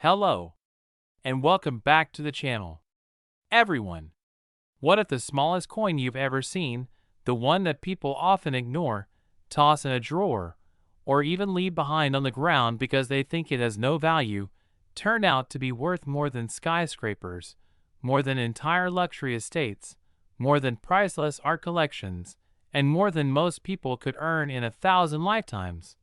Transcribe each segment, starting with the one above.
Hello, and welcome back to the channel. Everyone, what if the smallest coin you've ever seen, the one that people often ignore, toss in a drawer, or even leave behind on the ground because they think it has no value, turned out to be worth more than skyscrapers, more than entire luxury estates, more than priceless art collections, and more than most people could earn in 1,000 lifetimes?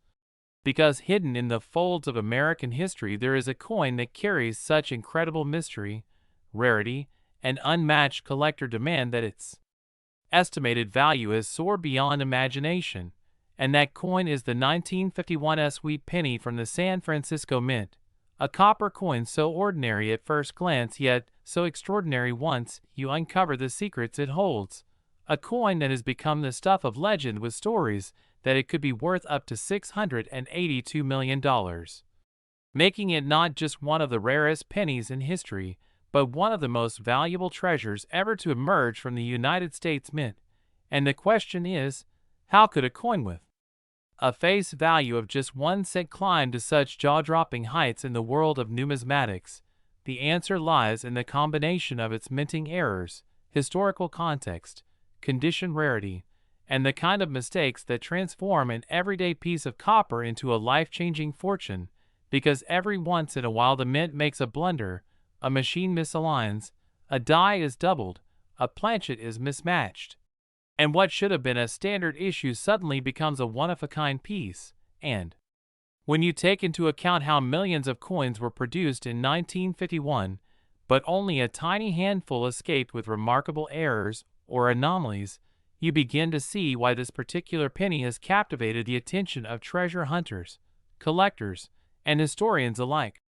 Because hidden in the folds of American history there is a coin that carries such incredible mystery, rarity, and unmatched collector demand that its estimated value has soared beyond imagination, and that coin is the 1951 sweet penny from the San Francisco Mint, a copper coin so ordinary at first glance yet so extraordinary once you uncover the secrets it holds, a coin that has become the stuff of legend with stories that it could be worth up to $682 million, making it not just one of the rarest pennies in history, but one of the most valuable treasures ever to emerge from the United States Mint. And the question is, how could a coin with a face value of just 1 cent climb to such jaw-dropping heights in the world of numismatics? The answer lies in the combination of its minting errors, historical context, condition rarity, and the kind of mistakes that transform an everyday piece of copper into a life-changing fortune, because every once in a while the mint makes a blunder, a machine misaligns, a die is doubled, a planchet is mismatched, and what should have been a standard issue suddenly becomes a one-of-a-kind piece. And when you take into account how millions of coins were produced in 1951, but only a tiny handful escaped with remarkable errors or anomalies, you begin to see why this particular penny has captivated the attention of treasure hunters, collectors, and historians alike.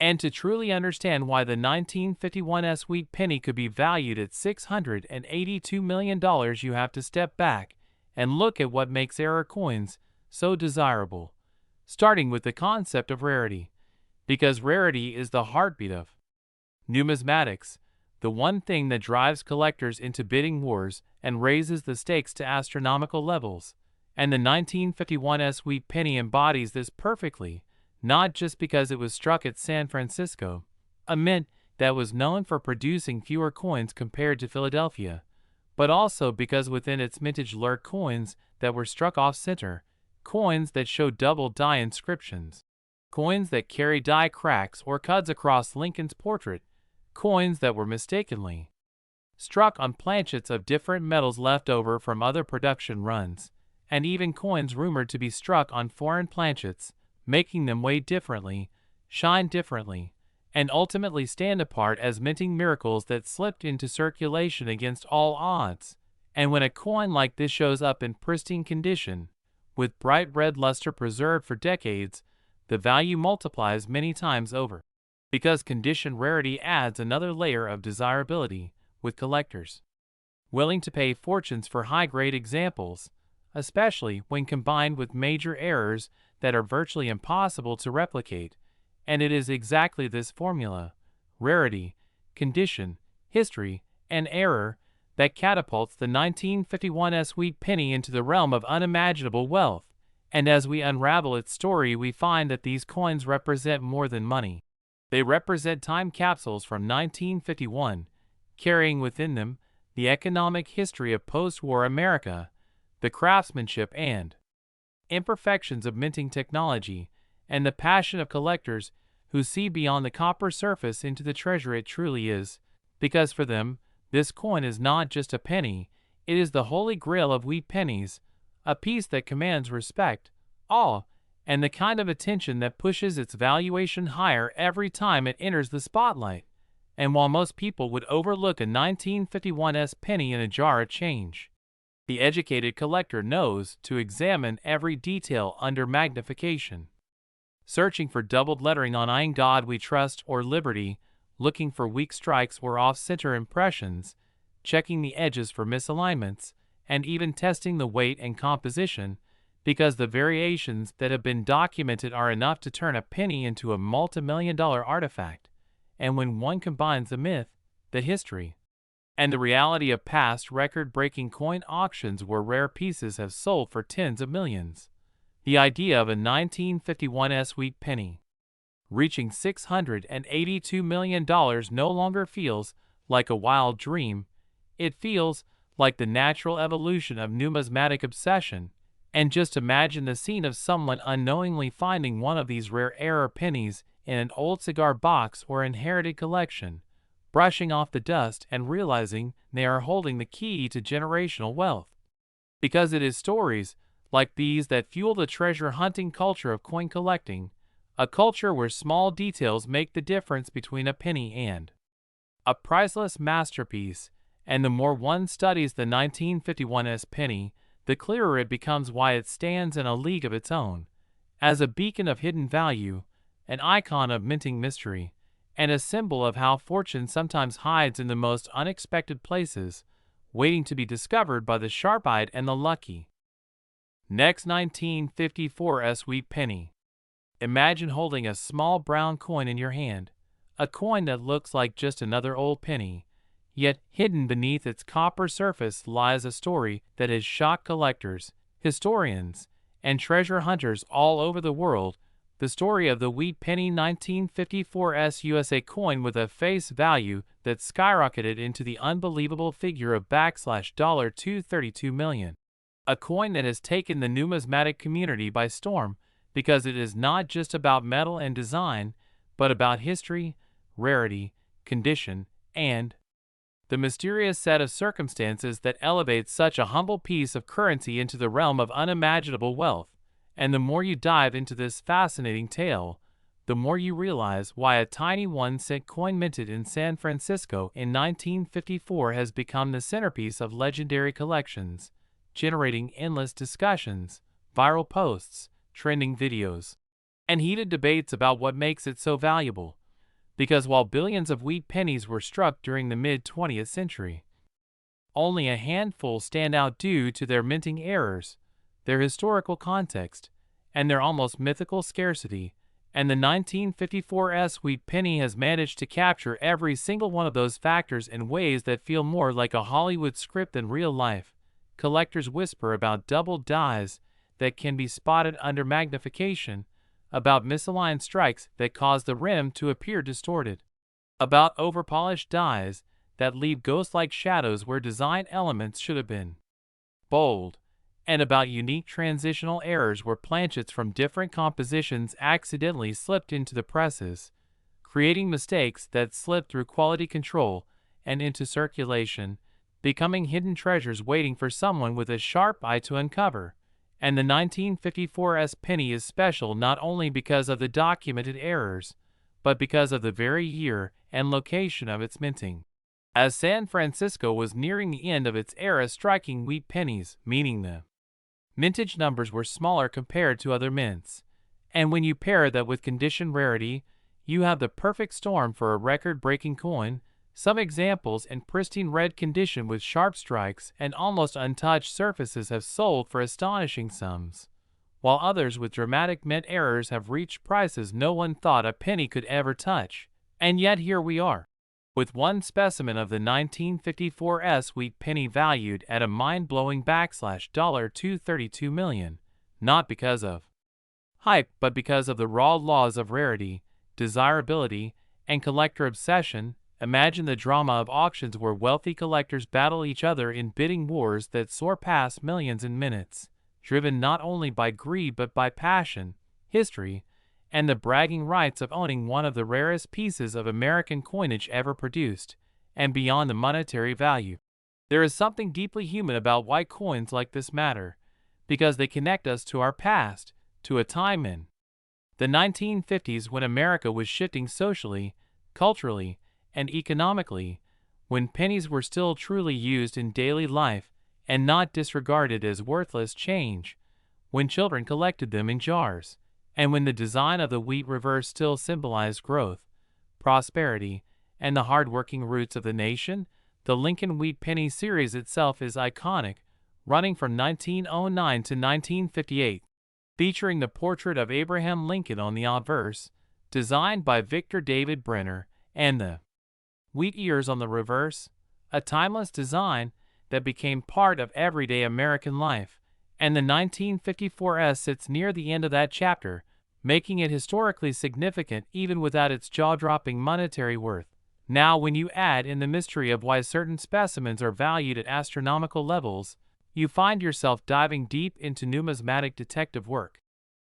And to truly understand why the 1951 sweet penny could be valued at $682 million, you have to step back and look at what makes error coins so desirable, starting with the concept of rarity, because rarity is the heartbeat of numismatics, the one thing that drives collectors into bidding wars and raises the stakes to astronomical levels. And the 1951 sweet penny embodies this perfectly, not just because it was struck at San Francisco, a mint that was known for producing fewer coins compared to Philadelphia, but also because within its mintage lurk coins that were struck off-center, coins that show double die inscriptions, coins that carry die cracks or cuts across Lincoln's portrait, coins that were mistakenly struck on planchets of different metals left over from other production runs, and even coins rumored to be struck on foreign planchets, making them weigh differently, shine differently, and ultimately stand apart as minting miracles that slipped into circulation against all odds. And when a coin like this shows up in pristine condition, with bright red luster preserved for decades, the value multiplies many times over, because condition rarity adds another layer of desirability with collectors willing to pay fortunes for high-grade examples, especially when combined with major errors that are virtually impossible to replicate. And it is exactly this formula, rarity, condition, history, and error, that catapults the 1951 sweet penny into the realm of unimaginable wealth. And as we unravel its story, we find that these coins represent more than money. They represent time capsules from 1951, carrying within them the economic history of post-war America, the craftsmanship and imperfections of minting technology, and the passion of collectors who see beyond the copper surface into the treasure it truly is, because for them, this coin is not just a penny, it is the holy grail of wheat pennies, a piece that commands respect, awe, and the kind of attention that pushes its valuation higher every time it enters the spotlight. And while most people would overlook a 1951 penny in a jar of change, the educated collector knows to examine every detail under magnification. Searching for doubled lettering on "In God We Trust" or "Liberty," looking for weak strikes or off-center impressions, checking the edges for misalignments, and even testing the weight and composition, because the variations that have been documented are enough to turn a penny into a multi-million-dollar artifact. And when one combines the myth, the history, and the reality of past record-breaking coin auctions where rare pieces have sold for tens of millions, the idea of a 1951 sweet penny reaching $682 million no longer feels like a wild dream. It feels like the natural evolution of numismatic obsession. And just imagine the scene of someone unknowingly finding one of these rare pennies in an old cigar box or inherited collection, brushing off the dust and realizing they are holding the key to generational wealth. Because it is stories like these that fuel the treasure hunting culture of coin collecting, a culture where small details make the difference between a penny and a priceless masterpiece. And the more one studies the 1951's penny, the clearer it becomes why it stands in a league of its own, as a beacon of hidden value, an icon of minting mystery, and a symbol of how fortune sometimes hides in the most unexpected places, waiting to be discovered by the sharp-eyed and the lucky. Next, 1954's wheat penny. Imagine holding a small brown coin in your hand, a coin that looks like just another old penny. Yet hidden beneath its copper surface lies a story that has shocked collectors, historians, and treasure hunters all over the world. The story of the wheat penny 1954's USA coin with a face value that skyrocketed into the unbelievable figure of $232 million. A coin that has taken the numismatic community by storm because it is not just about metal and design, but about history, rarity, condition, and the mysterious set of circumstances that elevates such a humble piece of currency into the realm of unimaginable wealth. And the more you dive into this fascinating tale, the more you realize why a tiny 1-cent coin minted in San Francisco in 1954 has become the centerpiece of legendary collections, generating endless discussions, viral posts, trending videos, and heated debates about what makes it so valuable. Because while billions of wheat pennies were struck during the mid-20th century, only a handful stand out due to their minting errors, their historical context, and their almost mythical scarcity, and the 1954's wheat penny has managed to capture every single one of those factors in ways that feel more like a Hollywood script than real life. Collectors whisper about doubled dies that can be spotted under magnification, about misaligned strikes that cause the rim to appear distorted, about overpolished dies that leave ghost-like shadows where design elements should have been bold, and about unique transitional errors where planchets from different compositions accidentally slipped into the presses, creating mistakes that slip through quality control and into circulation, becoming hidden treasures waiting for someone with a sharp eye to uncover. And the 1954's penny is special not only because of the documented errors, but because of the very year and location of its minting. As San Francisco was nearing the end of its era striking wheat pennies, meaning the mintage numbers were smaller compared to other mints. And when you pair that with condition rarity, you have the perfect storm for a record-breaking coin. Some examples in pristine red condition with sharp strikes and almost untouched surfaces have sold for astonishing sums, while others with dramatic mint errors have reached prices no one thought a penny could ever touch. And yet here we are, with one specimen of the 1954's wheat penny valued at a mind-blowing $232 million, not because of hype but because of the raw laws of rarity, desirability, and collector obsession. Imagine the drama of auctions where wealthy collectors battle each other in bidding wars that soar past millions in minutes, driven not only by greed but by passion, history, and the bragging rights of owning one of the rarest pieces of American coinage ever produced. And beyond the monetary value, there is something deeply human about why coins like this matter, because they connect us to our past, to a time in the 1950s when America was shifting socially, culturally, and economically, when pennies were still truly used in daily life and not disregarded as worthless change, when children collected them in jars, and when the design of the wheat reverse still symbolized growth, prosperity, and the hard-working roots of the nation. The Lincoln Wheat Penny series itself is iconic, running from 1909 to 1958, featuring the portrait of Abraham Lincoln on the obverse, designed by Victor David Brenner, and the wheat ears on the reverse, a timeless design that became part of everyday American life. And the 1954's sits near the end of that chapter, making it historically significant even without its jaw-dropping monetary worth. Now, when you add in the mystery of why certain specimens are valued at astronomical levels, you find yourself diving deep into numismatic detective work.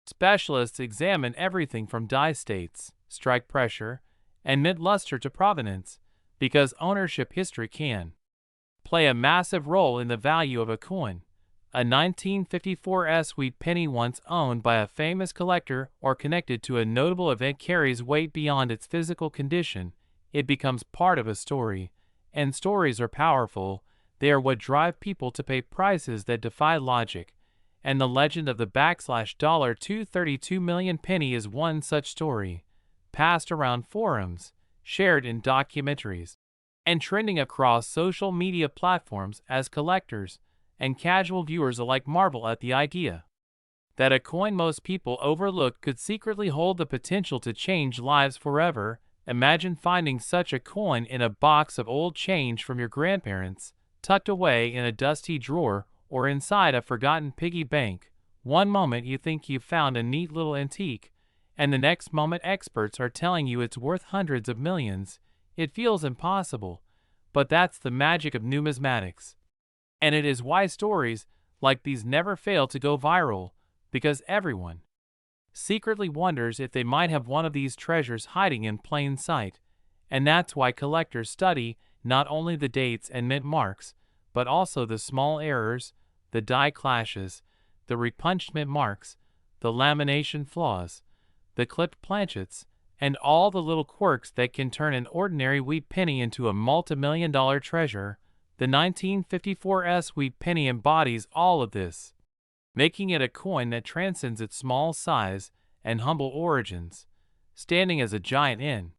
Specialists examine everything from die states, strike pressure, and mint luster to provenance, because ownership history can play a massive role in the value of a coin. A 1954 sweet penny once owned by a famous collector or connected to a notable event carries weight beyond its physical condition. It becomes part of a story, and stories are powerful. They are what drive people to pay prices that defy logic, and the legend of the $232 million penny is one such story, passed around forums, shared in documentaries, and trending across social media platforms as collectors and casual viewers alike marvel at the idea that a coin most people overlook could secretly hold the potential to change lives forever. Imagine finding such a coin in a box of old change from your grandparents, tucked away in a dusty drawer or inside a forgotten piggy bank. One moment you think you've found a neat little antique, and the next moment experts are telling you it's worth hundreds of millions. It feels impossible, but that's the magic of numismatics. And it is why stories like these never fail to go viral, because everyone secretly wonders if they might have one of these treasures hiding in plain sight. And that's why collectors study not only the dates and mint marks, but also the small errors, the die clashes, the repunched mint marks, the lamination flaws, the clipped planchets, and all the little quirks that can turn an ordinary wheat penny into a multi-million-dollar treasure. The 1954 wheat penny embodies all of this, making it a coin that transcends its small size and humble origins, standing as a giant in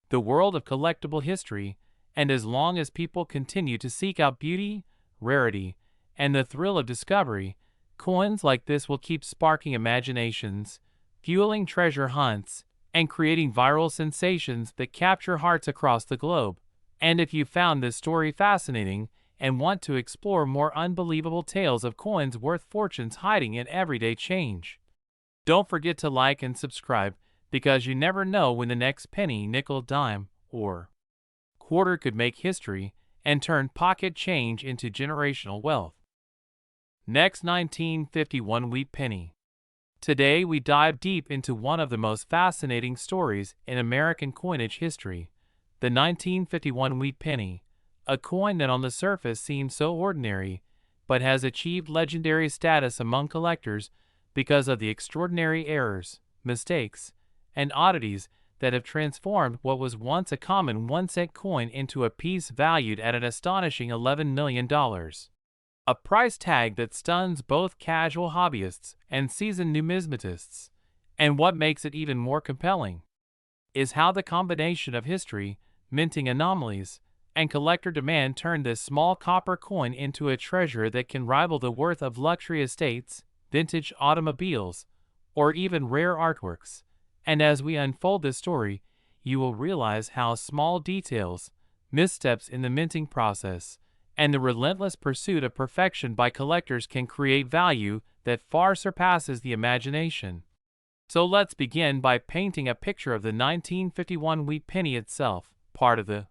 the world of collectible history. And as long as people continue to seek out beauty, rarity, and the thrill of discovery, coins like this will keep sparking imaginations, fueling treasure hunts, and creating viral sensations that capture hearts across the globe. And if you found this story fascinating and want to explore more unbelievable tales of coins worth fortunes hiding in everyday change, don't forget to like and subscribe, because you never know when the next penny, nickel, dime, or quarter could make history and turn pocket change into generational wealth. Next, 1951 wheat penny. Today we dive deep into one of the most fascinating stories in American coinage history, the 1951 wheat penny, a coin that on the surface seems so ordinary, but has achieved legendary status among collectors because of the extraordinary errors, mistakes, and oddities that have transformed what was once a common 1-cent coin into a piece valued at an astonishing $11 million. A price tag that stuns both casual hobbyists and seasoned numismatists. And what makes it even more compelling is how the combination of history, minting anomalies, and collector demand turned this small copper coin into a treasure that can rival the worth of luxury estates, vintage automobiles, or even rare artworks. And as we unfold this story, you will realize how small details, missteps in the minting process, and the relentless pursuit of perfection by collectors can create value that far surpasses the imagination. So let's begin by painting a picture of the 1951 wheat penny itself, part of the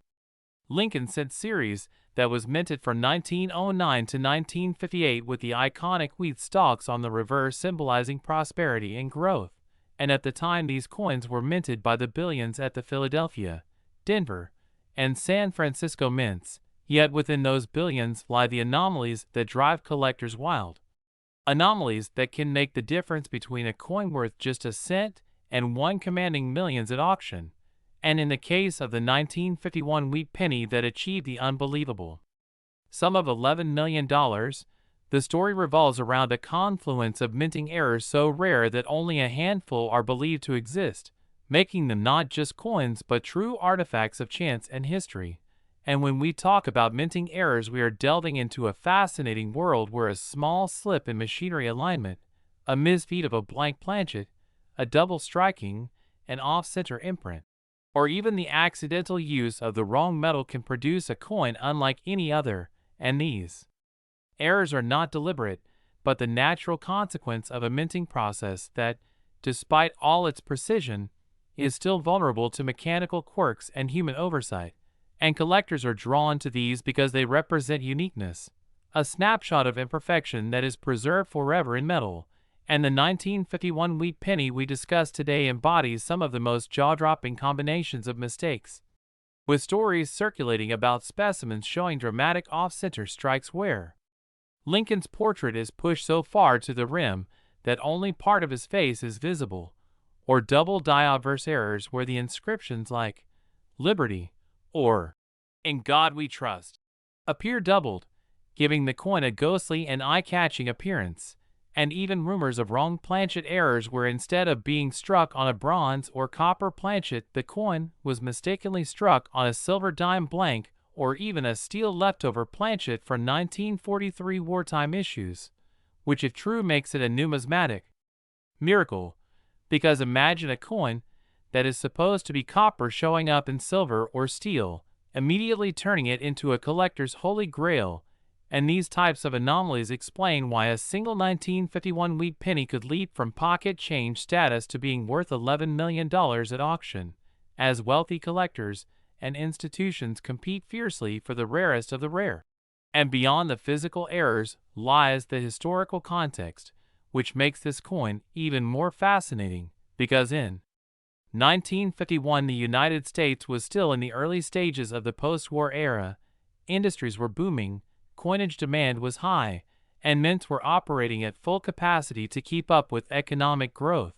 Lincoln Cent series that was minted from 1909 to 1958 with the iconic wheat stalks on the reverse symbolizing prosperity and growth. And at the time these coins were minted by the billions at the Philadelphia, Denver, and San Francisco mints, yet within those billions lie the anomalies that drive collectors wild. Anomalies that can make the difference between a coin worth just a cent and one commanding millions at auction. And in the case of the 1951 wheat penny that achieved the unbelievable sum of $11 million, the story revolves around a confluence of minting errors so rare that only a handful are believed to exist, making them not just coins but true artifacts of chance and history. And when we talk about minting errors, we are delving into a fascinating world where a small slip in machinery alignment, a misfeed of a blank planchet, a double striking, an off-center imprint, or even the accidental use of the wrong metal can produce a coin unlike any other. And these errors are not deliberate, but the natural consequence of a minting process that despite all its precision, is still vulnerable to mechanical quirks and human oversight, and collectors are drawn to these because they represent uniqueness, a snapshot of imperfection that is preserved forever in metal. And the 1951 wheat penny we discussed today embodies some of the most jaw-dropping combinations of mistakes, with stories circulating about specimens showing dramatic off-center strikes where Lincoln's portrait is pushed so far to the rim that only part of his face is visible, or double die-obverse errors where the inscriptions like "Liberty" or "In God We Trust" appear doubled, giving the coin a ghostly and eye-catching appearance, and even rumors of wrong planchet errors where instead of being struck on a bronze or copper planchet, the coin was mistakenly struck on a silver dime blank or even a steel leftover planchet from 1943 wartime issues, which if true makes it a numismatic miracle, because imagine a coin that is supposed to be copper showing up in silver or steel, immediately turning it into a collector's holy grail. And these types of anomalies explain why a single 1951 wheat penny could leap from pocket change status to being worth $11 million at auction, as wealthy collectors and institutions compete fiercely for the rarest of the rare. And beyond the physical errors lies the historical context, which makes this coin even more fascinating, because in 1951 the United States was still in the early stages of the post-war era, industries were booming, coinage demand was high, and mints were operating at full capacity to keep up with economic growth,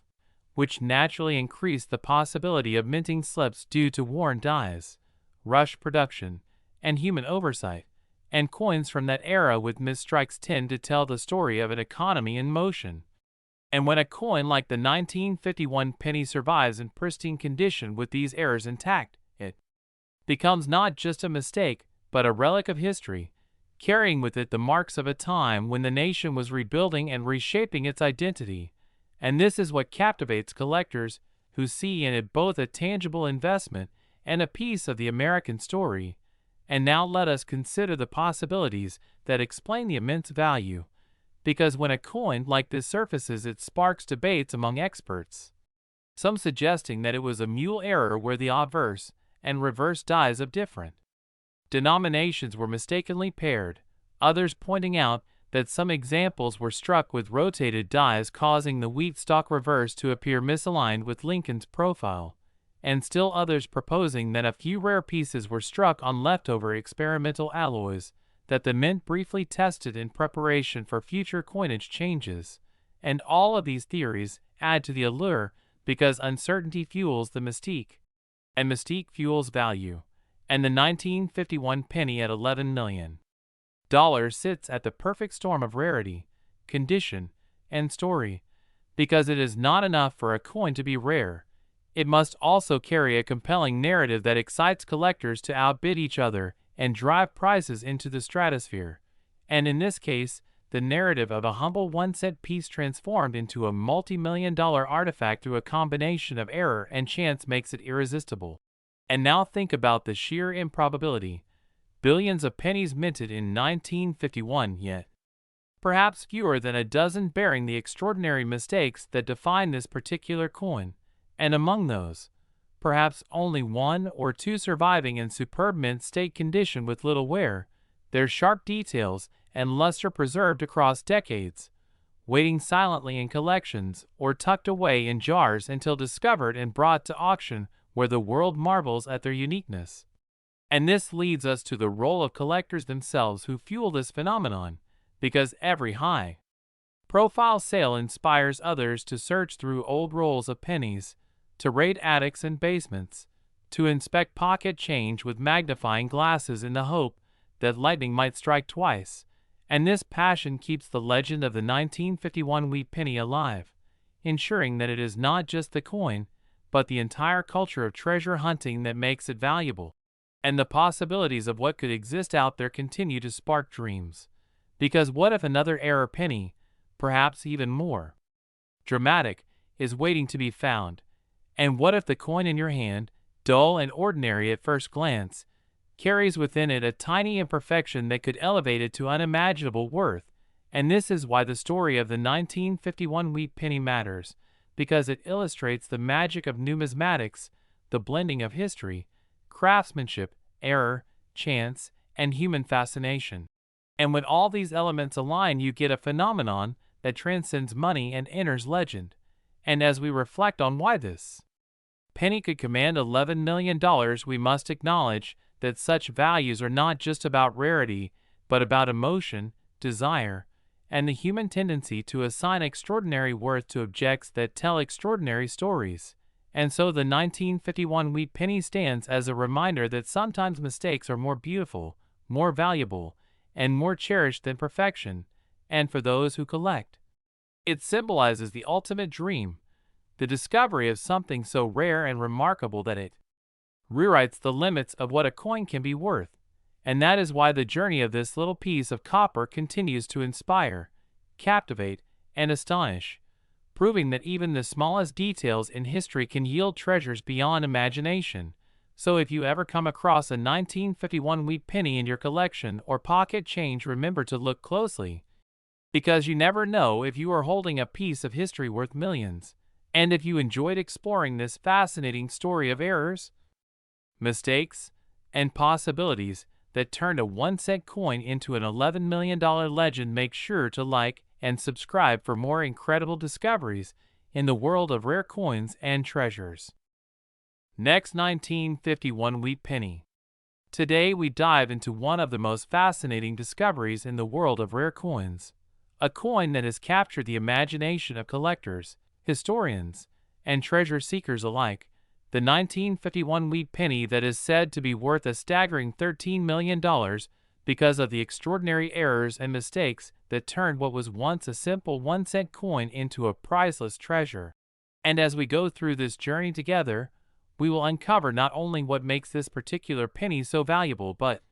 which naturally increased the possibility of minting slips due to worn dies, rush production, and human oversight, and coins from that era with misstrikes tend to tell the story of an economy in motion. And when a coin like the 1951 penny survives in pristine condition with these errors intact, it becomes not just a mistake, but a relic of history, carrying with it the marks of a time when the nation was rebuilding and reshaping its identity. And this is what captivates collectors, who see in it both a tangible investment and a piece of the American story. And now let us consider the possibilities that explain the immense value, because when a coin like this surfaces, it sparks debates among experts, some suggesting that it was a mule error where the obverse and reverse dies of different denominations were mistakenly paired, others pointing out that some examples were struck with rotated dies causing the wheat stalk reverse to appear misaligned with Lincoln's profile, and still others proposing that a few rare pieces were struck on leftover experimental alloys that the mint briefly tested in preparation for future coinage changes. And all of these theories add to the allure because uncertainty fuels the mystique, and mystique fuels value. And the 1951 penny at $11 million sits at the perfect storm of rarity, condition, and story, because it is not enough for a coin to be rare. It must also carry a compelling narrative that excites collectors to outbid each other and drive prices into the stratosphere. And in this case, the narrative of a humble 1-cent piece transformed into a multi-million-dollar artifact through a combination of error and chance makes it irresistible. And now think about the sheer improbability. Billions of pennies minted in 1951, yet perhaps fewer than a dozen bearing the extraordinary mistakes that define this particular coin, and among those, perhaps only one or two surviving in superb mint state condition with little wear, their sharp details and luster preserved across decades, waiting silently in collections or tucked away in jars until discovered and brought to auction, where the world marvels at their uniqueness. And this leads us to the role of collectors themselves who fuel this phenomenon, because every high-profile sale inspires others to search through old rolls of pennies, to raid attics and basements, to inspect pocket change with magnifying glasses in the hope that lightning might strike twice. And this passion keeps the legend of the 1951 wheat penny alive, ensuring that it is not just the coin, but the entire culture of treasure hunting that makes it valuable. And the possibilities of what could exist out there continue to spark dreams. Because what if another error penny, perhaps even more dramatic, is waiting to be found? And what if the coin in your hand, dull and ordinary at first glance, carries within it a tiny imperfection that could elevate it to unimaginable worth? And this is why the story of the 1951 wheat penny matters, because it illustrates the magic of numismatics, the blending of history, craftsmanship, error, chance, and human fascination. And when all these elements align, you get a phenomenon that transcends money and enters legend. And as we reflect on why this penny could command $11 million, we must acknowledge that such values are not just about rarity, but about emotion, desire, and the human tendency to assign extraordinary worth to objects that tell extraordinary stories. And so the 1951 wheat penny stands as a reminder that sometimes mistakes are more beautiful, more valuable, and more cherished than perfection, and for those who collect. It symbolizes the ultimate dream, the discovery of something so rare and remarkable that it rewrites the limits of what a coin can be worth. And that is why the journey of this little piece of copper continues to inspire, captivate, and astonish, proving that even the smallest details in history can yield treasures beyond imagination. So if you ever come across a 1951 wheat penny in your collection or pocket change, remember to look closely, because you never know if you are holding a piece of history worth millions. And if you enjoyed exploring this fascinating story of errors, mistakes, and possibilities that turned a 1-cent coin into an $11 million legend, make sure to like and subscribe for more incredible discoveries in the world of rare coins and treasures. Next, 1951 wheat penny. Today we dive into one of the most fascinating discoveries in the world of rare coins, a coin that has captured the imagination of collectors, historians, and treasure seekers alike. The 1951 wheat penny that is said to be worth a staggering $13 million because of the extraordinary errors and mistakes that turned what was once a simple 1-cent coin into a priceless treasure. And as we go through this journey together, we will uncover not only what makes this particular penny so valuable, but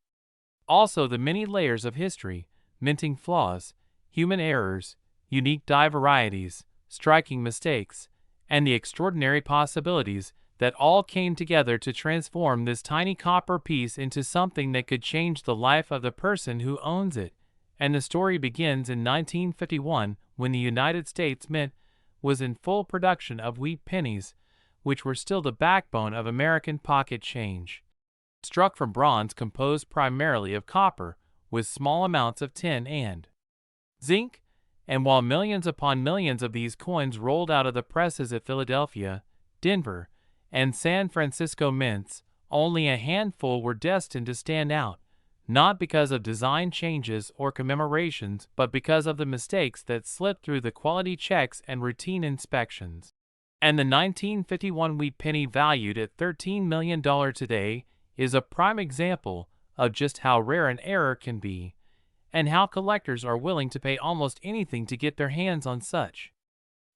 also the many layers of history, minting flaws, human errors, unique die varieties, striking mistakes, and the extraordinary possibilities that all came together to transform this tiny copper piece into something that could change the life of the person who owns it. And the story begins in 1951 when the United States Mint was in full production of wheat pennies, which were still the backbone of American pocket change. Struck from bronze composed primarily of copper, with small amounts of tin and zinc, and while millions upon millions of these coins rolled out of the presses at Philadelphia, Denver, and San Francisco mints, only a handful were destined to stand out, not because of design changes or commemorations, but because of the mistakes that slipped through the quality checks and routine inspections. And the 1951 wheat penny, valued at $13 million today, is a prime example of just how rare an error can be, and how collectors are willing to pay almost anything to get their hands on such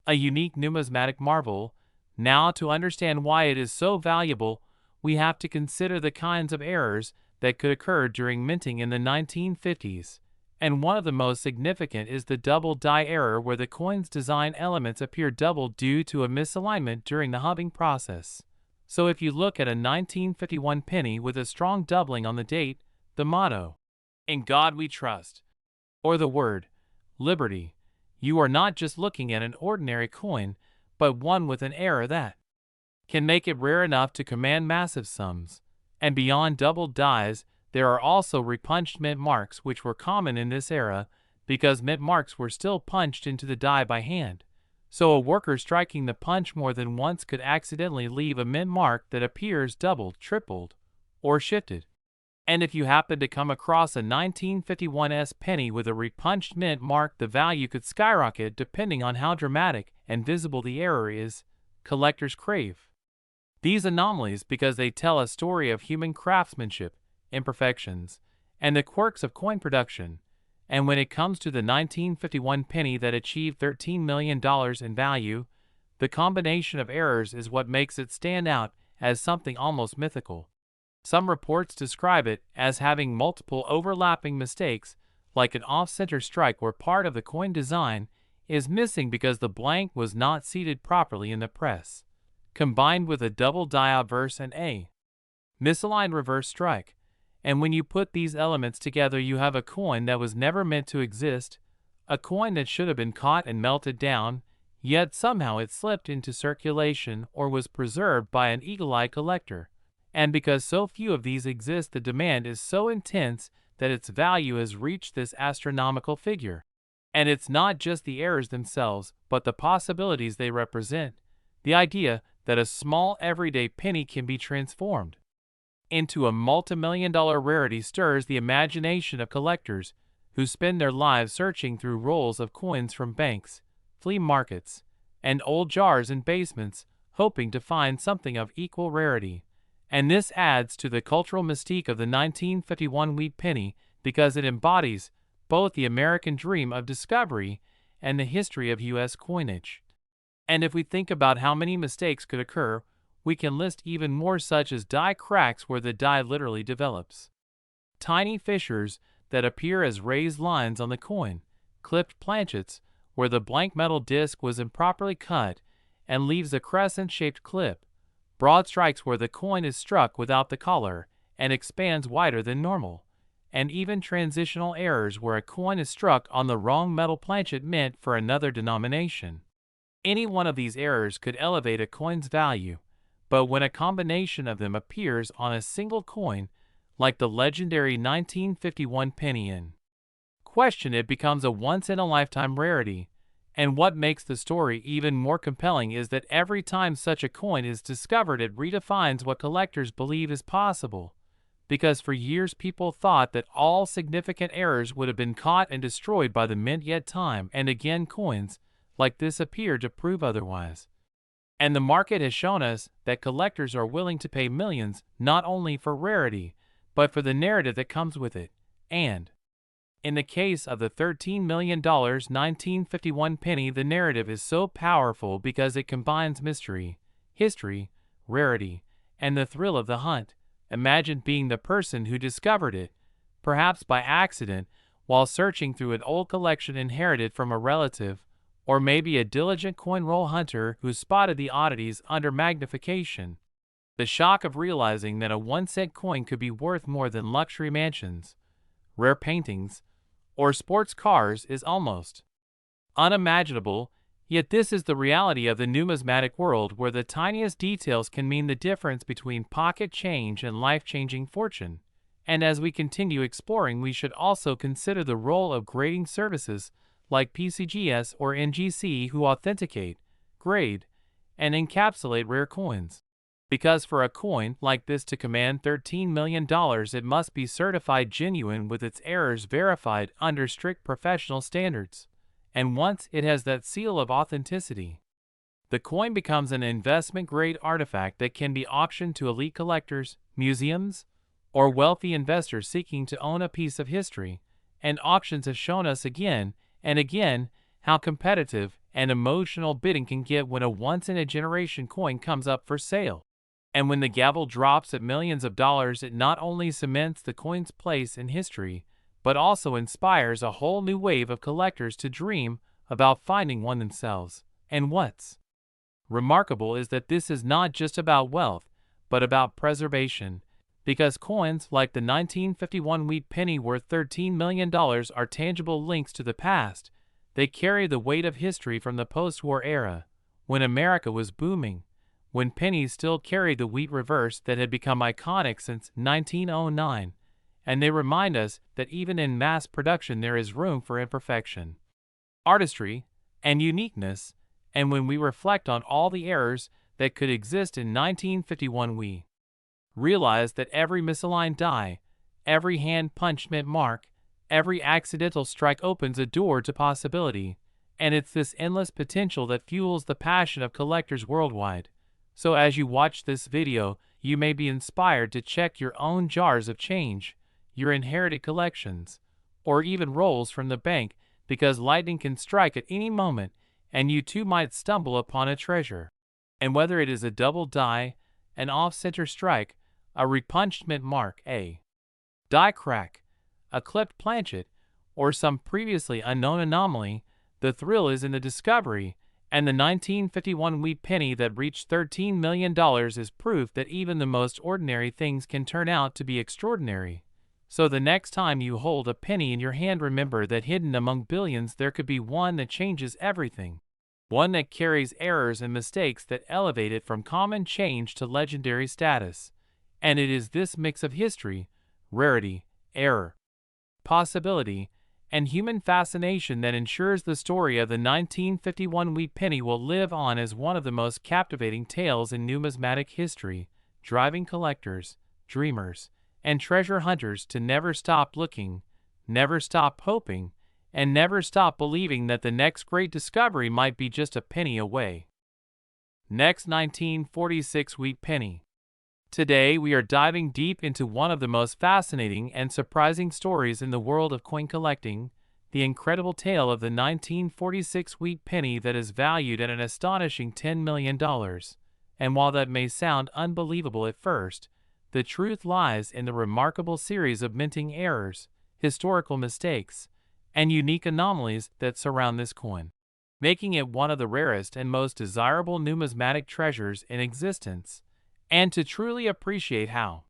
a unique numismatic marvel. Now, to understand why it is so valuable, we have to consider the kinds of errors that could occur during minting in the 1950s. And one of the most significant is the double die error, where the coin's design elements appear double due to a misalignment during the hubbing process. So if you look at a 1951 penny with a strong doubling on the date, the motto, "In God We Trust," or the word, "Liberty," you are not just looking at an ordinary coin, but one with an error that can make it rare enough to command massive sums. And beyond doubled dies, there are also repunched mint marks, which were common in this era because mint marks were still punched into the die by hand. So a worker striking the punch more than once could accidentally leave a mint mark that appears doubled, tripled, or shifted. And if you happen to come across a 1951 penny with a repunched mint mark, the value could skyrocket depending on how dramatic and visible the error is. Collectors crave these anomalies because they tell a story of human craftsmanship, imperfections, and the quirks of coin production. And when it comes to the 1951 penny that achieved $13 million in value, the combination of errors is what makes it stand out as something almost mythical. Some reports describe it as having multiple overlapping mistakes, like an off-center strike where part of the coin design is missing because the blank was not seated properly in the press, combined with a double die obverse and a misaligned reverse strike. And when you put these elements together, you have a coin that was never meant to exist, a coin that should have been caught and melted down, yet somehow it slipped into circulation or was preserved by an eagle-eyed collector. And because so few of these exist, the demand is so intense that its value has reached this astronomical figure. And it's not just the errors themselves, but the possibilities they represent. The idea that a small everyday penny can be transformed into a multi-million-dollar rarity stirs the imagination of collectors who spend their lives searching through rolls of coins from banks, flea markets, and old jars in basements, hoping to find something of equal rarity. And this adds to the cultural mystique of the 1951 wheat penny because it embodies both the American dream of discovery and the history of U.S. coinage. And if we think about how many mistakes could occur, we can list even more, such as die cracks where the die literally develops, tiny fissures that appear as raised lines on the coin, clipped planchets where the blank metal disc was improperly cut and leaves a crescent-shaped clip, broad strikes where the coin is struck without the collar and expands wider than normal, and even transitional errors where a coin is struck on the wrong metal planchet meant for another denomination. Any one of these errors could elevate a coin's value, but when a combination of them appears on a single coin, like the legendary 1951 penny in question, it becomes a once-in-a-lifetime rarity. And what makes the story even more compelling is that every time such a coin is discovered, it redefines what collectors believe is possible. Because for years people thought that all significant errors would have been caught and destroyed by the mint, yet time and again coins like this appear to prove otherwise. And the market has shown us that collectors are willing to pay millions not only for rarity, but for the narrative that comes with it. And in the case of the $13 million 1951 penny, the narrative is so powerful because it combines mystery, history, rarity, and the thrill of the hunt. Imagine being the person who discovered it, perhaps by accident, while searching through an old collection inherited from a relative, or maybe a diligent coin roll hunter who spotted the oddities under magnification. The shock of realizing that a 1-cent coin could be worth more than luxury mansions, rare paintings, or sports cars is almost unimaginable, yet this is the reality of the numismatic world, where the tiniest details can mean the difference between pocket change and life-changing fortune. And as we continue exploring, we should also consider the role of grading services like PCGS or NGC, who authenticate, grade, and encapsulate rare coins. Because for a coin like this to command $13 million, it must be certified genuine with its errors verified under strict professional standards. And once it has that seal of authenticity, the coin becomes an investment-grade artifact that can be auctioned to elite collectors, museums, or wealthy investors seeking to own a piece of history. And auctions have shown us again and again how competitive and emotional bidding can get when a once-in-a-generation coin comes up for sale. And when the gavel drops at millions of dollars, it not only cements the coin's place in history, but also inspires a whole new wave of collectors to dream about finding one themselves. And what's remarkable is that this is not just about wealth, but about preservation, because coins like the 1951 wheat penny worth $13 million are tangible links to the past. They carry the weight of history from the post-war era, when America was booming, when pennies still carried the wheat reverse that had become iconic since 1909, and they remind us that even in mass production there is room for imperfection, artistry, and uniqueness. And when we reflect on all the errors that could exist in 1951, we realize that every misaligned die, every hand-punched mint mark, every accidental strike opens a door to possibility, and it's this endless potential that fuels the passion of collectors worldwide. So as you watch this video, you may be inspired to check your own jars of change, your inherited collections, or even rolls from the bank, because lightning can strike at any moment, and you too might stumble upon a treasure. And whether it is a double die, an off-center strike, a repunched mint mark, a die crack, a clipped planchet, or some previously unknown anomaly, the thrill is in the discovery. And the 1951 wheat penny that reached $13 million is proof that even the most ordinary things can turn out to be extraordinary. So the next time you hold a penny in your hand, remember that hidden among billions there could be one that changes everything. one that carries errors and mistakes that elevate it from common change to legendary status. And it is this mix of history, rarity, error, possibility, and human fascination that ensures the story of the 1951 wheat penny will live on as one of the most captivating tales in numismatic history, driving collectors, dreamers, and treasure hunters to never stop looking, never stop hoping, and never stop believing that the next great discovery might be just a penny away. Next, 1946 wheat penny. Today we are diving deep into one of the most fascinating and surprising stories in the world of coin collecting, the incredible tale of the 1946 wheat penny that is valued at an astonishing $10 million. And while that may sound unbelievable at first, the truth lies in the remarkable series of minting errors, historical mistakes, and unique anomalies that surround this coin, making it one of the rarest and most desirable numismatic treasures in existence. And to truly appreciate how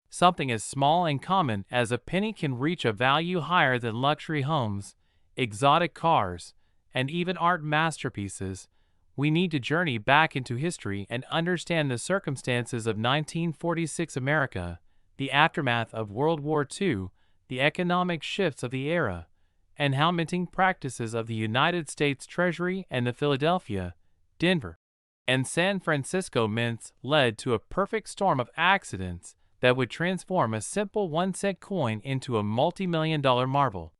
something as small and common as a penny can reach a value higher than luxury homes, exotic cars, and even art masterpieces, we need to journey back into history and understand the circumstances of 1946 America, the aftermath of World War II, the economic shifts of the era, and how minting practices of the United States Treasury and the Philadelphia, Denver, and San Francisco mints led to a perfect storm of accidents that would transform a simple 1-cent coin into a multi-million-dollar marvel.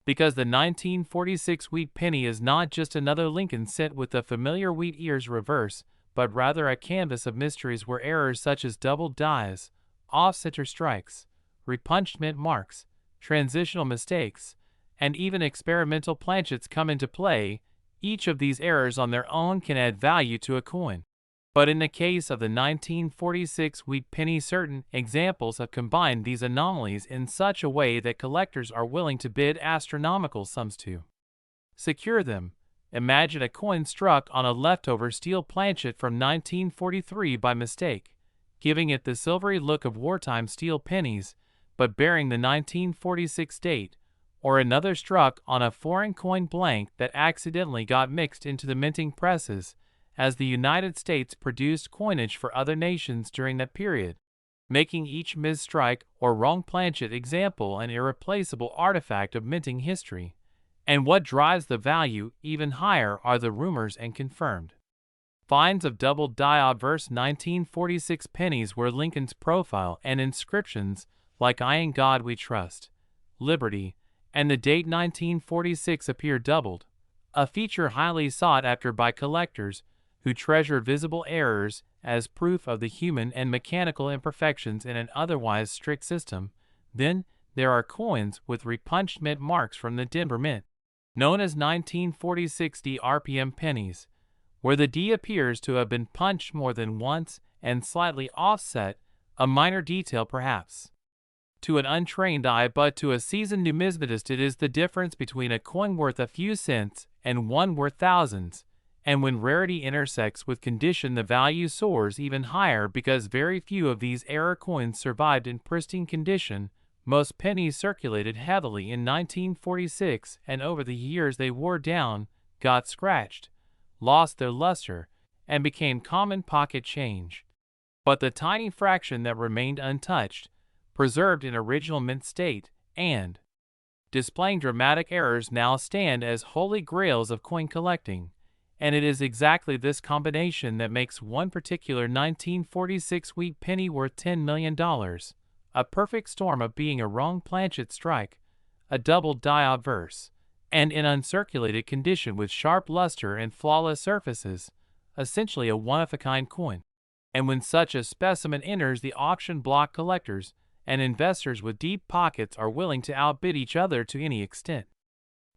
Because the 1946 wheat penny is not just another Lincoln cent with the familiar wheat ears reverse, but rather a canvas of mysteries where errors such as doubled dies, off-center strikes, repunched mint marks, transitional mistakes, and even experimental planchets come into play. Each of these errors on their own can add value to a coin. But in the case of the 1946 wheat penny, certain examples have combined these anomalies in such a way that collectors are willing to bid astronomical sums to secure them. Imagine a coin struck on a leftover steel planchet from 1943 by mistake, giving it the silvery look of wartime steel pennies, but bearing the 1946 date, or another struck on a foreign coin blank that accidentally got mixed into the minting presses as the United States produced coinage for other nations during that period, making each misstrike or wrong planchet example an irreplaceable artifact of minting history. And what drives the value even higher are the rumors and confirmed finds of doubled die obverse 1946 pennies where Lincoln's profile and inscriptions like "I in God We Trust," "Liberty," and the date 1946 appear doubled, a feature highly sought after by collectors who treasure visible errors as proof of the human and mechanical imperfections in an otherwise strict system. Then there are coins with repunched mint marks from the Denver Mint, known as 1946 D RPM pennies, where the D appears to have been punched more than once and slightly offset, a minor detail perhaps to an untrained eye, but to a seasoned numismatist it is the difference between a coin worth a few cents and one worth thousands. And when rarity intersects with condition, the value soars even higher because very few of these error coins survived in pristine condition. Most pennies circulated heavily in 1946, and over the years they wore down, got scratched, lost their luster, and became common pocket change. But the tiny fraction that remained untouched, preserved in original mint state, and displaying dramatic errors now stand as holy grails of coin collecting. And it is exactly this combination that makes one particular 1946 wheat penny worth $10 million. A perfect storm of being a wrong planchet strike, a double die obverse, and in uncirculated condition with sharp luster and flawless surfaces, essentially a one-of-a-kind coin. And when such a specimen enters the auction block, collectors and investors with deep pockets are willing to outbid each other to any extent.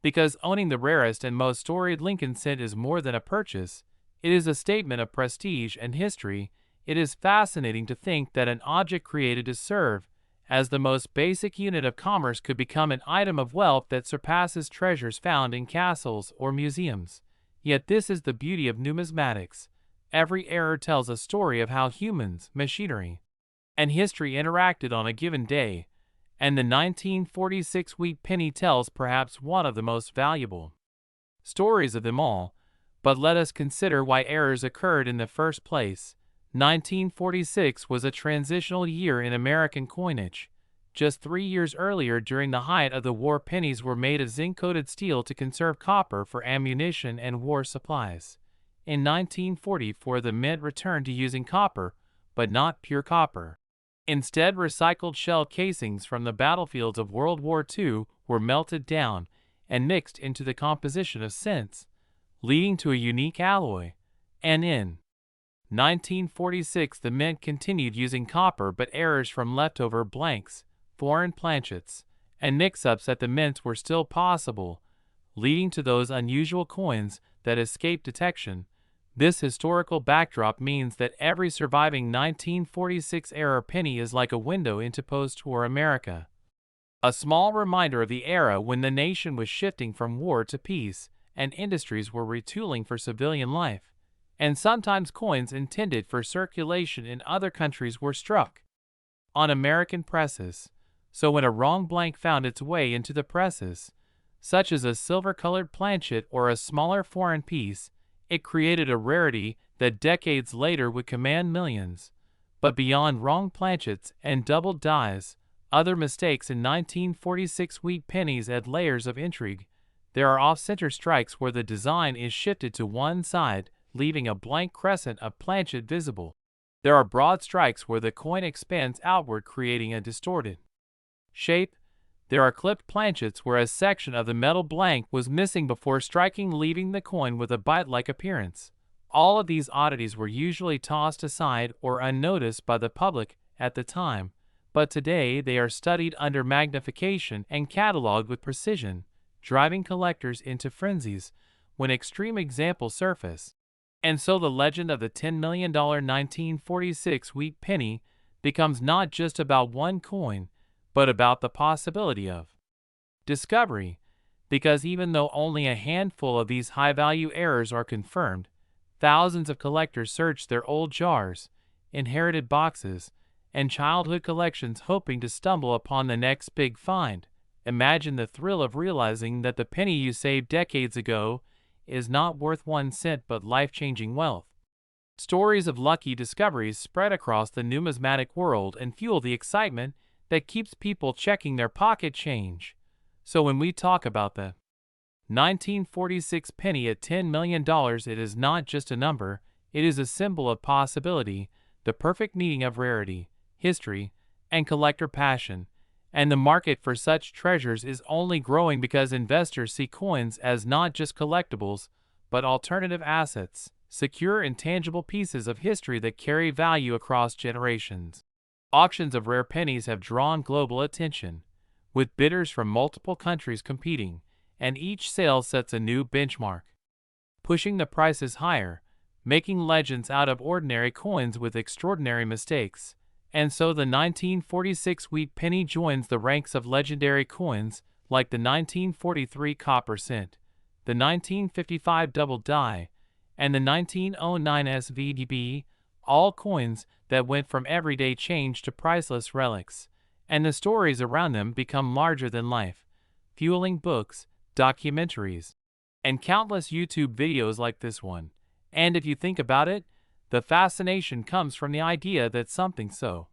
Because owning the rarest and most storied Lincoln cent is more than a purchase, it is a statement of prestige and history. It is fascinating to think that an object created to serve as the most basic unit of commerce could become an item of wealth that surpasses treasures found in castles or museums. Yet this is the beauty of numismatics. Every error tells a story of how humans, machinery, and history interacted on a given day, and the 1946 wheat penny tells perhaps one of the most valuable stories of them all. But let us consider why errors occurred in the first place. 1946 was a transitional year in American coinage. Just 3 years earlier, during the height of the war, pennies were made of zinc-coated steel to conserve copper for ammunition and war supplies. In 1944, the mint returned to using copper, but not pure copper. Instead, recycled shell casings from the battlefields of World War II were melted down and mixed into the composition of cents, leading to a unique alloy. And in 1946, the mint continued using copper, but errors from leftover blanks, foreign planchets, and mix-ups at the mints were still possible, leading to those unusual coins that escaped detection. This historical backdrop means that every surviving 1946-era penny is like a window into post-war America. A small reminder of the era when the nation was shifting from war to peace, and industries were retooling for civilian life, and sometimes coins intended for circulation in other countries were struck on American presses. So when a wrong blank found its way into the presses, such as a silver-colored planchet or a smaller foreign piece, it created a rarity that decades later would command millions. But beyond wrong planchets and doubled dies, other mistakes in 1946 wheat pennies add layers of intrigue. There are off-center strikes where the design is shifted to one side, leaving a blank crescent of planchet visible. There are broad strikes where the coin expands outward, creating a distorted shape. There are clipped planchets where a section of the metal blank was missing before striking, leaving the coin with a bite-like appearance. All of these oddities were usually tossed aside or unnoticed by the public at the time, but today they are studied under magnification and cataloged with precision, driving collectors into frenzies when extreme examples surface. And so the legend of the $10 million 1946 wheat penny becomes not just about one coin, but about the possibility of discovery, because even though only a handful of these high-value errors are confirmed, thousands of collectors search their old jars, inherited boxes, and childhood collections hoping to stumble upon the next big find. Imagine the thrill of realizing that the penny you saved decades ago is not worth 1 cent but life-changing wealth. Stories of lucky discoveries spread across the numismatic world and fuel the excitement that keeps people checking their pocket change. So when we talk about the 1946 penny at $10 million, it is not just a number, it is a symbol of possibility, the perfect meeting of rarity, history, and collector passion. And the market for such treasures is only growing because investors see coins as not just collectibles, but alternative assets, secure intangible pieces of history that carry value across generations. Auctions of rare pennies have drawn global attention, with bidders from multiple countries competing, and each sale sets a new benchmark, pushing the prices higher, making legends out of ordinary coins with extraordinary mistakes. And so the 1946 wheat penny joins the ranks of legendary coins like the 1943 copper cent, the 1955 double die, and the 1909 SVDB, all coins that went from everyday change to priceless relics, and the stories around them become larger than life, fueling books, documentaries, and countless YouTube videos like this one. And if you think about it, the fascination comes from the idea that something so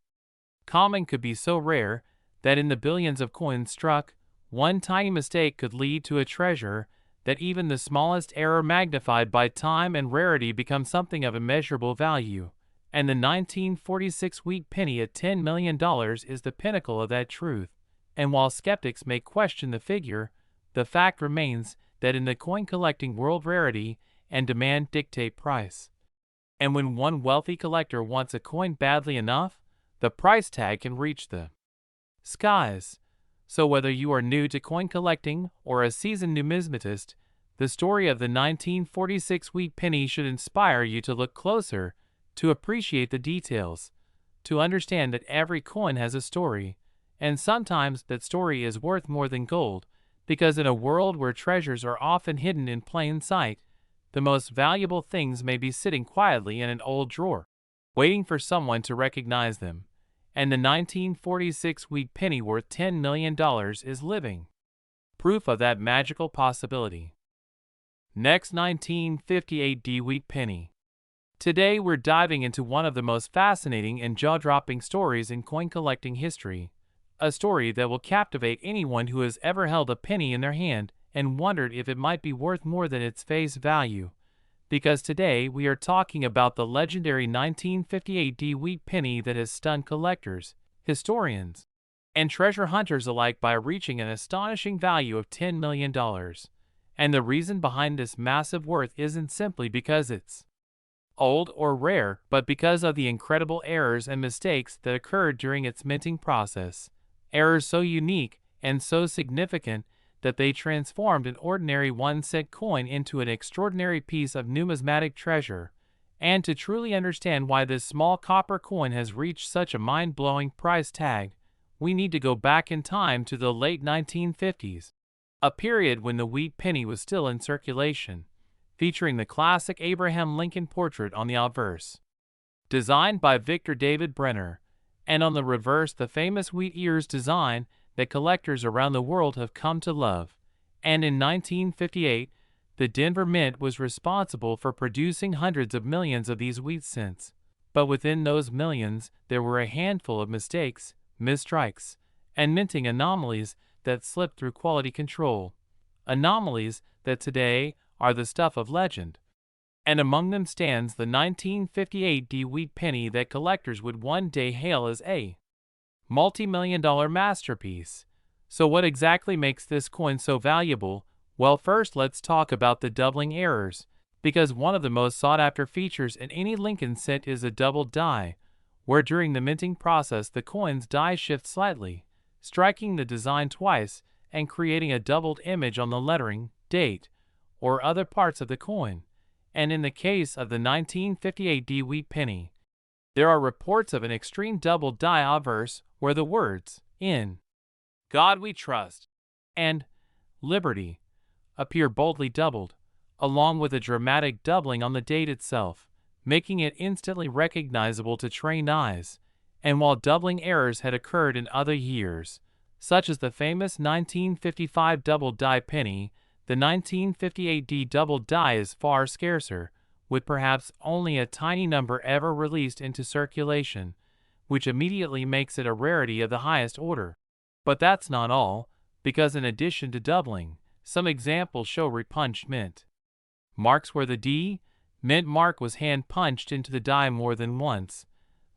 common could be so rare that in the billions of coins struck, one tiny mistake could lead to a treasure that even the smallest error magnified by time and rarity becomes something of immeasurable value. And the 1946 wheat penny at $10 million is the pinnacle of that truth. And while skeptics may question the figure, the fact remains that in the coin collecting world, rarity and demand dictate price. And when one wealthy collector wants a coin badly enough, the price tag can reach the skies. So whether you are new to coin collecting or a seasoned numismatist, the story of the 1946 wheat penny should inspire you to look closer, to appreciate the details, to understand that every coin has a story, and sometimes that story is worth more than gold, because in a world where treasures are often hidden in plain sight, the most valuable things may be sitting quietly in an old drawer, waiting for someone to recognize them. And the 1946 wheat penny worth $10 million is living proof of that magical possibility. Next, 1958 D-Wheat Penny. Today we're diving into one of the most fascinating and jaw-dropping stories in coin collecting history. A story that will captivate anyone who has ever held a penny in their hand and wondered if it might be worth more than its face value. Because today we are talking about the legendary 1958 D-Wheat penny that has stunned collectors, historians, and treasure hunters alike by reaching an astonishing value of $10 million. And the reason behind this massive worth isn't simply because it's old or rare, but because of the incredible errors and mistakes that occurred during its minting process. Errors so unique and so significant that they transformed an ordinary 1-cent coin into an extraordinary piece of numismatic treasure. And to truly understand why this small copper coin has reached such a mind-blowing price tag, we need to go back in time to the late 1950s, a period when the wheat penny was still in circulation, featuring the classic Abraham Lincoln portrait on the obverse, designed by Victor David Brenner, and on the reverse the famous wheat ears design that collectors around the world have come to love. And in 1958, the Denver Mint was responsible for producing hundreds of millions of these wheat cents. But within those millions, there were a handful of mistakes, misstrikes, and minting anomalies that slipped through quality control. Anomalies that today are the stuff of legend. And among them stands the 1958 D-Wheat penny that collectors would one day hail as a multi-million-dollar masterpiece. So what exactly makes this coin so valuable? Well, first let's talk about the doubling errors, because one of the most sought-after features in any Lincoln cent is a double die, where during the minting process the coin's die shifts slightly, striking the design twice and creating a doubled image on the lettering, date, or other parts of the coin. And in the case of the 1958 D-Wheat penny, there are reports of an extreme double die obverse where the words, "In God We Trust," and "Liberty," appear boldly doubled, along with a dramatic doubling on the date itself, making it instantly recognizable to trained eyes. And while doubling errors had occurred in other years, such as the famous 1955 double die penny, the 1958 D double die is far scarcer, with perhaps only a tiny number ever released into circulation, which immediately makes it a rarity of the highest order. But that's not all, because in addition to doubling, some examples show repunched mint marks where the D mint mark was hand-punched into the die more than once,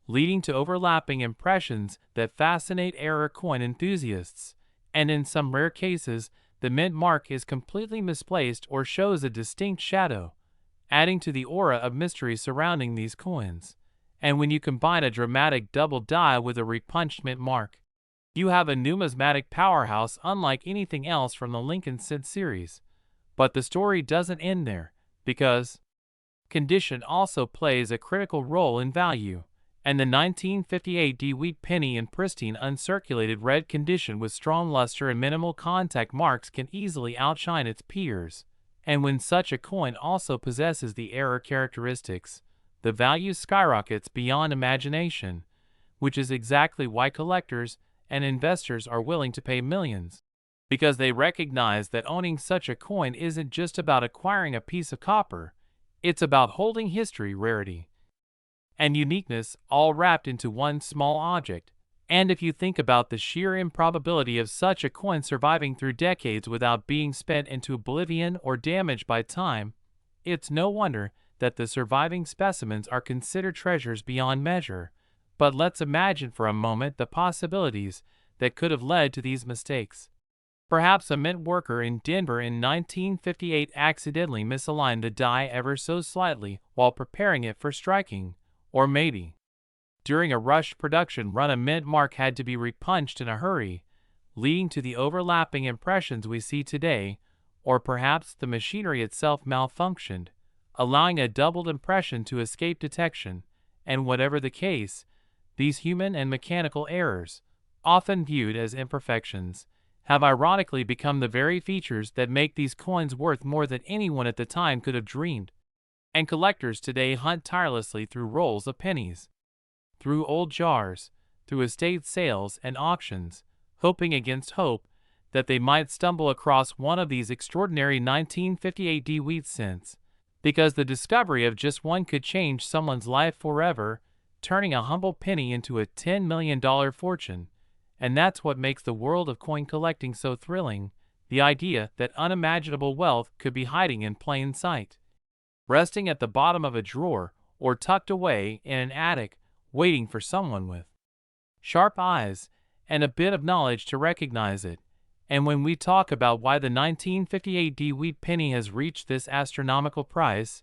leading to overlapping impressions that fascinate error coin enthusiasts. And in some rare cases, the mint mark is completely misplaced or shows a distinct shadow, adding to the aura of mystery surrounding these coins. And when you combine a dramatic double die with a repunched mint mark, you have a numismatic powerhouse unlike anything else from the Lincoln cent series. But the story doesn't end there, because condition also plays a critical role in value. And the 1958 D-Wheat penny in pristine uncirculated red condition with strong luster and minimal contact marks can easily outshine its peers. And when such a coin also possesses the error characteristics, the value skyrockets beyond imagination, which is exactly why collectors and investors are willing to pay millions, because they recognize that owning such a coin isn't just about acquiring a piece of copper, it's about holding history, rarity, and uniqueness all wrapped into one small object. And if you think about the sheer improbability of such a coin surviving through decades without being spent into oblivion or damaged by time, it's no wonder that the surviving specimens are considered treasures beyond measure. But let's imagine for a moment the possibilities that could have led to these mistakes. Perhaps a mint worker in Denver in 1958 accidentally misaligned the die ever so slightly while preparing it for striking. Or maybe, during a rushed production run, a mint mark had to be repunched in a hurry, leading to the overlapping impressions we see today. Or perhaps the machinery itself malfunctioned, allowing a doubled impression to escape detection. And whatever the case, these human and mechanical errors, often viewed as imperfections, have ironically become the very features that make these coins worth more than anyone at the time could have dreamed. And collectors today hunt tirelessly through rolls of pennies, through old jars, through estate sales and auctions, hoping against hope that they might stumble across one of these extraordinary 1958 wheat cents, because the discovery of just one could change someone's life forever, turning a humble penny into a $10 million fortune. And that's what makes the world of coin collecting so thrilling, the idea that unimaginable wealth could be hiding in plain sight, resting at the bottom of a drawer or tucked away in an attic, waiting for someone with sharp eyes and a bit of knowledge to recognize it. And when we talk about why the 1958 wheat penny has reached this astronomical price,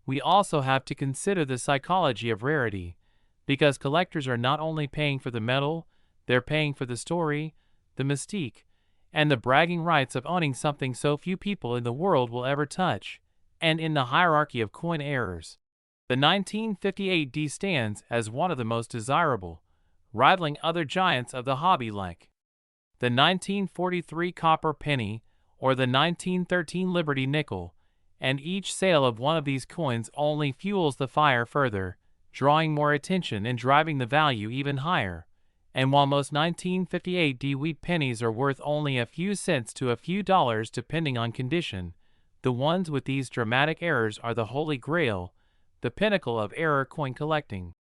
we also have to consider the psychology of rarity, because collectors are not only paying for the metal, they're paying for the story, the mystique, and the bragging rights of owning something so few people in the world will ever touch. And in the hierarchy of coin errors, the 1958 stands as one of the most desirable, rivaling other giants of the hobby like the 1943 copper penny or the 1913 Liberty nickel, and each sale of one of these coins only fuels the fire further, drawing more attention and driving the value even higher. And while most 1958 wheat pennies are worth only a few cents to a few dollars depending on condition, the ones with these dramatic errors are the holy grail, the pinnacle of error coin collecting.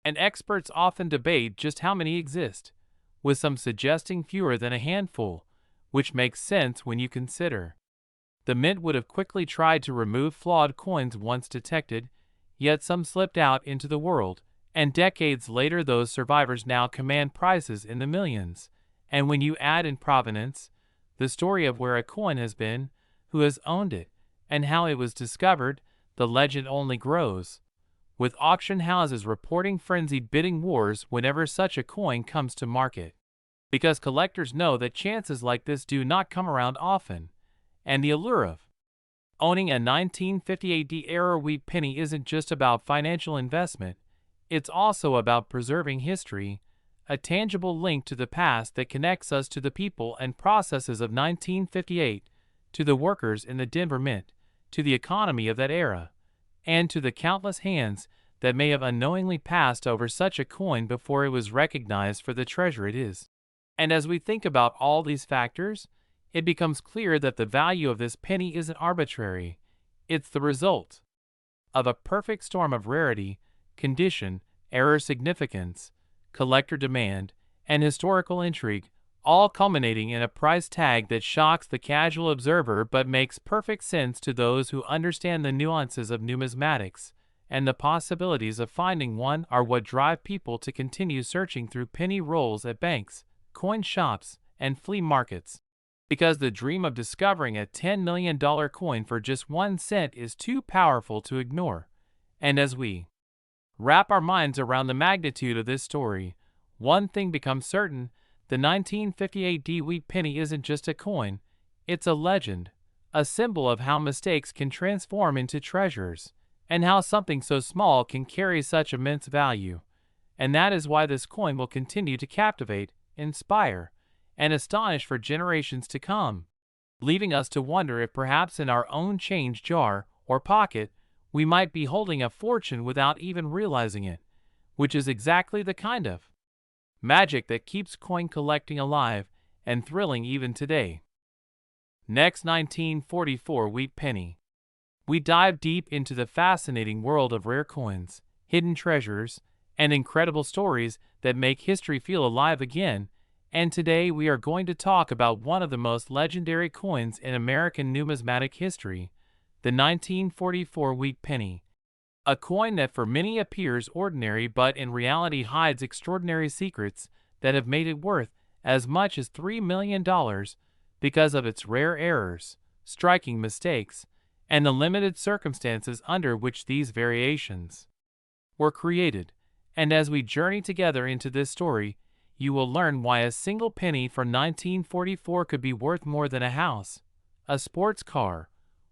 And experts often debate just how many exist, with some suggesting fewer than a handful, which makes sense when you consider the mint would have quickly tried to remove flawed coins once detected, yet some slipped out into the world, and decades later those survivors now command prices in the millions. And when you add in provenance, the story of where a coin has been, who has owned it, and how it was discovered, the legend only grows, with auction houses reporting frenzied bidding wars whenever such a coin comes to market. Because collectors know that chances like this do not come around often, and the allure of owning a 1958 era wheat penny isn't just about financial investment, it's also about preserving history, a tangible link to the past that connects us to the people and processes of 1958, to the workers in the Denver Mint, to the economy of that era, and to the countless hands that may have unknowingly passed over such a coin before it was recognized for the treasure it is. And as we think about all these factors, it becomes clear that the value of this penny isn't arbitrary. It's the result of a perfect storm of rarity, condition, error significance, collector demand, and historical intrigue, all culminating in a price tag that shocks the casual observer but makes perfect sense to those who understand the nuances of numismatics, and the possibilities of finding one are what drive people to continue searching through penny rolls at banks, coin shops, and flea markets. Because the dream of discovering a $10 million coin for just 1 cent is too powerful to ignore. And as we wrap our minds around the magnitude of this story, one thing becomes certain: the 1958 wheat penny isn't just a coin, it's a legend, a symbol of how mistakes can transform into treasures, and how something so small can carry such immense value. And that is why this coin will continue to captivate, inspire, and astonish for generations to come, leaving us to wonder if perhaps in our own change jar or pocket we might be holding a fortune without even realizing it, which is exactly the kind of magic that keeps coin collecting alive and thrilling even today. Next, 1944 wheat penny. We dive deep into the fascinating world of rare coins, hidden treasures, and incredible stories that make history feel alive again. And today we are going to talk about one of the most legendary coins in American numismatic history, the 1944 wheat penny. A coin that for many appears ordinary but in reality hides extraordinary secrets that have made it worth as much as $3 million because of its rare errors, striking mistakes, and the limited circumstances under which these variations were created. And as we journey together into this story, you will learn why a single penny from 1944 could be worth more than a house, a sports car,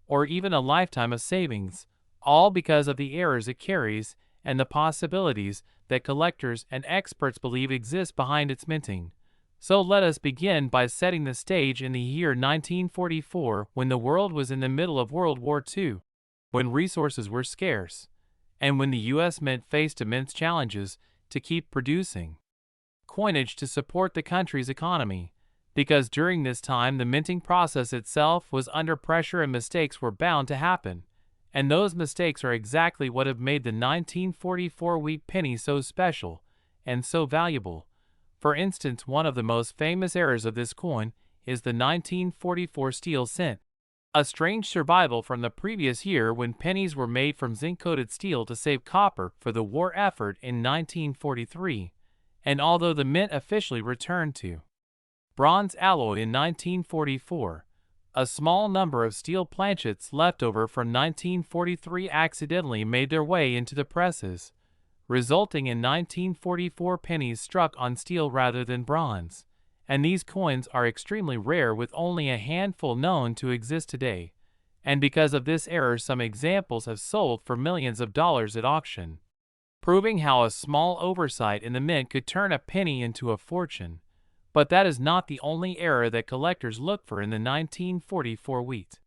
or even a lifetime of savings, all because of the errors it carries and the possibilities that collectors and experts believe exist behind its minting. So let us begin by setting the stage in the year 1944, when the world was in the middle of World War II, when resources were scarce, and when the U.S. Mint faced immense challenges to keep producing coinage to support the country's economy. because during this time the minting process itself was under pressure and mistakes were bound to happen. And those mistakes are exactly what have made the 1944 wheat penny so special and so valuable. For instance, one of the most famous errors of this coin is the 1944 steel cent, a strange survival from the previous year when pennies were made from zinc-coated steel to save copper for the war effort in 1943, and although the mint officially returned to bronze alloy in 1944, a small number of steel planchets left over from 1943 accidentally made their way into the presses, resulting in 1944 pennies struck on steel rather than bronze. And these coins are extremely rare, with only a handful known to exist today, and because of this error some examples have sold for millions of dollars at auction, proving how a small oversight in the mint could turn a penny into a fortune. But that is not the only error that collectors look for in the 1944 wheat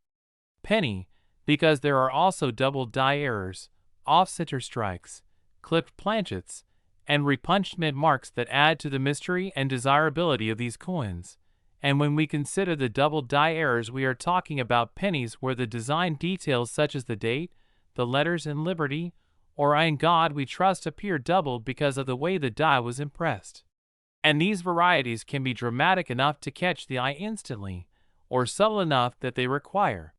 penny, because there are also double die errors, off-center strikes, clipped planchets, and repunched mint marks that add to the mystery and desirability of these coins. And when we consider the double die errors, we are talking about pennies where the design details such as the date, the letters in Liberty, or In God We Trust appear doubled because of the way the die was impressed. And these varieties can be dramatic enough to catch the eye instantly, or subtle enough that they require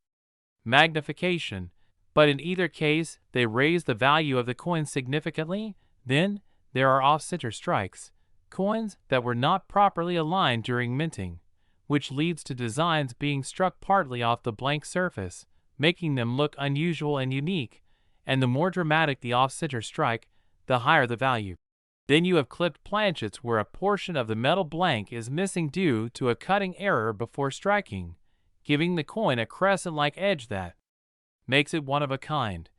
magnification, but in either case they raise the value of the coin significantly. Then there are off-center strikes, coins that were not properly aligned during minting, which leads to designs being struck partly off the blank surface, making them look unusual and unique, and the more dramatic the off-center strike, the higher the value. Then you have clipped planchets where a portion of the metal blank is missing due to a cutting error before striking, giving the coin a crescent-like edge that makes it one of a kind.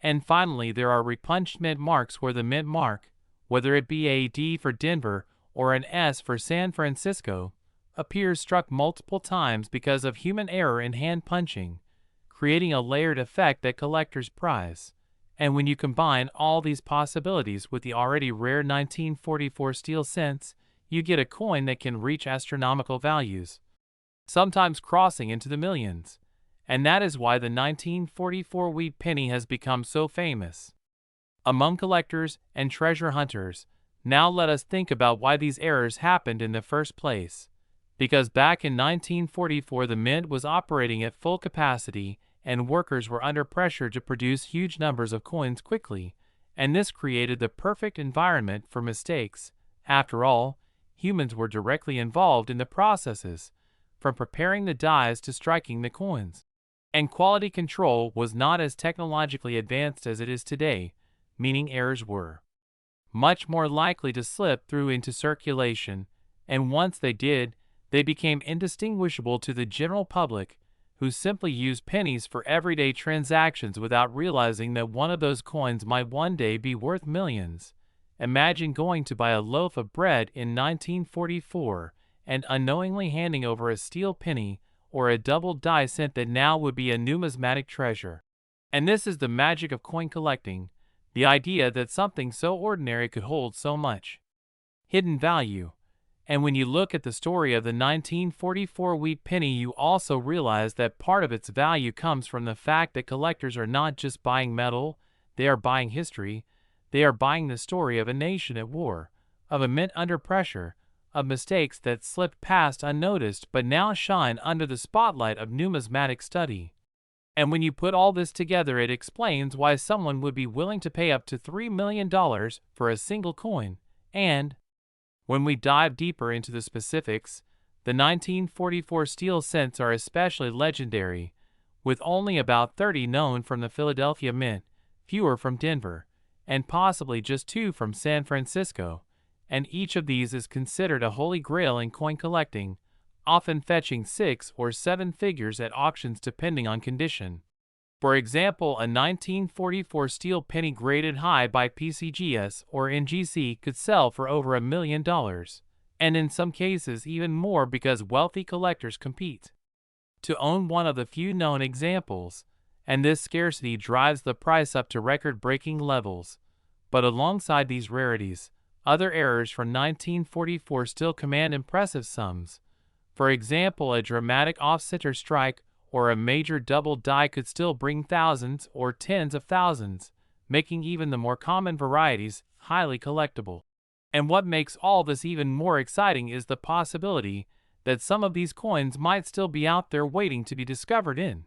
And finally, there are repunched mint marks where the mint mark, whether it be a D for Denver or an S for San Francisco, appears struck multiple times because of human error in hand punching, creating a layered effect that collectors prize. And when you combine all these possibilities with the already rare 1944 steel cents, you get a coin that can reach astronomical values, sometimes crossing into the millions. And that is why the 1944 wheat penny has become so famous among collectors and treasure hunters. Now let us think about why these errors happened in the first place. Because back in 1944 the mint was operating at full capacity, and workers were under pressure to produce huge numbers of coins quickly, and this created the perfect environment for mistakes. After all, humans were directly involved in the processes, from preparing the dies to striking the coins. And quality control was not as technologically advanced as it is today, meaning errors were much more likely to slip through into circulation, and once they did, they became indistinguishable to the general public, who simply used pennies for everyday transactions without realizing that one of those coins might one day be worth millions. Imagine going to buy a loaf of bread in 1944 and unknowingly handing over a steel penny or a double die cent that now would be a numismatic treasure. And this is the magic of coin collecting, the idea that something so ordinary could hold so much hidden value. And when you look at the story of the 1944 wheat penny, you also realize that part of its value comes from the fact that collectors are not just buying metal, they are buying history, they are buying the story of a nation at war, of a mint under pressure, of mistakes that slipped past unnoticed but now shine under the spotlight of numismatic study. And when you put all this together, it explains why someone would be willing to pay up to $3 million for a single coin. And when we dive deeper into the specifics, the 1944 steel cents are especially legendary, with only about 30 known from the Philadelphia Mint, fewer from Denver, and possibly just 2 from San Francisco, and each of these is considered a holy grail in coin collecting, often fetching 6 or 7 figures at auctions depending on condition. For example, a 1944 steel penny graded high by PCGS or NGC could sell for over $1 million, and in some cases even more because wealthy collectors compete to own one of the few known examples, and this scarcity drives the price up to record-breaking levels. But alongside these rarities, other errors from 1944 still command impressive sums. For example, a dramatic off-center strike or a major double die could still bring thousands or tens of thousands, making even the more common varieties highly collectible. And what makes all this even more exciting is the possibility that some of these coins might still be out there waiting to be discovered in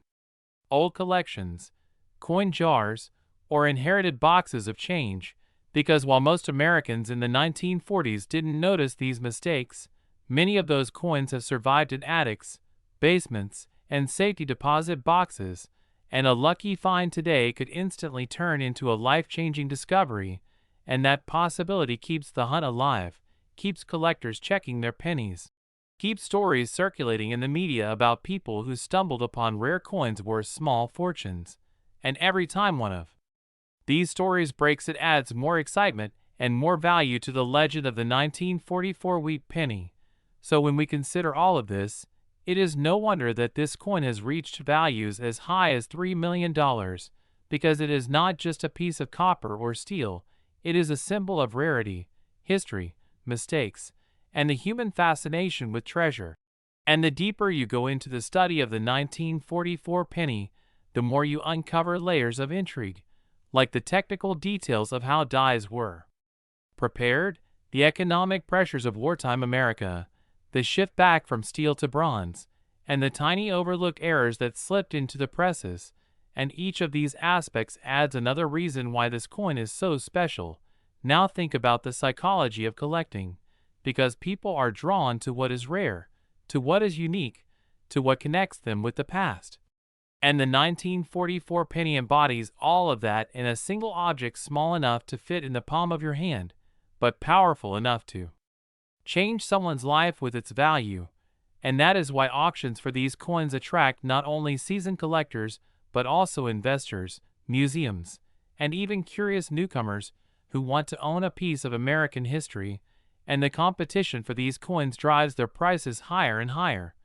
old collections, coin jars, or inherited boxes of change, because while most Americans in the 1940s didn't notice these mistakes, many of those coins have survived in attics, basements, and safety deposit boxes, and a lucky find today could instantly turn into a life-changing discovery, and that possibility keeps the hunt alive, keeps collectors checking their pennies, keeps stories circulating in the media about people who stumbled upon rare coins worth small fortunes, and every time one of these stories breaks, it adds more excitement and more value to the legend of the 1944 wheat penny. So when we consider all of this, it is no wonder that this coin has reached values as high as $3 million, because it is not just a piece of copper or steel, it is a symbol of rarity, history, mistakes, and the human fascination with treasure. And the deeper you go into the study of the 1944 penny, the more you uncover layers of intrigue, like the technical details of how dies were prepared, the economic pressures of wartime America, the shift back from steel to bronze, and the tiny overlooked errors that slipped into the presses, and each of these aspects adds another reason why this coin is so special. Now think about the psychology of collecting, because people are drawn to what is rare, to what is unique, to what connects them with the past. And the 1944 penny embodies all of that in a single object small enough to fit in the palm of your hand, but powerful enough to change someone's life with its value. And that is why auctions for these coins attract not only seasoned collectors, but also investors, museums, and even curious newcomers who want to own a piece of American history. And the competition for these coins drives their prices higher and higher.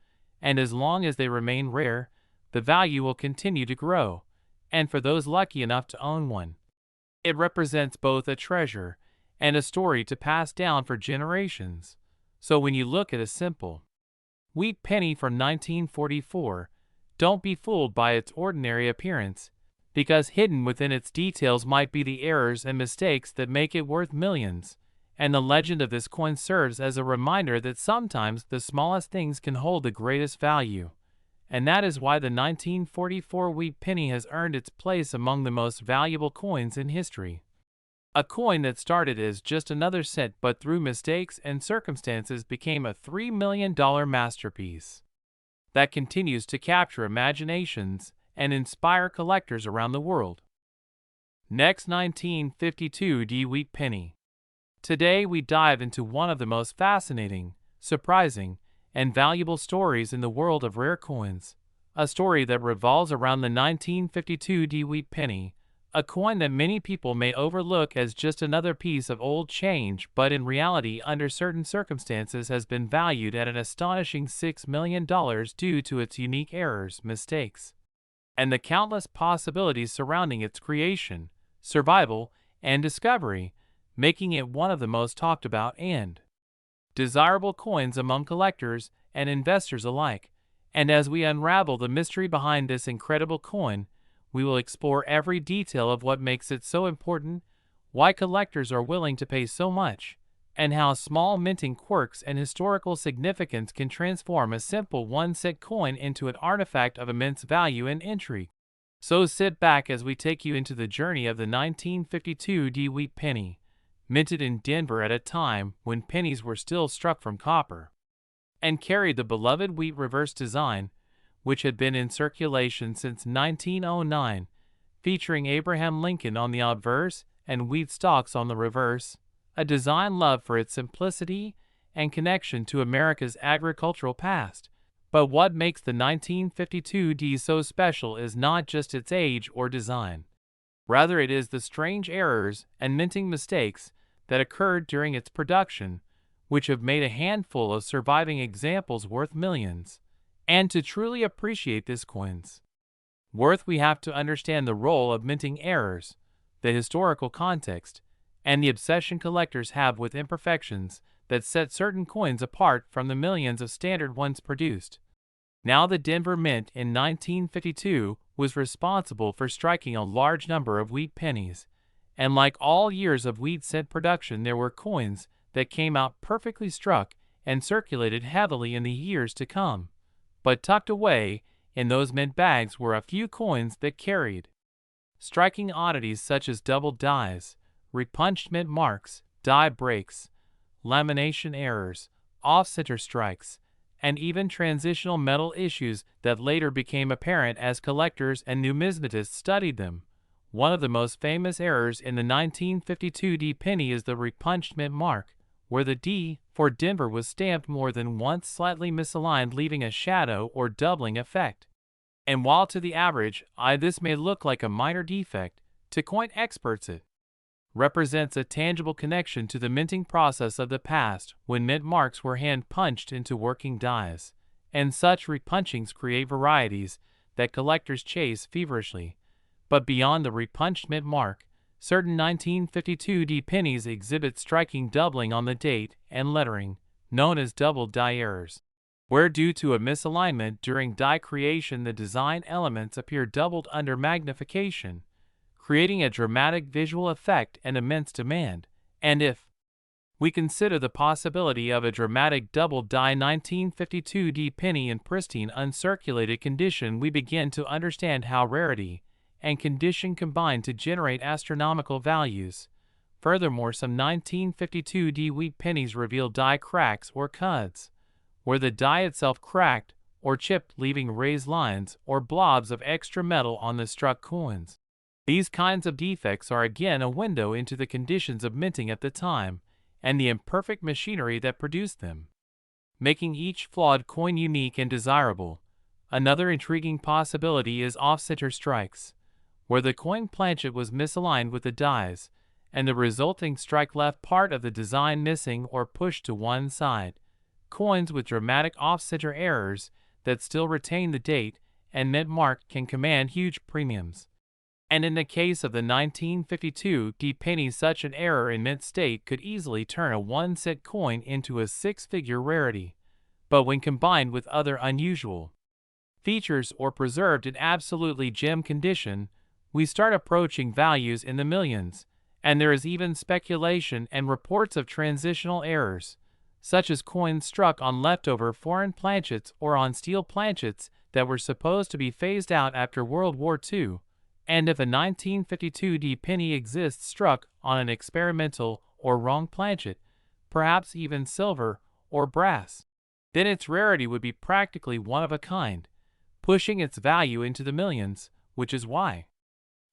And as long as they remain rare, the value will continue to grow. And for those lucky enough to own one, it represents both a treasure and a story to pass down for generations. So when you look at a simple wheat penny from 1944, don't be fooled by its ordinary appearance, because hidden within its details might be the errors and mistakes that make it worth millions. And the legend of this coin serves as a reminder that sometimes the smallest things can hold the greatest value. And that is why the 1944 wheat penny has earned its place among the most valuable coins in history. A coin that started as just another cent but through mistakes and circumstances became a $3 million masterpiece that continues to capture imaginations and inspire collectors around the world. Next, 1952 D wheat penny. Today we dive into one of the most fascinating, surprising, and valuable stories in the world of rare coins, a story that revolves around the 1952 D wheat penny, a coin that many people may overlook as just another piece of old change, but in reality under certain circumstances has been valued at an astonishing $6 million due to its unique errors, mistakes, and the countless possibilities surrounding its creation, survival, and discovery, making it one of the most talked about and desirable coins among collectors and investors alike. And as we unravel the mystery behind this incredible coin, we will explore every detail of what makes it so important, why collectors are willing to pay so much, and how small minting quirks and historical significance can transform a simple 1-cent coin into an artifact of immense value and intrigue. So sit back as we take you into the journey of the 1952 D wheat penny, minted in Denver at a time when pennies were still struck from copper, and carried the beloved wheat reverse design, which had been in circulation since 1909, featuring Abraham Lincoln on the obverse and wheat stalks on the reverse, a design loved for its simplicity and connection to America's agricultural past. But what makes the 1952 D so special is not just its age or design. Rather, it is the strange errors and minting mistakes that occurred during its production, which have made a handful of surviving examples worth millions. And to truly appreciate this coin's worth, we have to understand the role of minting errors, the historical context, and the obsession collectors have with imperfections that set certain coins apart from the millions of standard ones produced. Now the Denver Mint in 1952 was responsible for striking a large number of wheat pennies, and like all years of wheat cent production, there were coins that came out perfectly struck and circulated heavily in the years to come. But tucked away in those mint bags were a few coins that carried striking oddities such as double dies, repunched mint marks, die breaks, lamination errors, off-center strikes, and even transitional metal issues that later became apparent as collectors and numismatists studied them. One of the most famous errors in the 1952 D penny is the repunched mint mark, where the D for Denver was stamped more than once slightly misaligned, leaving a shadow or doubling effect. And while to the average eye this may look like a minor defect, to coin experts it represents a tangible connection to the minting process of the past when mint marks were hand-punched into working dies, and such repunchings create varieties that collectors chase feverishly. But beyond the repunched mint mark, certain 1952 D pennies exhibit striking doubling on the date and lettering, known as double die errors, where due to a misalignment during die creation the design elements appear doubled under magnification, creating a dramatic visual effect and immense demand. And if we consider the possibility of a dramatic double die 1952 D penny in pristine uncirculated condition, we begin to understand how rarity and condition combine to generate astronomical values. Furthermore, some 1952 D wheat pennies reveal die cracks or cuds, where the die itself cracked or chipped, leaving raised lines or blobs of extra metal on the struck coins. These kinds of defects are again a window into the conditions of minting at the time and the imperfect machinery that produced them, making each flawed coin unique and desirable. Another intriguing possibility is off-center strikes, where the coin planchet was misaligned with the dies, and the resulting strike left part of the design missing or pushed to one side. Coins with dramatic off-center errors that still retain the date and mint mark can command huge premiums. And in the case of the 1952 D penny, such an error in mint state could easily turn a 1-cent coin into a 6-figure rarity. But when combined with other unusual features or preserved in absolutely gem condition, we start approaching values in the millions, and there is even speculation and reports of transitional errors, such as coins struck on leftover foreign planchets or on steel planchets that were supposed to be phased out after World War II. And if a 1952 D penny exists struck on an experimental or wrong planchet, perhaps even silver or brass, then its rarity would be practically one of a kind, pushing its value into the millions, which is why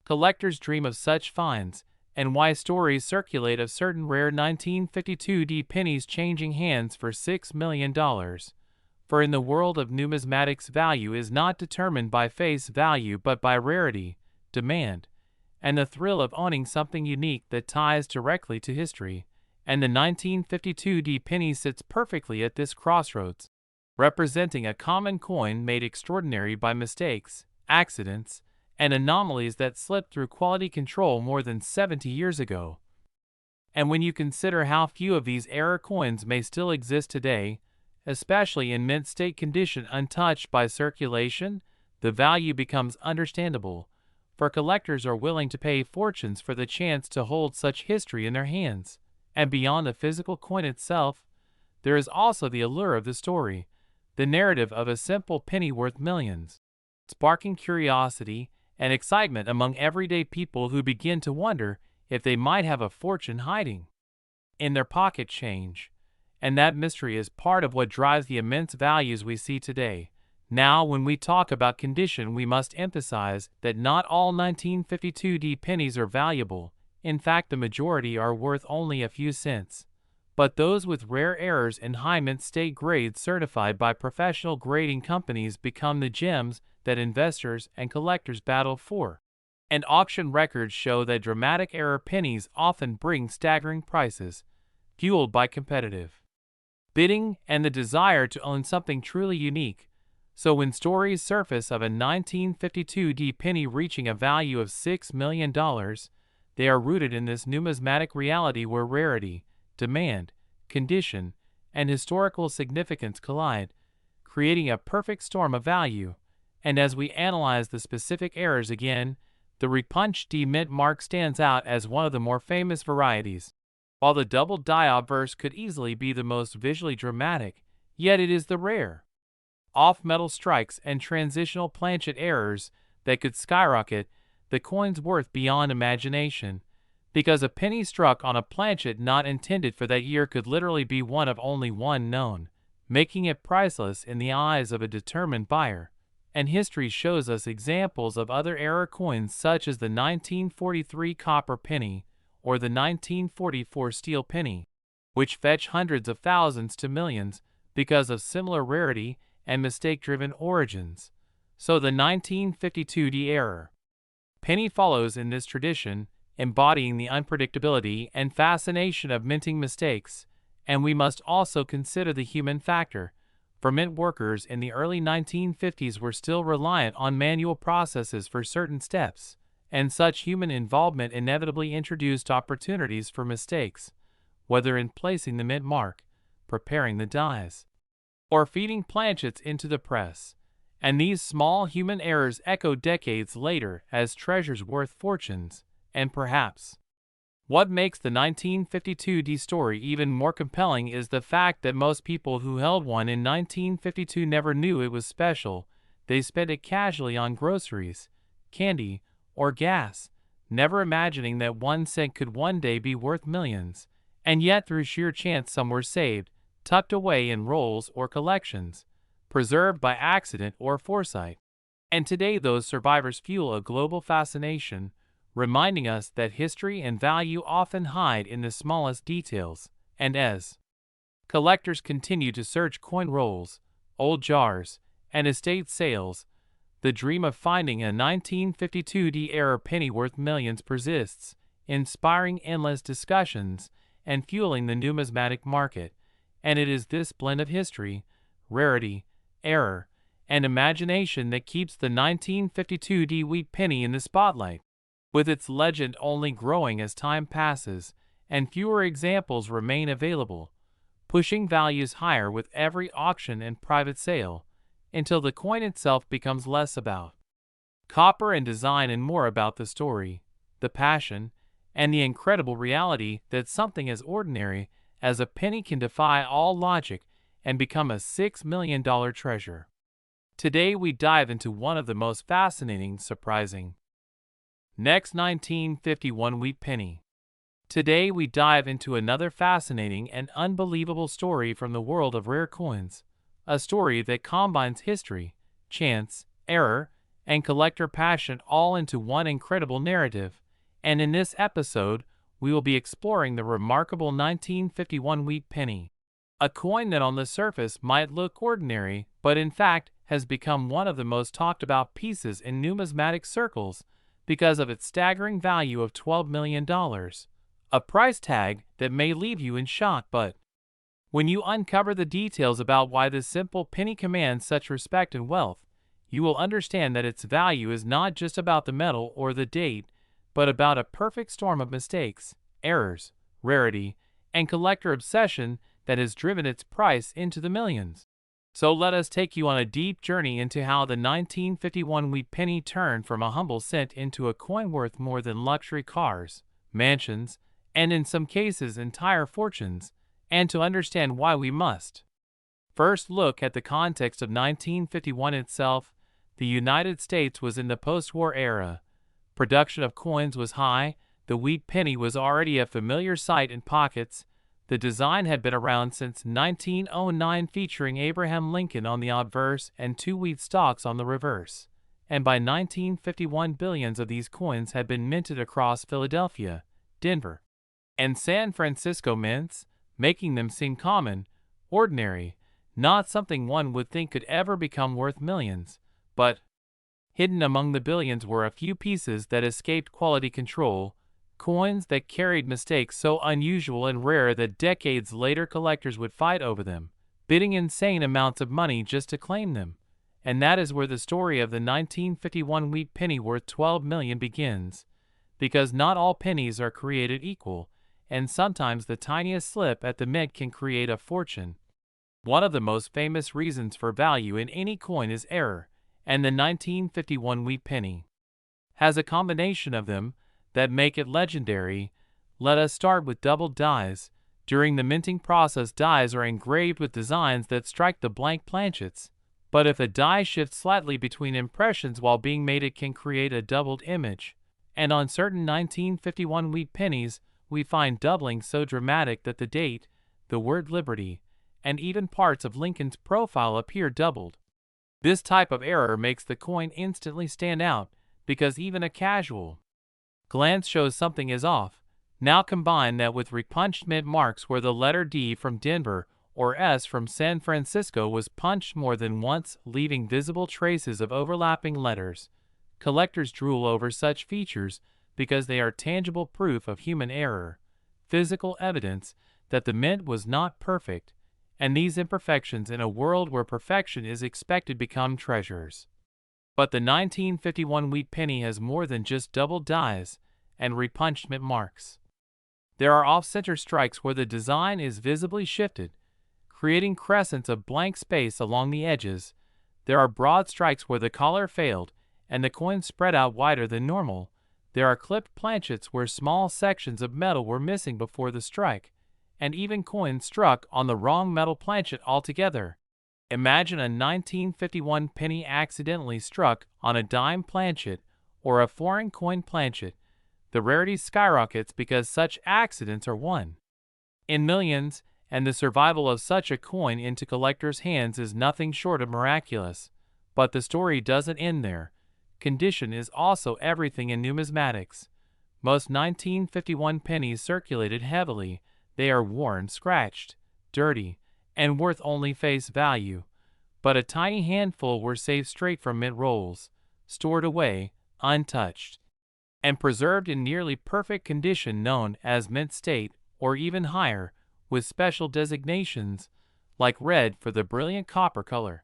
collectors dream of such finds, and why stories circulate of certain rare 1952 D pennies changing hands for $6 million. For in the world of numismatics, value is not determined by face value but by rarity, demand, and the thrill of owning something unique that ties directly to history. And the 1952 D penny sits perfectly at this crossroads, representing a common coin made extraordinary by mistakes, accidents, and anomalies that slipped through quality control more than 70 years ago. And when you consider how few of these error coins may still exist today, especially in mint state condition untouched by circulation, the value becomes understandable, for collectors are willing to pay fortunes for the chance to hold such history in their hands. And beyond the physical coin itself, there is also the allure of the story, the narrative of a simple penny worth millions, sparking curiosity and excitement among everyday people who begin to wonder if they might have a fortune hiding in their pocket change. And that mystery is part of what drives the immense values we see today. Now, when we talk about condition, we must emphasize that not all 1952 D pennies are valuable. In fact, the majority are worth only a few cents. But those with rare errors and high mint state grades certified by professional grading companies become the gems that investors and collectors battle for. And auction records show that dramatic error pennies often bring staggering prices, fueled by competitive bidding and the desire to own something truly unique. So when stories surface of a 1952 D penny reaching a value of $6 million, they are rooted in this numismatic reality where rarity, demand, condition, and historical significance collide, creating a perfect storm of value. And as we analyze the specific errors again, the Repunch D mint mark stands out as one of the more famous varieties. While the double die obverse could easily be the most visually dramatic, yet it is the rare off-metal strikes and transitional planchet errors that could skyrocket the coin's worth beyond imagination, because a penny struck on a planchet not intended for that year could literally be one of only one known, making it priceless in the eyes of a determined buyer. And history shows us examples of other era coins such as the 1943 copper penny or the 1944 steel penny, which fetch hundreds of thousands to millions because of similar rarity and mistake-driven origins. So the 1952 D error penny follows in this tradition, embodying the unpredictability and fascination of minting mistakes, and we must also consider the human factor. For mint workers in the early 1950s were still reliant on manual processes for certain steps, and such human involvement inevitably introduced opportunities for mistakes, whether in placing the mint mark, preparing the dies, or feeding planchets into the press. And these small human errors echo decades later as treasures worth fortunes, and perhaps what makes the 1952 D story even more compelling is the fact that most people who held one in 1952 never knew it was special. They spent it casually on groceries, candy, or gas, never imagining that 1 cent could one day be worth millions. And yet through sheer chance some were saved, tucked away in rolls or collections, preserved by accident or foresight. And today those survivors fuel a global fascination, reminding us that history and value often hide in the smallest details. And as collectors continue to search coin rolls, old jars, and estate sales, the dream of finding a 1952 D era penny worth millions persists, inspiring endless discussions and fueling the numismatic market. And it is this blend of history, rarity, error, and imagination that keeps the 1952 D wheat penny in the spotlight, with its legend only growing as time passes and fewer examples remain available, pushing values higher with every auction and private sale, until the coin itself becomes less about copper and design and more about the story, the passion, and the incredible reality that something as ordinary as a penny can defy all logic and become a $6 million treasure. Today we dive into one of the most fascinating, surprising, next 1951 wheat penny. Today we dive into another fascinating and unbelievable story from the world of rare coins, a story that combines history, chance, error, and collector passion all into one incredible narrative. And in this episode, we will be exploring the remarkable 1951 wheat penny, a coin that on the surface might look ordinary, but in fact has become one of the most talked about pieces in numismatic circles because of its staggering value of $12 million, a price tag that may leave you in shock. But when you uncover the details about why this simple penny commands such respect and wealth, you will understand that its value is not just about the metal or the date, but about a perfect storm of mistakes, errors, rarity, and collector obsession that has driven its price into the millions. So let us take you on a deep journey into how the 1951 wheat penny turned from a humble cent into a coin worth more than luxury cars, mansions, and in some cases entire fortunes. And to understand why, we must first look at the context of 1951 itself. The United States was in the post-war era. Production of coins was high, the wheat penny was already a familiar sight in pockets. The design had been around since 1909, featuring Abraham Lincoln on the obverse and 2 wheat stalks on the reverse. And by 1951, billions of these coins had been minted across Philadelphia, Denver, and San Francisco mints, making them seem common, ordinary, not something one would think could ever become worth millions. But hidden among the billions were a few pieces that escaped quality control, coins that carried mistakes so unusual and rare that decades later collectors would fight over them, bidding insane amounts of money just to claim them. And that is where the story of the 1951 wheat penny worth $12 million begins, because not all pennies are created equal, and sometimes the tiniest slip at the mint can create a fortune. One of the most famous reasons for value in any coin is error, and the 1951 wheat penny has a combination of them that make it legendary. Let us start with doubled dies. During the minting process, dies are engraved with designs that strike the blank planchets. But if a die shifts slightly between impressions while being made, it can create a doubled image. And on certain 1951 wheat pennies, we find doubling so dramatic that the date, the word liberty, and even parts of Lincoln's profile appear doubled. This type of error makes the coin instantly stand out, because even a casual glance shows something is off. Now combine that with repunched mint marks where the letter D from Denver or S from San Francisco was punched more than once, leaving visible traces of overlapping letters. Collectors drool over such features because they are tangible proof of human error, physical evidence that the mint was not perfect, and these imperfections in a world where perfection is expected become treasures. But the 1951 wheat penny has more than just doubled dies and repunched mint marks. There are off-center strikes where the design is visibly shifted, creating crescents of blank space along the edges. There are broad strikes where the collar failed and the coin spread out wider than normal. There are clipped planchets where small sections of metal were missing before the strike, and even coins struck on the wrong metal planchet altogether. Imagine a 1951 penny accidentally struck on a dime planchet or a foreign coin planchet. The rarity skyrockets because such accidents are one in millions, and the survival of such a coin into collectors' hands is nothing short of miraculous. But the story doesn't end there. Condition is also everything in numismatics. Most 1951 pennies circulated heavily. They are worn, scratched, dirty, and worth only face value. But a tiny handful were saved straight from mint rolls, stored away, untouched, and preserved in nearly perfect condition known as mint state, or even higher, with special designations, like red for the brilliant copper color.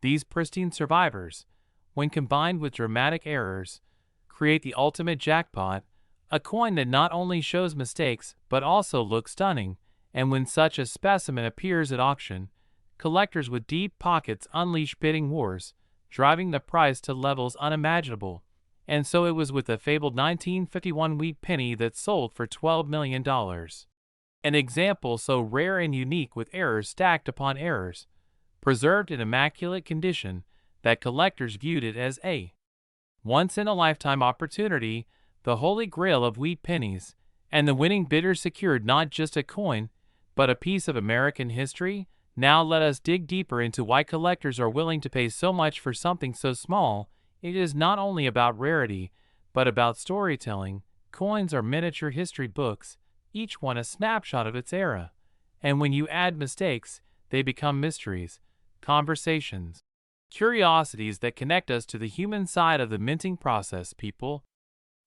These pristine survivors, when combined with dramatic errors, create the ultimate jackpot, a coin that not only shows mistakes but also looks stunning. And when such a specimen appears at auction, collectors with deep pockets unleash bidding wars, driving the price to levels unimaginable. And so it was with the fabled 1951 wheat penny that sold for $12 million. An example so rare and unique, with errors stacked upon errors, preserved in immaculate condition, that collectors viewed it as a once-in-a-lifetime opportunity, the holy grail of wheat pennies, and the winning bidder secured not just a coin, but a piece of American history. Now let us dig deeper into why collectors are willing to pay so much for something so small. It is not only about rarity, but about storytelling. Coins are miniature history books, each one a snapshot of its era. And when you add mistakes, they become mysteries, conversations, curiosities that connect us to the human side of the minting process. People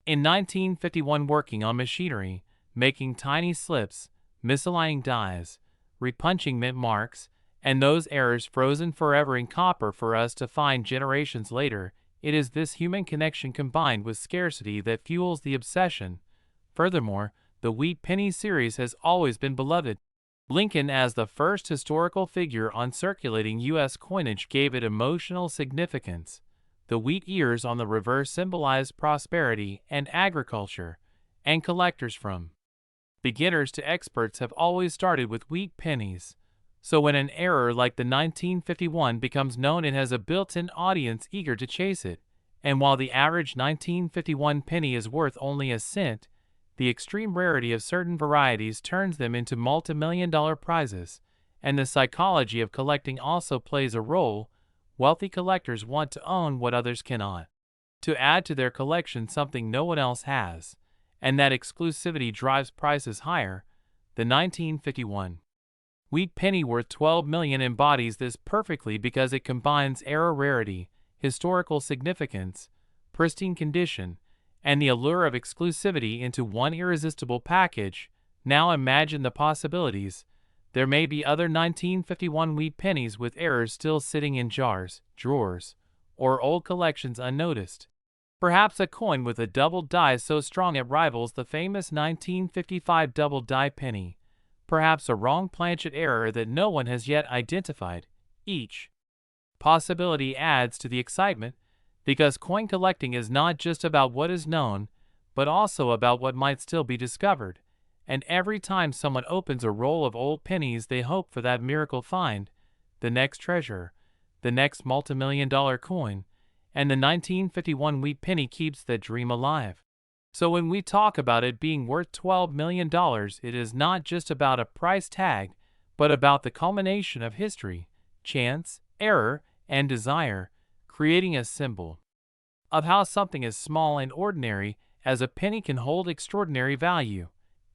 in 1951 working on machinery, making tiny slips, misaligning dies, repunching mint marks, and those errors frozen forever in copper for us to find generations later. It is this human connection combined with scarcity that fuels the obsession. Furthermore, the wheat penny series has always been beloved. Lincoln, as the first historical figure on circulating U.S. coinage, gave it emotional significance. The wheat ears on the reverse symbolized prosperity and agriculture, and collectors from beginners to experts have always started with wheat pennies. So when an error like the 1951 becomes known, it has a built-in audience eager to chase it. And while the average 1951 penny is worth only a cent, the extreme rarity of certain varieties turns them into multi-million-dollar prizes. And the psychology of collecting also plays a role. Wealthy collectors want to own what others cannot, to add to their collection something no one else has, and that exclusivity drives prices higher. The 1951 wheat penny worth $12 million embodies this perfectly because it combines era rarity, historical significance, pristine condition, and the allure of exclusivity into one irresistible package. Now imagine the possibilities. There may be other 1951 wheat pennies with errors still sitting in jars, drawers, or old collections unnoticed. Perhaps a coin with a double die so strong it rivals the famous 1955 double die penny. Perhaps a wrong planchet error that no one has yet identified. Each possibility adds to the excitement, because coin collecting is not just about what is known, but also about what might still be discovered. And every time someone opens a roll of old pennies, they hope for that miracle find, the next treasure, the next multimillion-dollar coin, and the 1951 wheat penny keeps that dream alive. So when we talk about it being worth $12 million, it is not just about a price tag, but about the culmination of history, chance, error, and desire, creating a symbol of how something as small and ordinary as a penny can hold extraordinary value.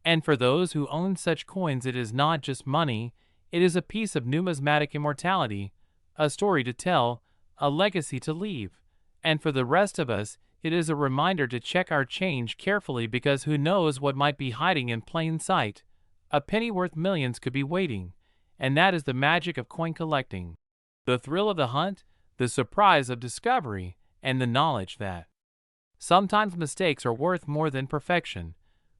And for those who own such coins, it is not just money, it is a piece of numismatic immortality, a story to tell, a legacy to leave. And for the rest of us, it is a reminder to check our change carefully, because who knows what might be hiding in plain sight. A penny worth millions could be waiting, and that is the magic of coin collecting. The thrill of the hunt, the surprise of discovery, and the knowledge that sometimes mistakes are worth more than perfection.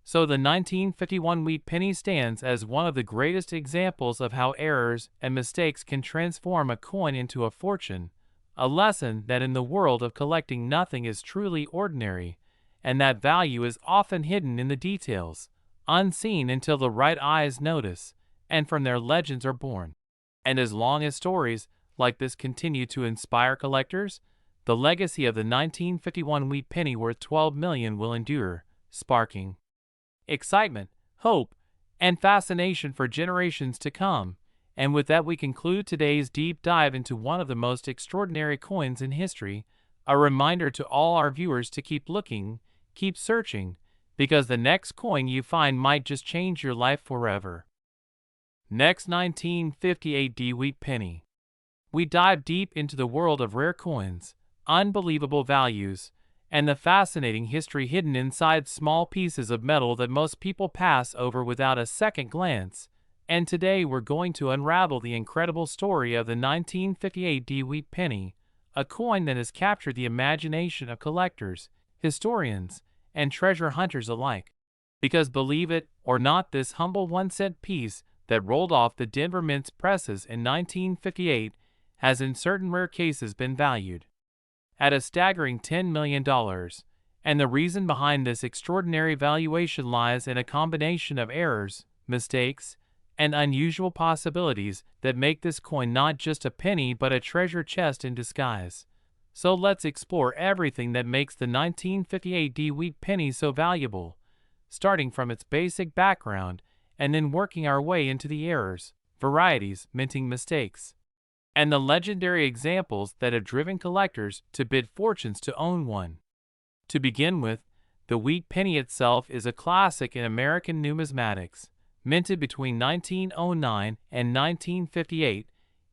So the 1951 wheat penny stands as one of the greatest examples of how errors and mistakes can transform a coin into a fortune, a lesson that in the world of collecting nothing is truly ordinary, and that value is often hidden in the details, unseen until the right eyes notice, and from there legends are born. And as long as stories like this continue to inspire collectors, the legacy of the 1951 wheat penny worth $12 million will endure, sparking excitement, hope, and fascination for generations to come. And with that, we conclude today's deep dive into one of the most extraordinary coins in history, a reminder to all our viewers to keep looking, keep searching, because the next coin you find might just change your life forever. Next, 1958 D wheat penny. We dive deep into the world of rare coins, unbelievable values, and the fascinating history hidden inside small pieces of metal that most people pass over without a second glance. And today we're going to unravel the incredible story of the 1958 D wheat penny, a coin that has captured the imagination of collectors, historians, and treasure hunters alike. Because believe it or not, this humble 1-cent piece that rolled off the Denver Mint's presses in 1958 has in certain rare cases been valued at a staggering $10 million. And the reason behind this extraordinary valuation lies in a combination of errors, mistakes, and unusual possibilities that make this coin not just a penny but a treasure chest in disguise. So let's explore everything that makes the 1958 D wheat penny so valuable, starting from its basic background and then working our way into the errors, varieties, minting mistakes, and the legendary examples that have driven collectors to bid fortunes to own one. To begin with, the wheat penny itself is a classic in American numismatics. Minted between 1909 and 1958,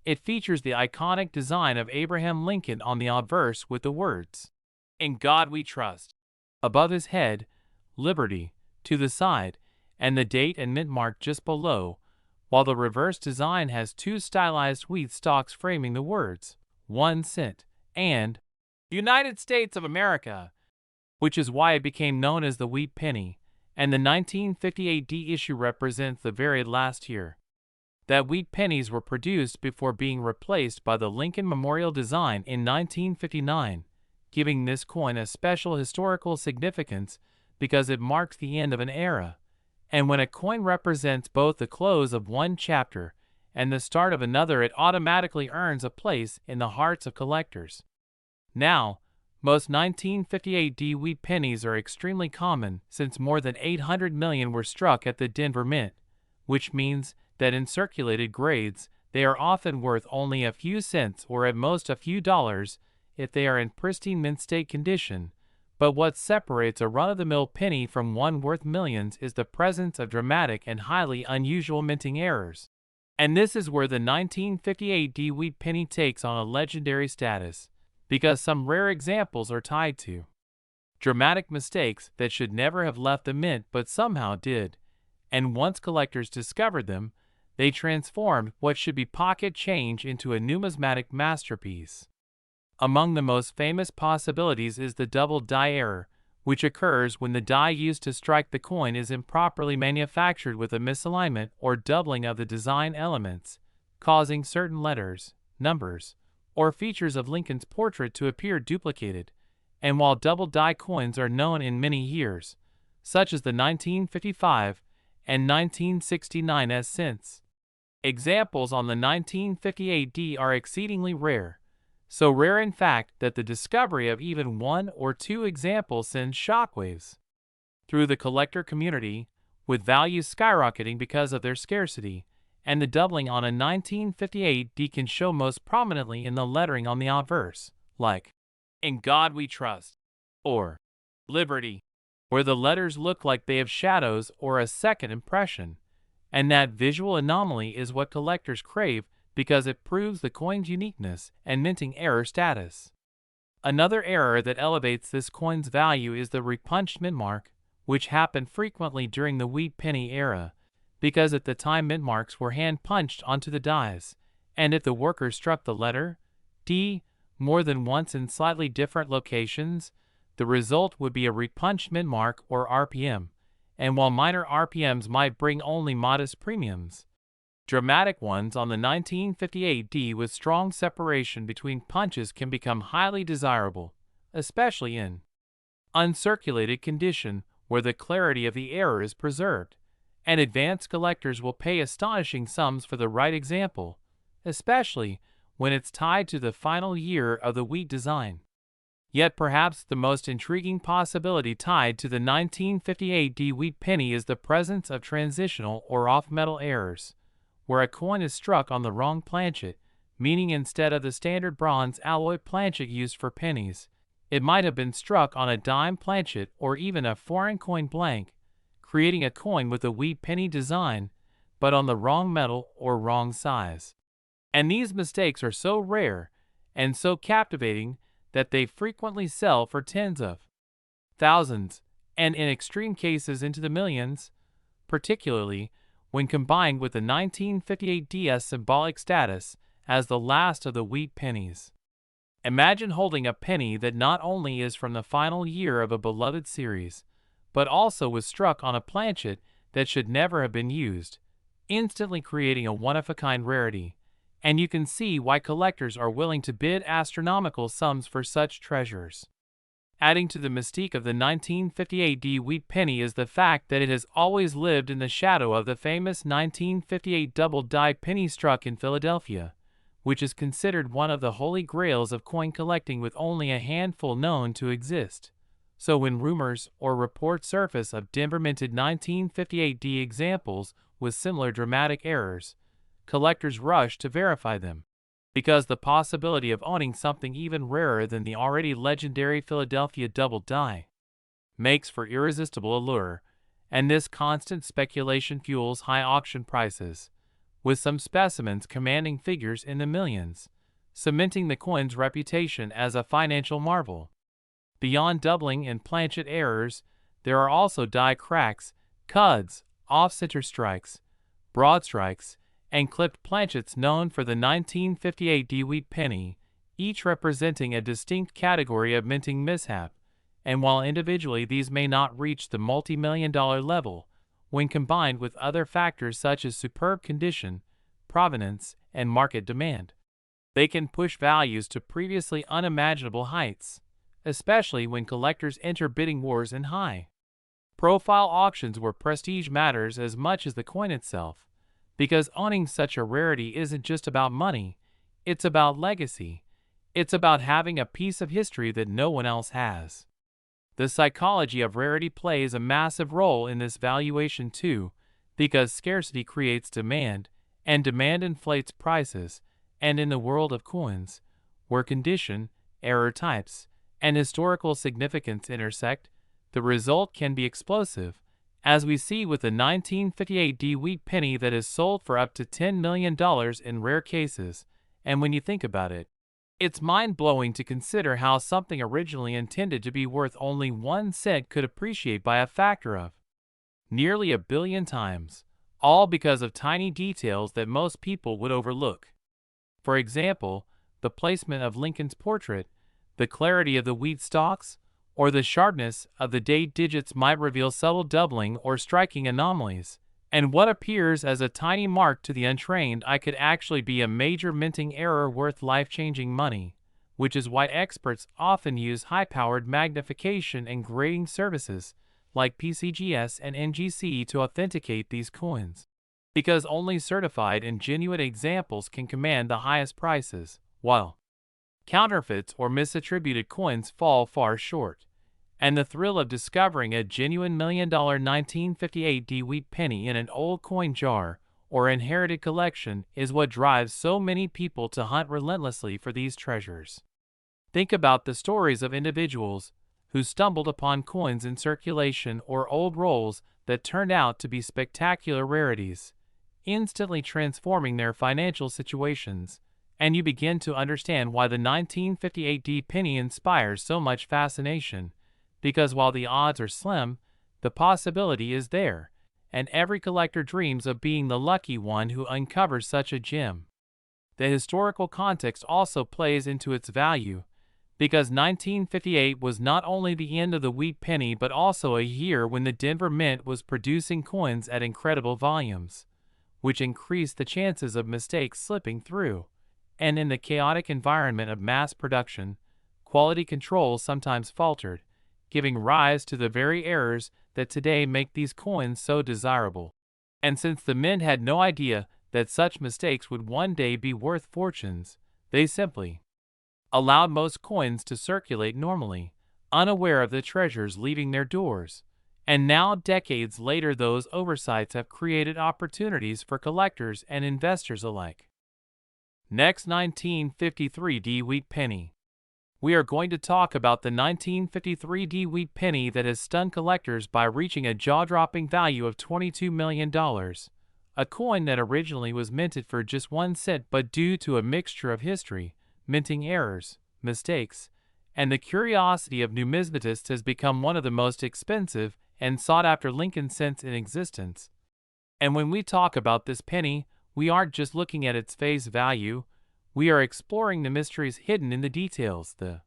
it features the iconic design of Abraham Lincoln on the obverse with the words, "In God We Trust," above his head, "Liberty," to the side, and the date and mint mark just below, while the reverse design has two stylized wheat stalks framing the words, 1 cent, and United States of America, which is why it became known as the wheat penny. And the 1958 D issue represents the very last year that wheat pennies were produced before being replaced by the Lincoln Memorial design in 1959, giving this coin a special historical significance because it marks the end of an era. And when a coin represents both the close of one chapter and the start of another, it automatically earns a place in the hearts of collectors. Now, most 1958 D wheat pennies are extremely common since more than 800 million were struck at the Denver Mint, which means that in circulated grades, they are often worth only a few cents or at most a few dollars if they are in pristine mint state condition. But what separates a run-of-the-mill penny from one worth millions is the presence of dramatic and highly unusual minting errors. And this is where the 1958 D wheat penny takes on a legendary status, because some rare examples are tied to dramatic mistakes that should never have left the mint but somehow did, and once collectors discovered them, they transformed what should be pocket change into a numismatic masterpiece. Among the most famous possibilities is the double die error, which occurs when the die used to strike the coin is improperly manufactured with a misalignment or doubling of the design elements, causing certain letters, numbers, or features of Lincoln's portrait to appear duplicated. And while double die coins are known in many years, such as the 1955 and 1969 cents, examples on the 1958 D are exceedingly rare. So rare in fact that the discovery of even one or two examples sends shockwaves through the collector community, with values skyrocketing because of their scarcity, and the doubling on a 1958 D can show most prominently in the lettering on the obverse, like, "In God We Trust," or "Liberty," where the letters look like they have shadows or a second impression, and that visual anomaly is what collectors crave because it proves the coin's uniqueness and minting error status. Another error that elevates this coin's value is the repunched mint mark, which happened frequently during the wheat penny era, because at the time mint marks were hand punched onto the dies, and if the worker struck the letter D more than once in slightly different locations, the result would be a repunched mint mark or RPM, and while minor RPMs might bring only modest premiums, dramatic ones on the 1958 D with strong separation between punches can become highly desirable, especially in uncirculated condition where the clarity of the error is preserved, and advanced collectors will pay astonishing sums for the right example, especially when it's tied to the final year of the wheat design. Yet perhaps the most intriguing possibility tied to the 1958 D wheat penny is the presence of transitional or off-metal errors, where a coin is struck on the wrong planchet, meaning instead of the standard bronze alloy planchet used for pennies, it might have been struck on a dime planchet or even a foreign coin blank, creating a coin with a wheat penny design, but on the wrong metal or wrong size. And these mistakes are so rare and so captivating that they frequently sell for tens of thousands, and in extreme cases into the millions, particularly when combined with the 1958 D's symbolic status as the last of the wheat pennies. Imagine holding a penny that not only is from the final year of a beloved series, but also was struck on a planchet that should never have been used, instantly creating a one-of-a-kind rarity, and you can see why collectors are willing to bid astronomical sums for such treasures. Adding to the mystique of the 1958 D wheat penny is the fact that it has always lived in the shadow of the famous 1958 double die penny struck in Philadelphia, which is considered one of the holy grails of coin collecting with only a handful known to exist. So when rumors or reports surface of Denver-minted 1958 D examples with similar dramatic errors, collectors rush to verify them, because the possibility of owning something even rarer than the already legendary Philadelphia double die makes for irresistible allure, and this constant speculation fuels high auction prices, with some specimens commanding figures in the millions, cementing the coin's reputation as a financial marvel. Beyond doubling and planchet errors, there are also die cracks, cuds, off-center strikes, broad strikes, and clipped planchets known for the 1958 D wheat penny, each representing a distinct category of minting mishap, and while individually these may not reach the multi-million-dollar level, when combined with other factors such as superb condition, provenance, and market demand, they can push values to previously unimaginable heights, especially when collectors enter bidding wars in high-profile auctions where prestige matters as much as the coin itself. Because owning such a rarity isn't just about money, it's about legacy. It's about having a piece of history that no one else has. The psychology of rarity plays a massive role in this valuation too, because scarcity creates demand, and demand inflates prices, and in the world of coins, where condition, error types, and historical significance intersect, the result can be explosive, as we see with the 1958 D wheat penny that is sold for up to $10 million in rare cases, and when you think about it, it's mind-blowing to consider how something originally intended to be worth only 1 cent could appreciate by a factor of nearly 1 billion times, all because of tiny details that most people would overlook. For example, the placement of Lincoln's portrait, the clarity of the wheat stalks, or the sharpness of the date digits might reveal subtle doubling or striking anomalies, and what appears as a tiny mark to the untrained eye could actually be a major minting error worth life-changing money, which is why experts often use high-powered magnification and grading services like PCGS and NGC to authenticate these coins, because only certified and genuine examples can command the highest prices, while counterfeits or misattributed coins fall far short. And the thrill of discovering a genuine $1 million 1958 wheat penny in an old coin jar or inherited collection is what drives so many people to hunt relentlessly for these treasures. Think about the stories of individuals who stumbled upon coins in circulation or old rolls that turned out to be spectacular rarities, instantly transforming their financial situations, and you begin to understand why the 1958 penny inspires so much fascination. Because while the odds are slim, the possibility is there, and every collector dreams of being the lucky one who uncovers such a gem. The historical context also plays into its value, because 1958 was not only the end of the wheat penny but also a year when the Denver Mint was producing coins at incredible volumes, which increased the chances of mistakes slipping through. And in the chaotic environment of mass production, quality control sometimes faltered, giving rise to the very errors that today make these coins so desirable. And since the Mint had no idea that such mistakes would one day be worth fortunes, they simply allowed most coins to circulate normally, unaware of the treasures leaving their doors. And now, decades later, those oversights have created opportunities for collectors and investors alike. Next, 1953 wheat penny. We are going to talk about the 1953 wheat penny that has stunned collectors by reaching a jaw-dropping value of $22 million, a coin that originally was minted for just 1 cent, but due to a mixture of history, minting errors, mistakes, and the curiosity of numismatists has become one of the most expensive and sought-after Lincoln cents in existence. And when we talk about this penny, we aren't just looking at its face value. We are exploring the mysteries hidden in the details, the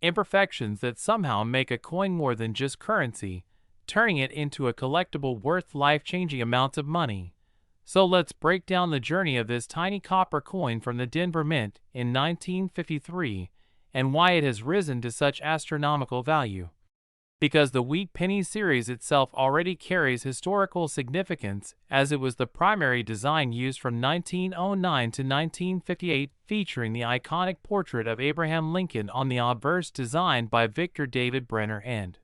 imperfections that somehow make a coin more than just currency, turning it into a collectible worth life-changing amounts of money. So let's break down the journey of this tiny copper coin from the Denver Mint in 1953 and why it has risen to such astronomical value. Because the wheat penny series itself already carries historical significance, as it was the primary design used from 1909 to 1958, featuring the iconic portrait of Abraham Lincoln on the obverse designed by Victor David Brenner and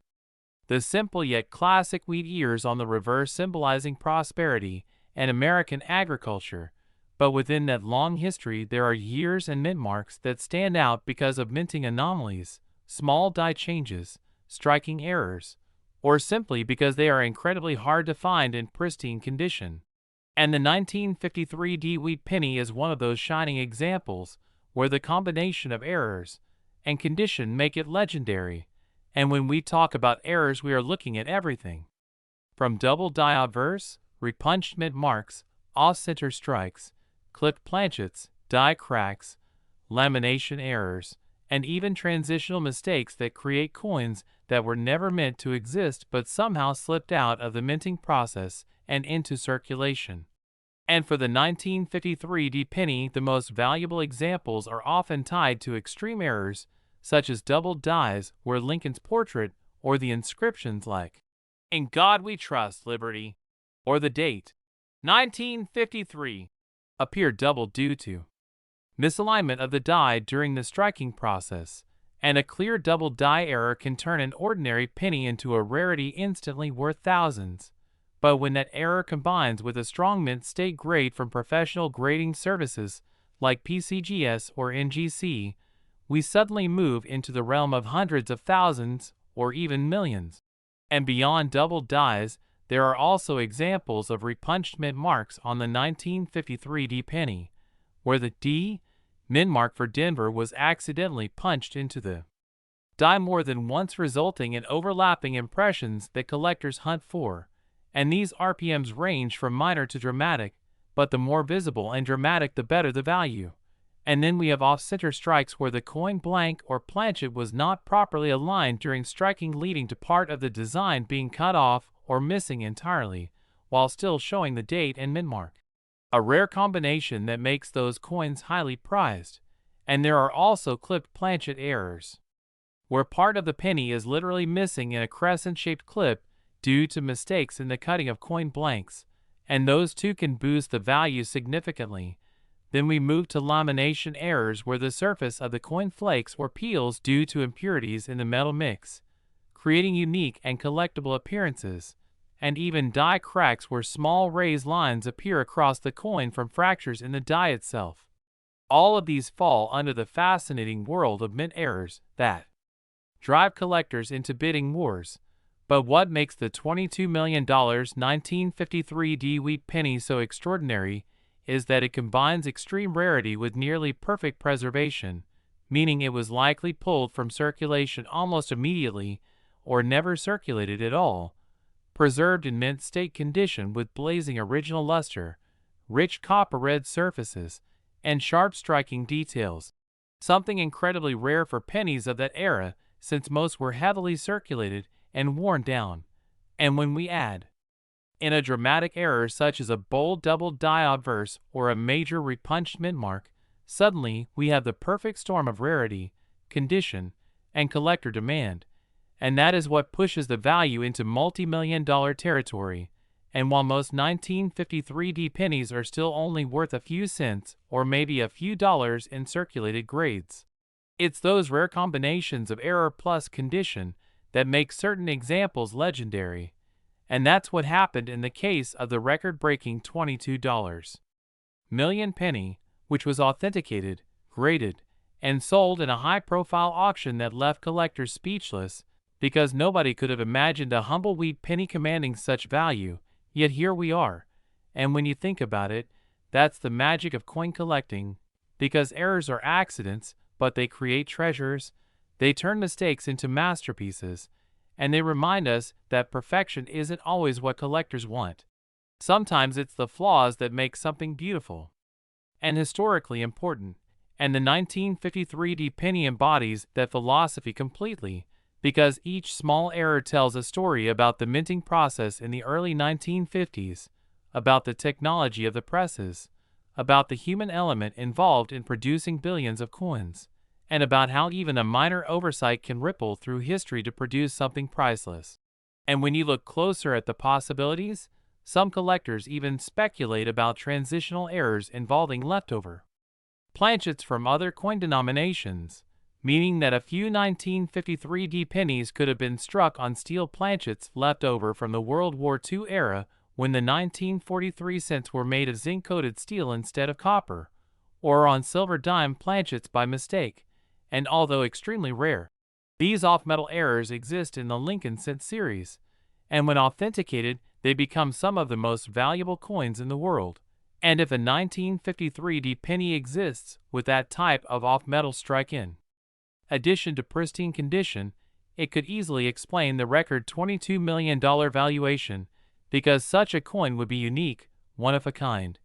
the simple yet classic wheat ears on the reverse symbolizing prosperity and American agriculture. But within that long history there are years and mint marks that stand out because of minting anomalies, small die changes, striking errors, or simply because they are incredibly hard to find in pristine condition. And the 1953 wheat penny is one of those shining examples where the combination of errors and condition make it legendary. And when we talk about errors, we are looking at everything from double die obverse, repunched mint marks, off-center strikes, clipped planchets, die cracks, lamination errors, and even transitional mistakes that create coins that were never meant to exist but somehow slipped out of the minting process and into circulation. And for the 1953 penny, the most valuable examples are often tied to extreme errors, such as double dies where Lincoln's portrait or the inscriptions like, "In God We Trust, Liberty," or the date, 1953, appear double due to misalignment of the die during the striking process, and a clear double die error can turn an ordinary penny into a rarity instantly worth thousands. But when that error combines with a strong mint state grade from professional grading services like PCGS or NGC, we suddenly move into the realm of hundreds of thousands or even millions. And beyond double dies, there are also examples of repunched mint marks on the 1953 penny, where the D mint mark for Denver was accidentally punched into the die more than once, resulting in overlapping impressions that collectors hunt for. And these RPMs range from minor to dramatic, but the more visible and dramatic the better the value. And then we have off-center strikes where the coin blank or planchet was not properly aligned during striking, leading to part of the design being cut off or missing entirely, while still showing the date and mint mark. A rare combination that makes those coins highly prized. And there are also clipped planchet errors, where part of the penny is literally missing in a crescent-shaped clip due to mistakes in the cutting of coin blanks, and those too can boost the value significantly. Then we move to lamination errors, where the surface of the coin flakes or peels due to impurities in the metal mix, creating unique and collectible appearances, and even die cracks where small raised lines appear across the coin from fractures in the die itself. All of these fall under the fascinating world of mint errors that drive collectors into bidding wars. But what makes the $22 million 1953 D wheat penny so extraordinary is that it combines extreme rarity with nearly perfect preservation, meaning it was likely pulled from circulation almost immediately or never circulated at all, preserved in mint state condition with blazing original luster, rich copper red surfaces, and sharp striking details. Something incredibly rare for pennies of that era, since most were heavily circulated and worn down. And when we add in a dramatic error such as a bold double die obverse or a major repunched mint mark, suddenly we have the perfect storm of rarity, condition, and collector demand. And that is what pushes the value into multi-million-dollar territory. And while most 1953 D pennies are still only worth a few cents or maybe a few dollars in circulated grades, it's those rare combinations of error plus condition that make certain examples legendary. And that's what happened in the case of the record-breaking $22 million penny, which was authenticated, graded, and sold in a high-profile auction that left collectors speechless, because nobody could have imagined a humble wheat penny commanding such value. Yet here we are. And when you think about it, that's the magic of coin collecting, because errors are accidents, but they create treasures. They turn mistakes into masterpieces, and they remind us that perfection isn't always what collectors want. Sometimes it's the flaws that make something beautiful and historically important, and the 1953 D penny embodies that philosophy completely, because each small error tells a story about the minting process in the early 1950s, about the technology of the presses, about the human element involved in producing billions of coins, and about how even a minor oversight can ripple through history to produce something priceless. And when you look closer at the possibilities, some collectors even speculate about transitional errors involving leftover planchets from other coin denominations, meaning that a few 1953 D pennies could have been struck on steel planchets left over from the World War II era, when the 1943 cents were made of zinc-coated steel instead of copper, or on silver dime planchets by mistake. And although extremely rare, these off-metal errors exist in the Lincoln cent series, and when authenticated, they become some of the most valuable coins in the world. And if a 1953 D penny exists with that type of off-metal strike in addition to pristine condition, it could easily explain the record $22 million valuation, because such a coin would be unique, one of a kind,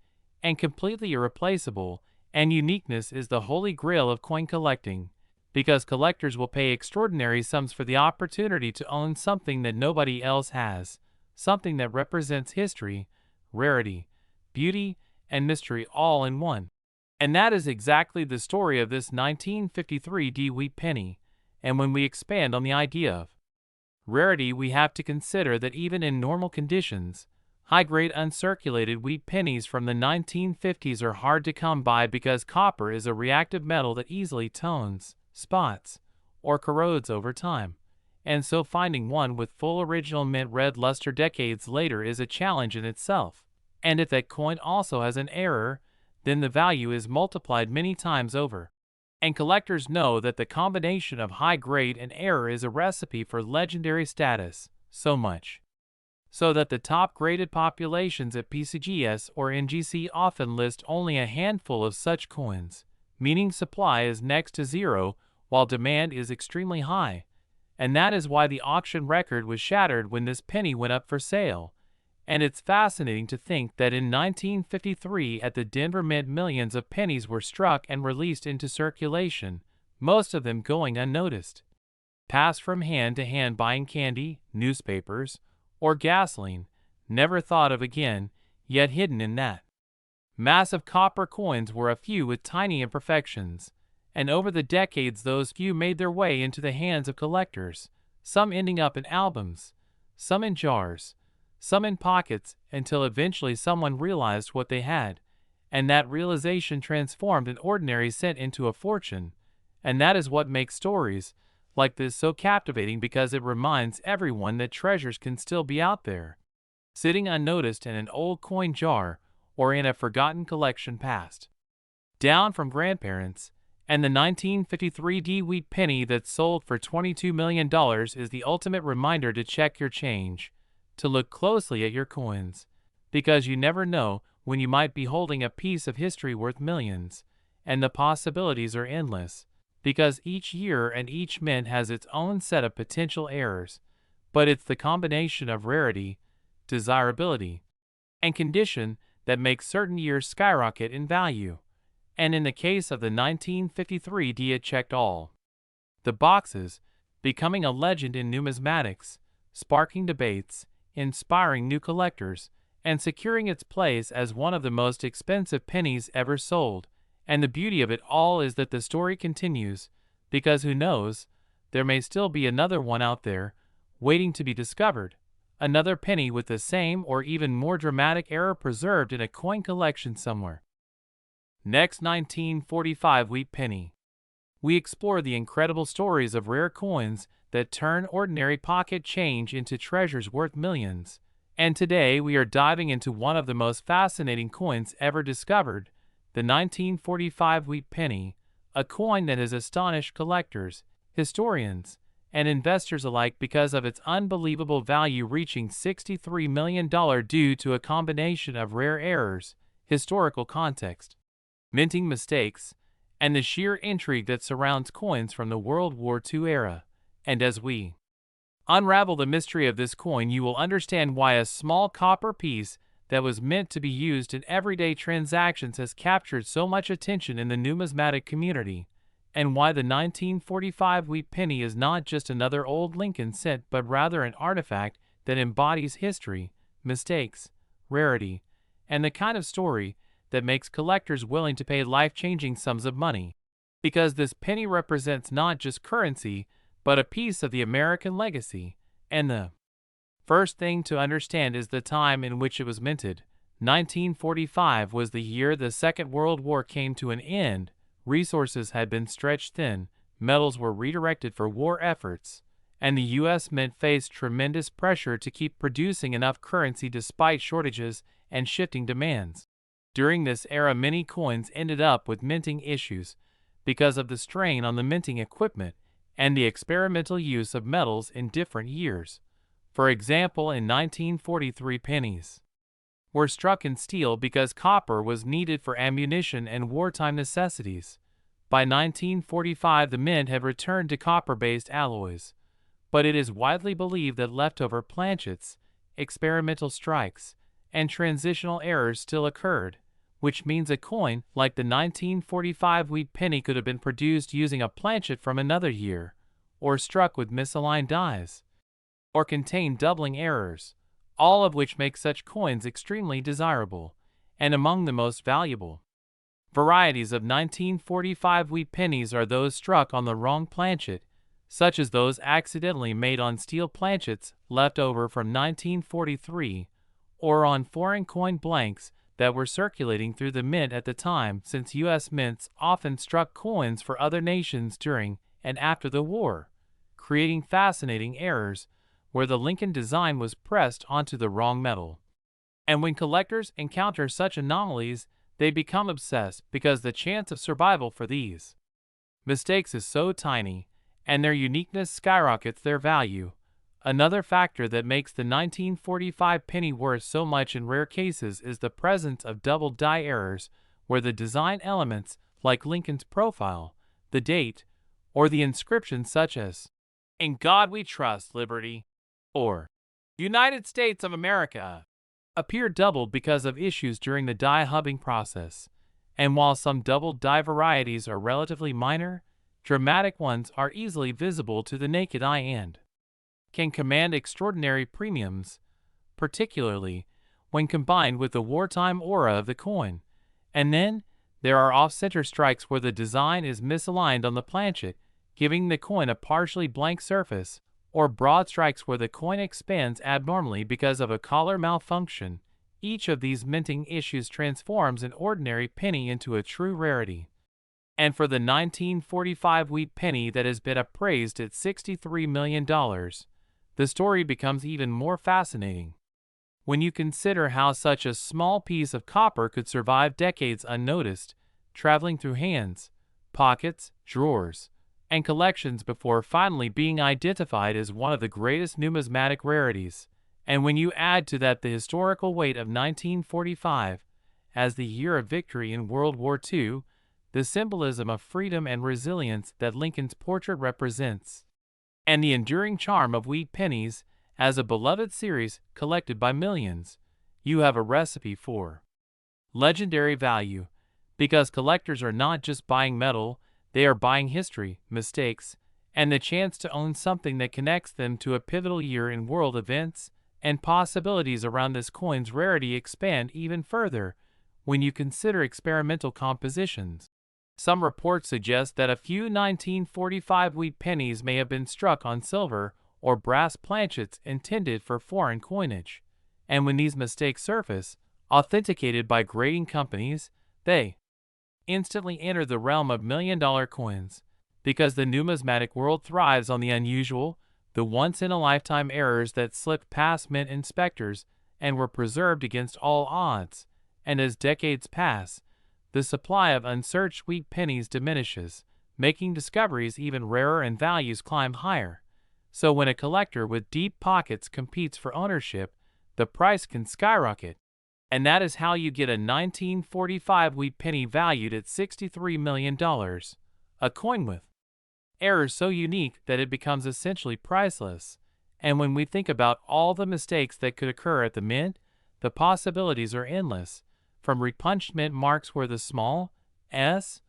and completely irreplaceable, and uniqueness is the holy grail of coin collecting, because collectors will pay extraordinary sums for the opportunity to own something that nobody else has, something that represents history, rarity, beauty, and mystery all in one. And that is exactly the story of this 1953 D wheat penny. And when we expand on the idea of rarity, we have to consider that even in normal conditions, high-grade uncirculated wheat pennies from the 1950s are hard to come by, because copper is a reactive metal that easily tones, spots, or corrodes over time. And so finding one with full original mint red luster decades later is a challenge in itself. And if that coin also has an error, then the value is multiplied many times over. And collectors know that the combination of high grade and error is a recipe for legendary status, so much so that the top graded populations at PCGS or NGC often list only a handful of such coins, meaning supply is next to zero while demand is extremely high. And that is why the auction record was shattered when this penny went up for sale. And it's fascinating to think that in 1953 at the Denver Mint millions of pennies were struck and released into circulation, most of them going unnoticed. Passed from hand to hand buying candy, newspapers, or gasoline, never thought of again, yet hidden in that massive copper coins were a few with tiny imperfections, and over the decades those few made their way into the hands of collectors, some ending up in albums, some in jars, some in pockets, until eventually someone realized what they had, and that realization transformed an ordinary cent into a fortune. And that is what makes stories like this so captivating, because it reminds everyone that treasures can still be out there, sitting unnoticed in an old coin jar or in a forgotten collection passed down from grandparents. And the 1953 D-Wheat penny that sold for $22 million is the ultimate reminder to check your change, to look closely at your coins, because you never know when you might be holding a piece of history worth millions, and the possibilities are endless, because each year and each mint has its own set of potential errors, but it's the combination of rarity, desirability, and condition that makes certain years skyrocket in value. And in the case of the 1953 D, it checked all the boxes, becoming a legend in numismatics, sparking debates, inspiring new collectors, and securing its place as one of the most expensive pennies ever sold. And the beauty of it all is that the story continues, because who knows, there may still be another one out there, waiting to be discovered, another penny with the same or even more dramatic error preserved in a coin collection somewhere. Next, 1945 Wheat penny. We explore the incredible stories of rare coins that turn ordinary pocket change into treasures worth millions. And today we are diving into one of the most fascinating coins ever discovered, the 1945 Wheat penny, a coin that has astonished collectors, historians, and investors alike because of its unbelievable value, reaching $63 million due to a combination of rare errors, historical context, minting mistakes, and the sheer intrigue that surrounds coins from the World War II era. And as we unravel the mystery of this coin, you will understand why a small copper piece that was meant to be used in everyday transactions has captured so much attention in the numismatic community, and why the 1945 Wheat penny is not just another old Lincoln cent but rather an artifact that embodies history, mistakes, rarity, and the kind of story that makes collectors willing to pay life-changing sums of money. Because this penny represents not just currency, but a piece of the American legacy. And the first thing to understand is the time in which it was minted. 1945 was the year the Second World War came to an end. Resources had been stretched thin, metals were redirected for war efforts, and the U.S. Mint faced tremendous pressure to keep producing enough currency despite shortages and shifting demands. During this era, many coins ended up with minting issues because of the strain on the minting equipment and the experimental use of metals in different years. For example, in 1943, pennies were struck in steel because copper was needed for ammunition and wartime necessities. By 1945, the mint had returned to copper-based alloys, but it is widely believed that leftover planchets, experimental strikes, and transitional errors still occurred, which means a coin like the 1945 Wheat penny could have been produced using a planchet from another year, or struck with misaligned dies, or contain doubling errors, all of which make such coins extremely desirable. And among the most valuable varieties of 1945 Wheat pennies are those struck on the wrong planchet, such as those accidentally made on steel planchets left over from 1943, or on foreign coin blanks that were circulating through the mint at the time, since U.S. mints often struck coins for other nations during and after the war, creating fascinating errors where the Lincoln design was pressed onto the wrong metal. And when collectors encounter such anomalies, they become obsessed because the chance of survival for these mistakes is so tiny, and their uniqueness skyrockets their value. Another factor that makes the 1945 penny worth so much in rare cases is the presence of double die errors, where the design elements, like Lincoln's profile, the date, or the inscription such as, "In God We Trust, Liberty," or "United States of America," appear doubled because of issues during the die hubbing process, and while some doubled die varieties are relatively minor, dramatic ones are easily visible to the naked eye and can command extraordinary premiums, particularly when combined with the wartime aura of the coin. And then, there are off-center strikes where the design is misaligned on the planchet, giving the coin a partially blank surface, or broad strikes where the coin expands abnormally because of a collar malfunction. Each of these minting issues transforms an ordinary penny into a true rarity. And for the 1945 wheat penny that has been appraised at $63 million, the story becomes even more fascinating. When you consider how such a small piece of copper could survive decades unnoticed, traveling through hands, pockets, drawers, and collections before finally being identified as one of the greatest numismatic rarities, and when you add to that the historical weight of 1945 as the year of victory in World War II, the symbolism of freedom and resilience that Lincoln's portrait represents, and the enduring charm of wheat pennies as a beloved series collected by millions, you have a recipe for legendary value, because collectors are not just buying metal, they are buying history, mistakes, and the chance to own something that connects them to a pivotal year in world events, and possibilities around this coin's rarity expand even further when you consider experimental compositions. Some reports suggest that a few 1945 wheat pennies may have been struck on silver or brass planchets intended for foreign coinage, and when these mistakes surface, authenticated by grading companies, they instantly enter the realm of million-dollar coins, because the numismatic world thrives on the unusual, the once-in-a-lifetime errors that slipped past mint inspectors and were preserved against all odds, and as decades pass, the supply of unsearched wheat pennies diminishes, making discoveries even rarer and values climb higher. So when a collector with deep pockets competes for ownership, the price can skyrocket. And that is how you get a 1945 wheat penny valued at $63 million, a coin with errors so unique that it becomes essentially priceless. And when we think about all the mistakes that could occur at the mint, the possibilities are endless, from repunched mint marks where the small S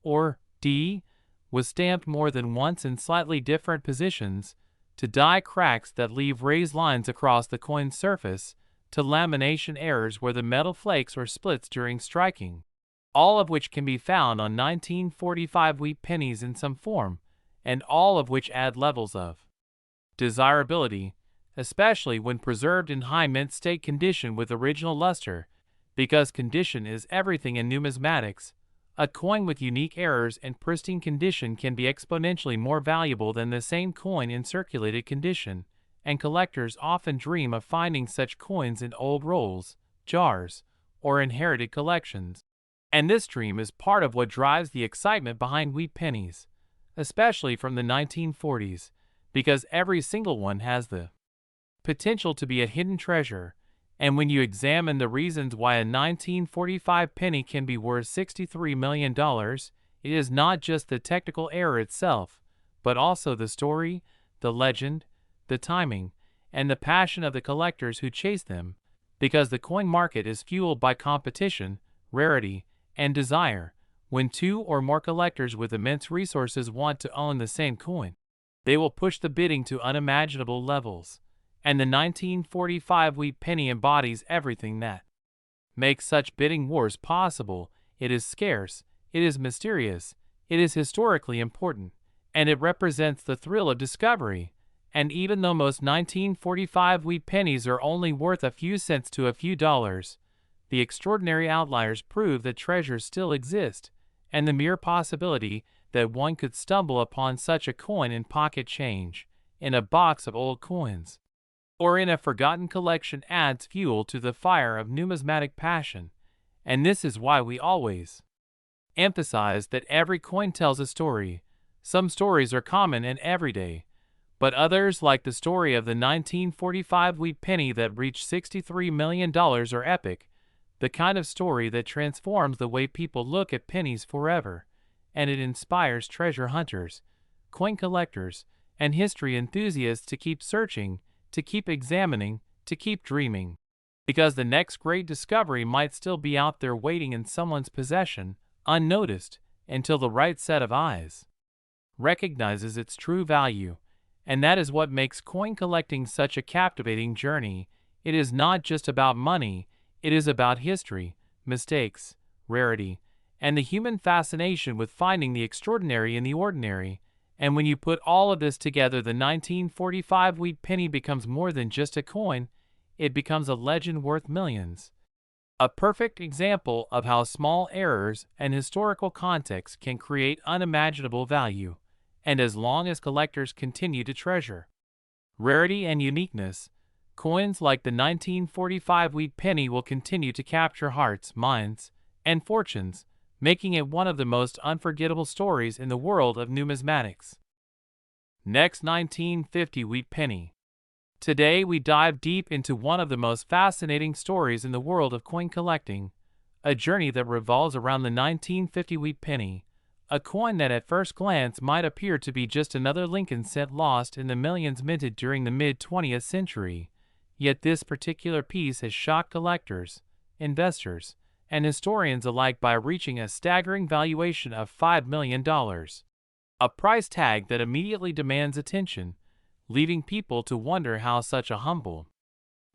or D was stamped more than once in slightly different positions, to die cracks that leave raised lines across the coin's surface, to lamination errors where the metal flakes or splits during striking, all of which can be found on 1945 wheat pennies in some form, and all of which add levels of desirability, especially when preserved in high mint state condition with original luster, because condition is everything in numismatics. A coin with unique errors and pristine condition can be exponentially more valuable than the same coin in circulated condition, and collectors often dream of finding such coins in old rolls, jars, or inherited collections. And this dream is part of what drives the excitement behind wheat pennies, especially from the 1940s, because every single one has the potential to be a hidden treasure. And when you examine the reasons why a 1945 penny can be worth $63 million, it is not just the technical error itself, but also the story, the legend, the timing, and the passion of the collectors who chase them, because the coin market is fueled by competition, rarity, and desire. When two or more collectors with immense resources want to own the same coin, they will push the bidding to unimaginable levels. And the 1945 wheat penny embodies everything that makes such bidding wars possible. It is scarce, it is mysterious, it is historically important, and it represents the thrill of discovery. And even though most 1945 wheat pennies are only worth a few cents to a few dollars, the extraordinary outliers prove that treasures still exist, and the mere possibility that one could stumble upon such a coin in pocket change, in a box of old coins, or in a forgotten collection adds fuel to the fire of numismatic passion. And this is why we always emphasize that every coin tells a story. Some stories are common and everyday, but others, like the story of the 1945 wheat penny that reached $63 million, are epic, the kind of story that transforms the way people look at pennies forever, and it inspires treasure hunters, coin collectors, and history enthusiasts to keep searching, to keep examining, to keep dreaming. because the next great discovery might still be out there waiting in someone's possession, unnoticed, until the right set of eyes recognizes its true value. And that is what makes coin collecting such a captivating journey. It is not just about money, it is about history, mistakes, rarity, and the human fascination with finding the extraordinary in the ordinary. And when you put all of this together, the 1945 wheat penny becomes more than just a coin, it becomes a legend worth millions. A perfect example of how small errors and historical context can create unimaginable value, and as long as collectors continue to treasure rarity and uniqueness, coins like the 1945 wheat penny will continue to capture hearts, minds, and fortunes, making it one of the most unforgettable stories in the world of numismatics. Next, 1950 wheat penny. Today we dive deep into one of the most fascinating stories in the world of coin collecting, a journey that revolves around the 1950 wheat penny, a coin that at first glance might appear to be just another Lincoln cent lost in the millions minted during the mid-20th century. Yet this particular piece has shocked collectors, investors, and historians alike by reaching a staggering valuation of $5 million. A price tag that immediately demands attention, leaving people to wonder how such a humble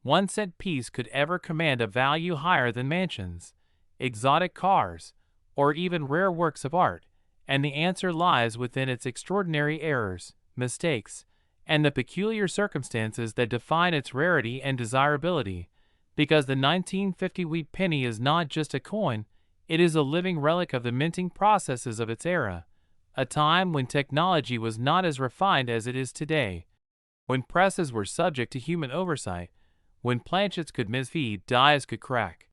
1-cent piece could ever command a value higher than mansions, exotic cars, or even rare works of art. And the answer lies within its extraordinary errors, mistakes, and the peculiar circumstances that define its rarity and desirability. Because the 1950 wheat penny is not just a coin, it is a living relic of the minting processes of its era, a time when technology was not as refined as it is today, when presses were subject to human oversight, when planchets could misfeed, dies could crack,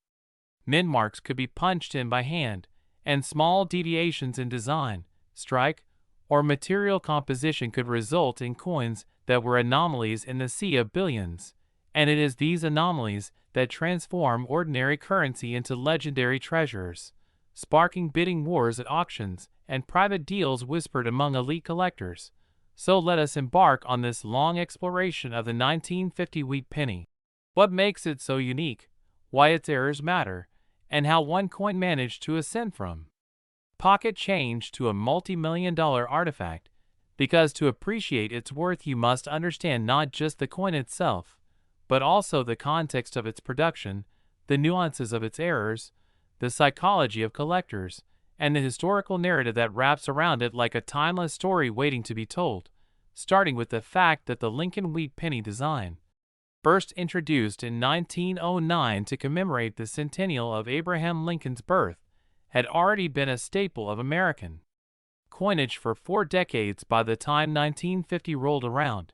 mint marks could be punched in by hand, and small deviations in design, strike, or material composition could result in coins that were anomalies in the sea of billions. And it is these anomalies that transform ordinary currency into legendary treasures, sparking bidding wars at auctions and private deals whispered among elite collectors. So let us embark on this long exploration of the 1950 wheat penny. What makes it so unique, why its errors matter, and how one coin managed to ascend from pocket change to a multi-million-dollar artifact, because to appreciate its worth you must understand not just the coin itself, but also the context of its production, the nuances of its errors, the psychology of collectors, and the historical narrative that wraps around it like a timeless story waiting to be told, starting with the fact that the Lincoln wheat penny design, first introduced in 1909 to commemorate the centennial of Abraham Lincoln's birth, had already been a staple of American coinage for 4 decades by the time 1950 rolled around,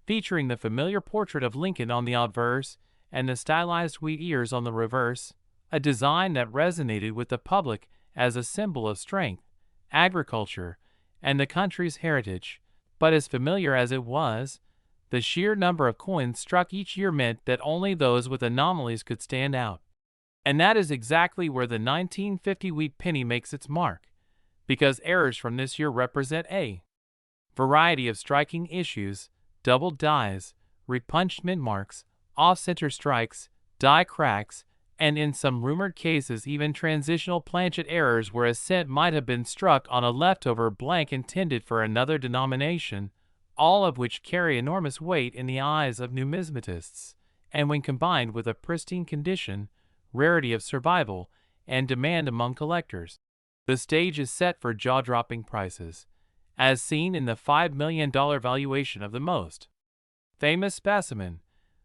featuring the familiar portrait of Lincoln on the obverse and the stylized wheat ears on the reverse, a design that resonated with the public as a symbol of strength, agriculture, and the country's heritage. But as familiar as it was, the sheer number of coins struck each year meant that only those with anomalies could stand out. And that is exactly where the 1950 wheat penny makes its mark, because errors from this year represent a variety of striking issues: doubled dies, repunched mint marks, off-center strikes, die cracks, and in some rumored cases even transitional planchet errors where a cent might have been struck on a leftover blank intended for another denomination, all of which carry enormous weight in the eyes of numismatists, and when combined with a pristine condition, rarity of survival, and demand among collectors, the stage is set for jaw-dropping prices, as seen in the $5 million valuation of the most famous specimen.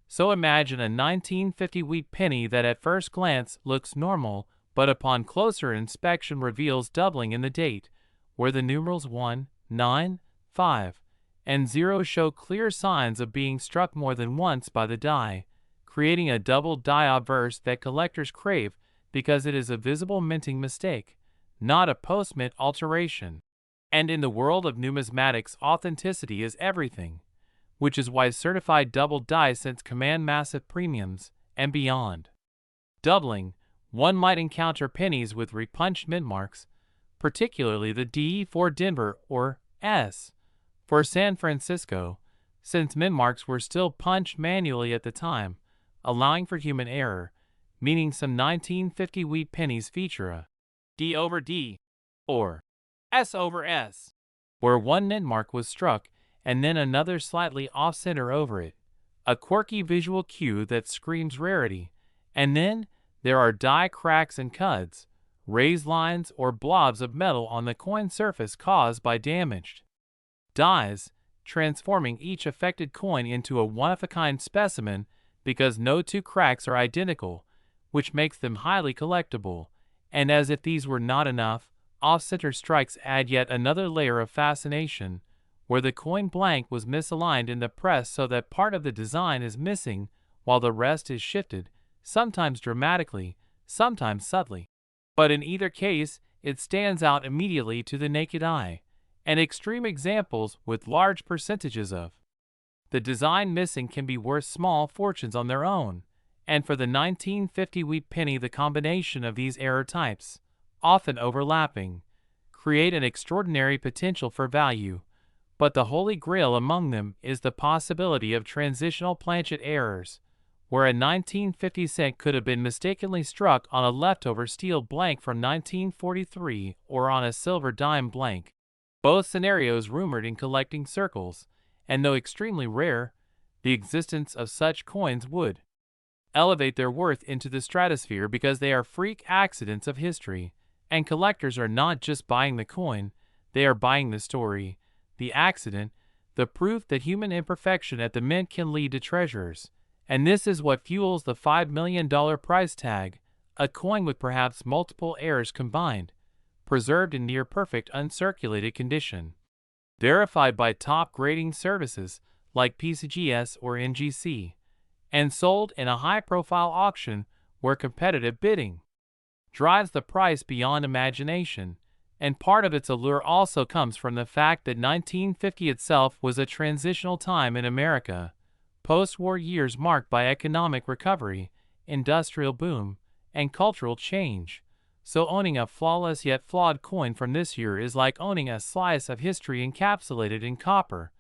So imagine a 1950 wheat penny that at first glance looks normal, but upon closer inspection reveals doubling in the date, where the numerals 1, 9, 5, and 0 show clear signs of being struck more than once by the die, creating a double die obverse that collectors crave because it is a visible minting mistake, not a post-mint alteration. And in the world of numismatics, authenticity is everything, which is why certified double die cents command massive premiums and beyond. Doubling, one might encounter pennies with repunched mint marks, particularly the D for Denver or S for San Francisco, since mint marks were still punched manually at the time, allowing for human error, meaning some 1950 wheat pennies feature a D over D or S over S, where one mint mark was struck and then another slightly off-center over it, a quirky visual cue that screams rarity. And then there are die cracks and cuts, raised lines or blobs of metal on the coin surface caused by damaged dies, transforming each affected coin into a one-of-a-kind specimen because no two cracks are identical, which makes them highly collectible. And as if these were not enough, off-center strikes add yet another layer of fascination, where the coin blank was misaligned in the press so that part of the design is missing while the rest is shifted, sometimes dramatically, sometimes subtly. But in either case, it stands out immediately to the naked eye, and extreme examples with large percentages of the design missing can be worth small fortunes on their own. And for the 1950 wheat penny, the combination of these error types, often overlapping, create an extraordinary potential for value. But the holy grail among them is the possibility of transitional planchet errors, where a 1950 cent could have been mistakenly struck on a leftover steel blank from 1943 or on a silver dime blank. Both scenarios rumored in collecting circles, and though extremely rare, the existence of such coins would elevate their worth into the stratosphere because they are freak accidents of history, and collectors are not just buying the coin, they are buying the story, the accident, the proof that human imperfection at the mint can lead to treasures. And this is what fuels the $5 million price tag, a coin with perhaps multiple errors combined, preserved in near-perfect uncirculated condition, verified by top grading services like PCGS or NGC, and sold in a high-profile auction where competitive bidding drives the price beyond imagination. And part of its allure also comes from the fact that 1950 itself was a transitional time in America, post-war years marked by economic recovery, industrial boom, and cultural change. So owning a flawless yet flawed coin from this year is like owning a slice of history encapsulated in copper,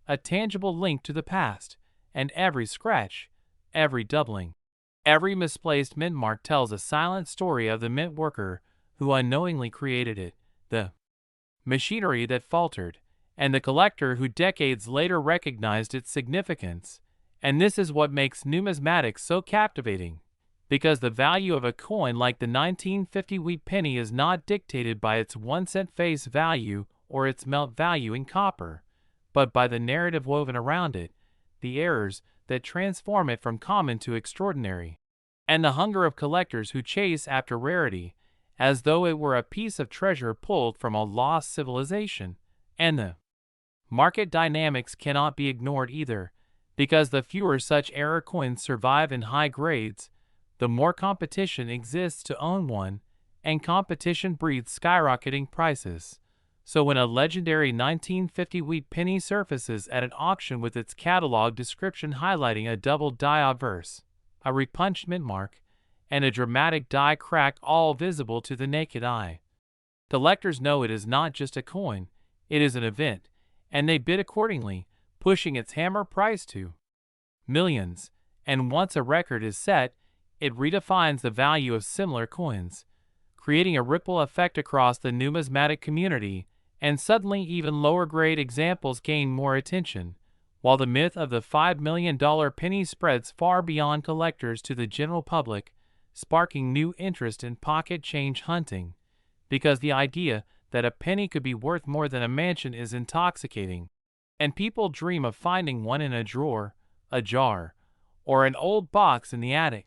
a tangible link to the past, and every scratch, every doubling, every misplaced mint mark tells a silent story of the mint worker who unknowingly created it, the machinery that faltered, and the collector who decades later recognized its significance. And this is what makes numismatics so captivating, because the value of a coin like the 1950 wheat penny is not dictated by its 1-cent face value or its melt value in copper, but by the narrative woven around it, the errors that transform it from common to extraordinary, and the hunger of collectors who chase after rarity as though it were a piece of treasure pulled from a lost civilization. And the market dynamics cannot be ignored either, because the fewer such error coins survive in high grades, the more competition exists to own one, and competition breeds skyrocketing prices. So when a legendary 1950 wheat penny surfaces at an auction with its catalog description highlighting a double die obverse, a repunched mint mark, and a dramatic die crack all visible to the naked eye, collectors know it is not just a coin, it is an event, and they bid accordingly, pushing its hammer price to millions. And once a record is set, it redefines the value of similar coins, creating a ripple effect across the numismatic community, and suddenly even lower-grade examples gain more attention, while the myth of the $5 million penny spreads far beyond collectors to the general public, sparking new interest in pocket change hunting, because the idea that a penny could be worth more than a mansion is intoxicating, and people dream of finding one in a drawer, a jar, or an old box in the attic.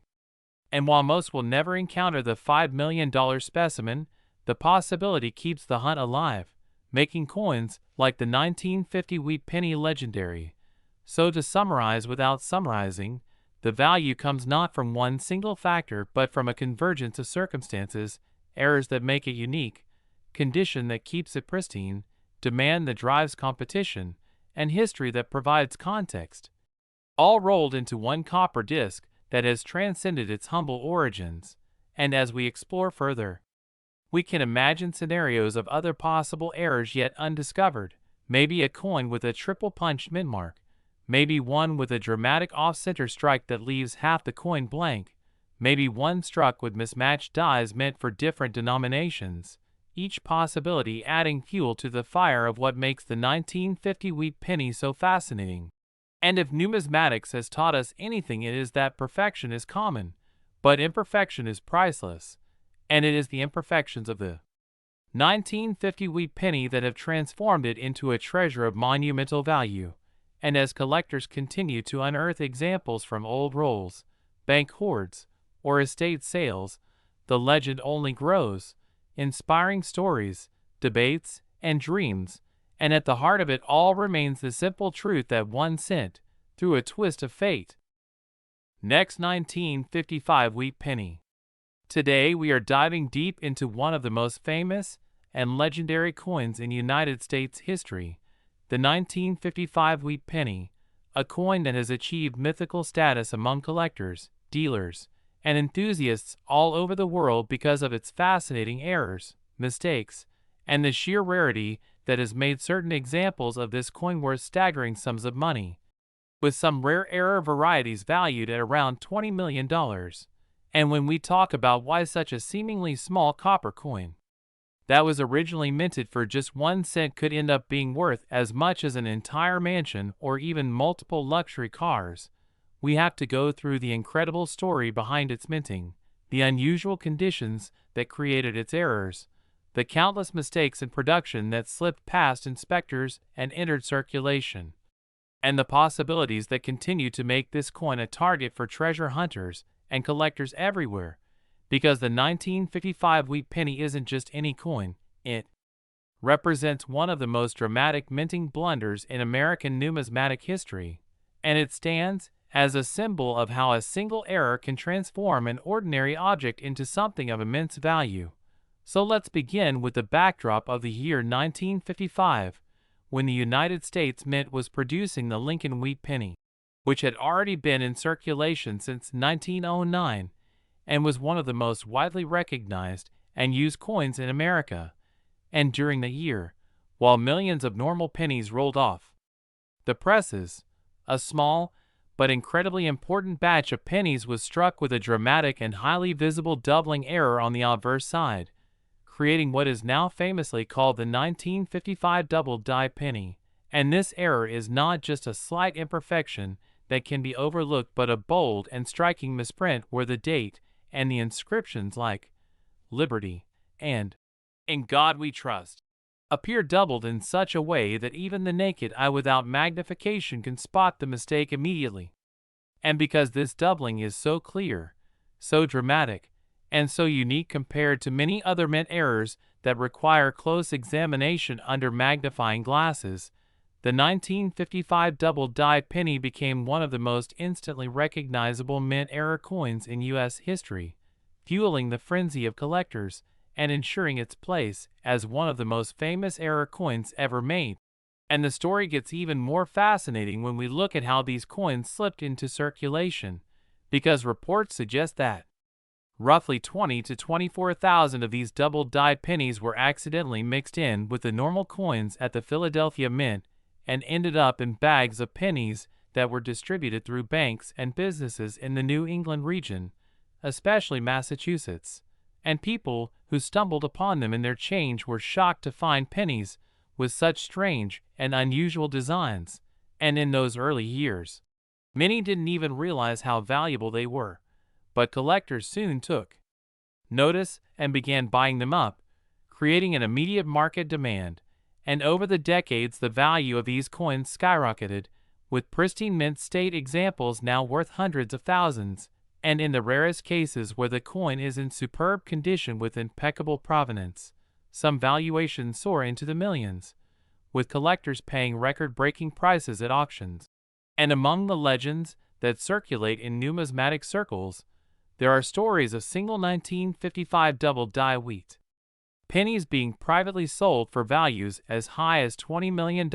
And while most will never encounter the $5 million specimen, the possibility keeps the hunt alive, making coins like the 1950 wheat penny legendary. So to summarize without summarizing, the value comes not from one single factor but from a convergence of circumstances, errors that make it unique, condition that keeps it pristine, demand that drives competition, and history that provides context, all rolled into one copper disc that has transcended its humble origins. And as we explore further, we can imagine scenarios of other possible errors yet undiscovered, maybe a coin with a triple punched mint mark, maybe one with a dramatic off-center strike that leaves half the coin blank, maybe one struck with mismatched dies meant for different denominations, each possibility adding fuel to the fire of what makes the 1950 wheat penny so fascinating. And if numismatics has taught us anything, it is that perfection is common, but imperfection is priceless, and it is the imperfections of the 1950 wheat penny that have transformed it into a treasure of monumental value. And as collectors continue to unearth examples from old rolls, bank hoards, or estate sales, the legend only grows, inspiring stories, debates, and dreams, and at the heart of it all remains the simple truth that 1 cent, through a twist of fate. Next, 1955 wheat penny. Today we are diving deep into one of the most famous and legendary coins in United States history, the 1955 wheat penny, a coin that has achieved mythical status among collectors, dealers, and enthusiasts all over the world because of its fascinating errors, mistakes, and the sheer rarity that has made certain examples of this coin worth staggering sums of money, with some rare error varieties valued at around $20 million. And when we talk about why such a seemingly small copper coin that was originally minted for just 1 cent could end up being worth as much as an entire mansion or even multiple luxury cars, we have to go through the incredible story behind its minting, the unusual conditions that created its errors, the countless mistakes in production that slipped past inspectors and entered circulation, and the possibilities that continue to make this coin a target for treasure hunters and collectors everywhere. Because the 1955 wheat penny isn't just any coin, it represents one of the most dramatic minting blunders in American numismatic history, and it stands as a symbol of how a single error can transform an ordinary object into something of immense value. So let's begin with the backdrop of the year 1955, when the United States Mint was producing the Lincoln wheat penny, which had already been in circulation since 1909 and was one of the most widely recognized and used coins in America. And during the year, while millions of normal pennies rolled off the presses, a small but incredibly important batch of pennies was struck with a dramatic and highly visible doubling error on the obverse side, creating what is now famously called the 1955 double die penny. And this error is not just a slight imperfection that can be overlooked, but a bold and striking misprint where the date and the inscriptions like Liberty and In God We Trust appear doubled in such a way that even the naked eye without magnification can spot the mistake immediately. And because this doubling is so clear, so dramatic, and so unique compared to many other mint errors that require close examination under magnifying glasses, the 1955 double die penny became one of the most instantly recognizable mint error coins in U.S. history, fueling the frenzy of collectors and ensuring its place as one of the most famous error coins ever made. And the story gets even more fascinating when we look at how these coins slipped into circulation, because reports suggest that roughly 20 to 24,000 of these double die pennies were accidentally mixed in with the normal coins at the Philadelphia Mint and ended up in bags of pennies that were distributed through banks and businesses in the New England region, especially Massachusetts. And people who stumbled upon them in their change were shocked to find pennies with such strange and unusual designs. And in those early years, many didn't even realize how valuable they were. But collectors soon took notice and began buying them up, creating an immediate market demand. And over the decades, the value of these coins skyrocketed, with pristine mint state examples now worth hundreds of thousands, and in the rarest cases where the coin is in superb condition with impeccable provenance, some valuations soar into the millions, with collectors paying record-breaking prices at auctions. And among the legends that circulate in numismatic circles, there are stories of single 1955 double die wheat pennies being privately sold for values as high as $20 million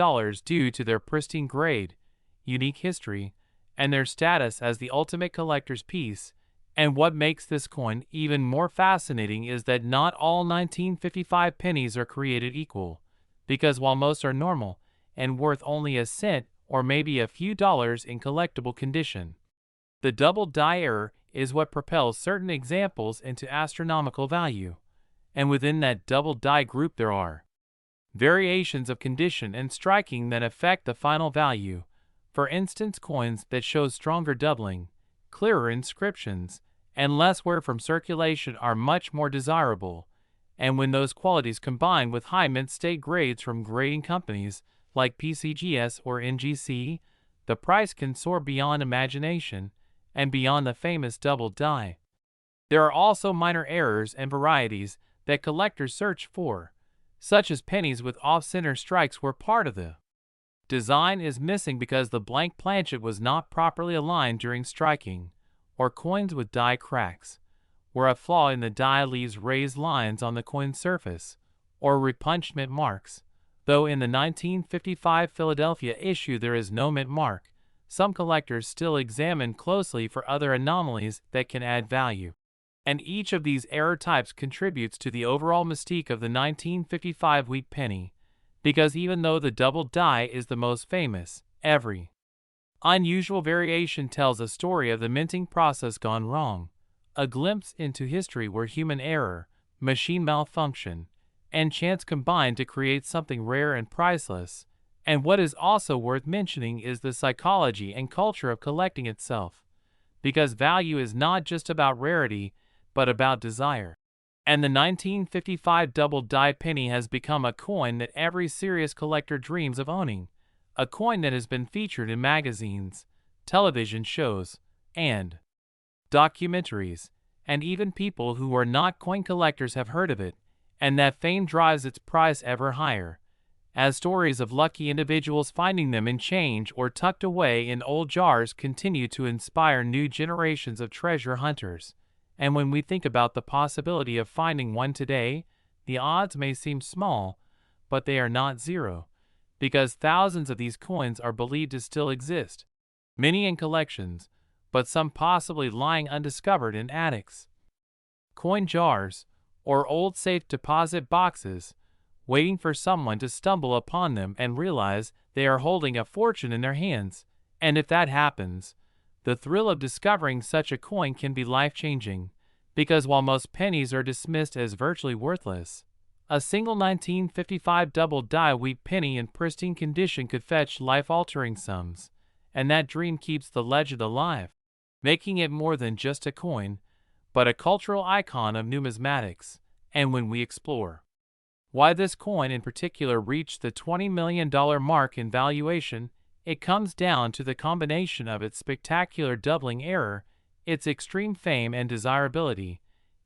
due to their pristine grade, unique history, and their status as the ultimate collector's piece. And what makes this coin even more fascinating is that not all 1955 pennies are created equal, because while most are normal and worth only a cent or maybe a few dollars in collectible condition. The double die error is what propels certain examples into astronomical value, and within that double die group there are variations of condition and striking that affect the final value. For instance, coins that show stronger doubling, clearer inscriptions, and less wear from circulation are much more desirable, and when those qualities combine with high mint state grades from grading companies like PCGS or NGC, the price can soar beyond imagination and beyond the famous double die. There are also minor errors and varieties that collectors search for, such as pennies with off-center strikes where part of the design is missing because the blank planchet was not properly aligned during striking, or coins with die cracks, where a flaw in the die leaves raised lines on the coin surface, or repunched mint marks. Though in the 1955 Philadelphia issue there is no mint mark, some collectors still examine closely for other anomalies that can add value. And each of these error types contributes to the overall mystique of the 1955 wheat penny, because even though the double die is the most famous, every unusual variation tells a story of the minting process gone wrong, a glimpse into history where human error, machine malfunction, and chance combine to create something rare and priceless. And what is also worth mentioning is the psychology and culture of collecting itself, because value is not just about rarity, but about desire. And the 1955 double die penny has become a coin that every serious collector dreams of owning, a coin that has been featured in magazines, television shows, and documentaries, and even people who are not coin collectors have heard of it, and that fame drives its price ever higher, as stories of lucky individuals finding them in change or tucked away in old jars continue to inspire new generations of treasure hunters. And when we think about the possibility of finding one today, the odds may seem small, but they are not zero, because thousands of these coins are believed to still exist, many in collections, but some possibly lying undiscovered in attics, coin jars, or old safe deposit boxes, waiting for someone to stumble upon them and realize they are holding a fortune in their hands. And if that happens, the thrill of discovering such a coin can be life-changing, because while most pennies are dismissed as virtually worthless, a single 1955 double die wheat penny in pristine condition could fetch life-altering sums, and that dream keeps the legend alive, making it more than just a coin, but a cultural icon of numismatics. And when we explore why this coin in particular reached the $20 million mark in valuation, it comes down to the combination of its spectacular doubling error, its extreme fame and desirability,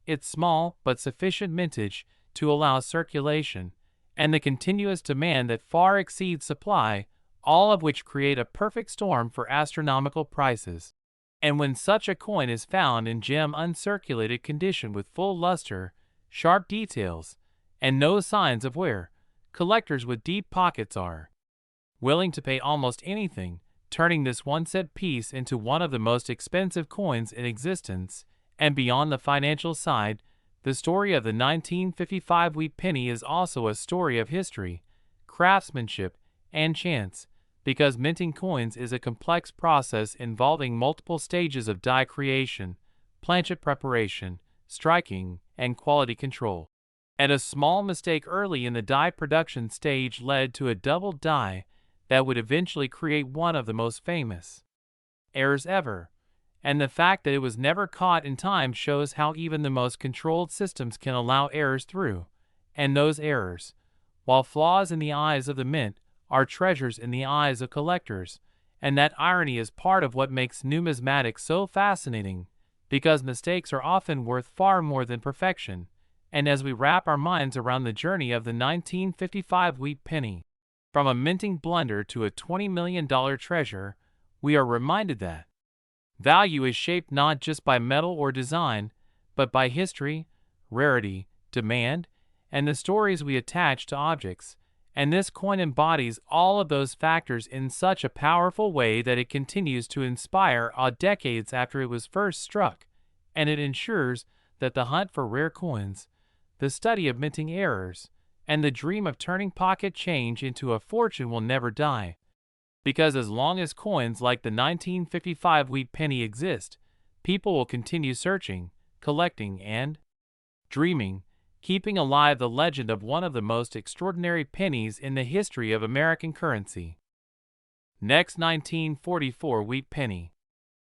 its small but sufficient mintage to allow circulation, and the continuous demand that far exceeds supply, all of which create a perfect storm for astronomical prices. And when such a coin is found in gem uncirculated condition with full luster, sharp details, and no signs of wear, collectors with deep pockets are willing to pay almost anything, turning this one-set piece into one of the most expensive coins in existence. And beyond the financial side, the story of the 1955 wheat penny is also a story of history, craftsmanship, and chance, because minting coins is a complex process involving multiple stages of die creation, planchet preparation, striking, and quality control. And a small mistake early in the die production stage led to a double die that would eventually create one of the most famous errors ever. And the fact that it was never caught in time shows how even the most controlled systems can allow errors through. And those errors, while flaws in the eyes of the mint, are treasures in the eyes of collectors. And that irony is part of what makes numismatics so fascinating, because mistakes are often worth far more than perfection. And as we wrap our minds around the journey of the 1955 wheat penny, from a minting blunder to a $20 million treasure, we are reminded that value is shaped not just by metal or design, but by history, rarity, demand, and the stories we attach to objects. And this coin embodies all of those factors in such a powerful way that it continues to inspire awe decades after it was first struck, and it ensures that the hunt for rare coins, the study of minting errors, and the dream of turning pocket change into a fortune will never die. Because as long as coins like the 1955 wheat penny exist, people will continue searching, collecting, and dreaming, keeping alive the legend of one of the most extraordinary pennies in the history of American currency. Next, 1944 wheat penny.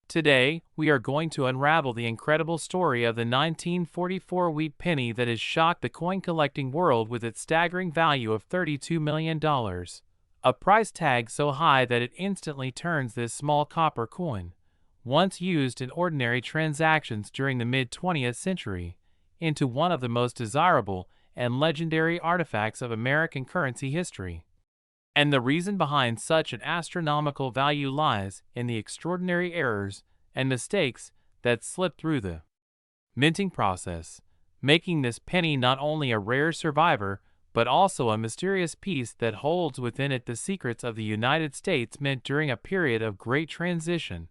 Today, we are going to unravel the incredible story of the 1944 wheat penny that has shocked the coin-collecting world with its staggering value of $32 million, a price tag so high that it instantly turns this small copper coin, once used in ordinary transactions during the mid-20th century, into one of the most desirable and legendary artifacts of American currency history. And the reason behind such an astronomical value lies in the extraordinary errors and mistakes that slip through the minting process, making this penny not only a rare survivor but also a mysterious piece that holds within it the secrets of the United States mint during a period of great transition,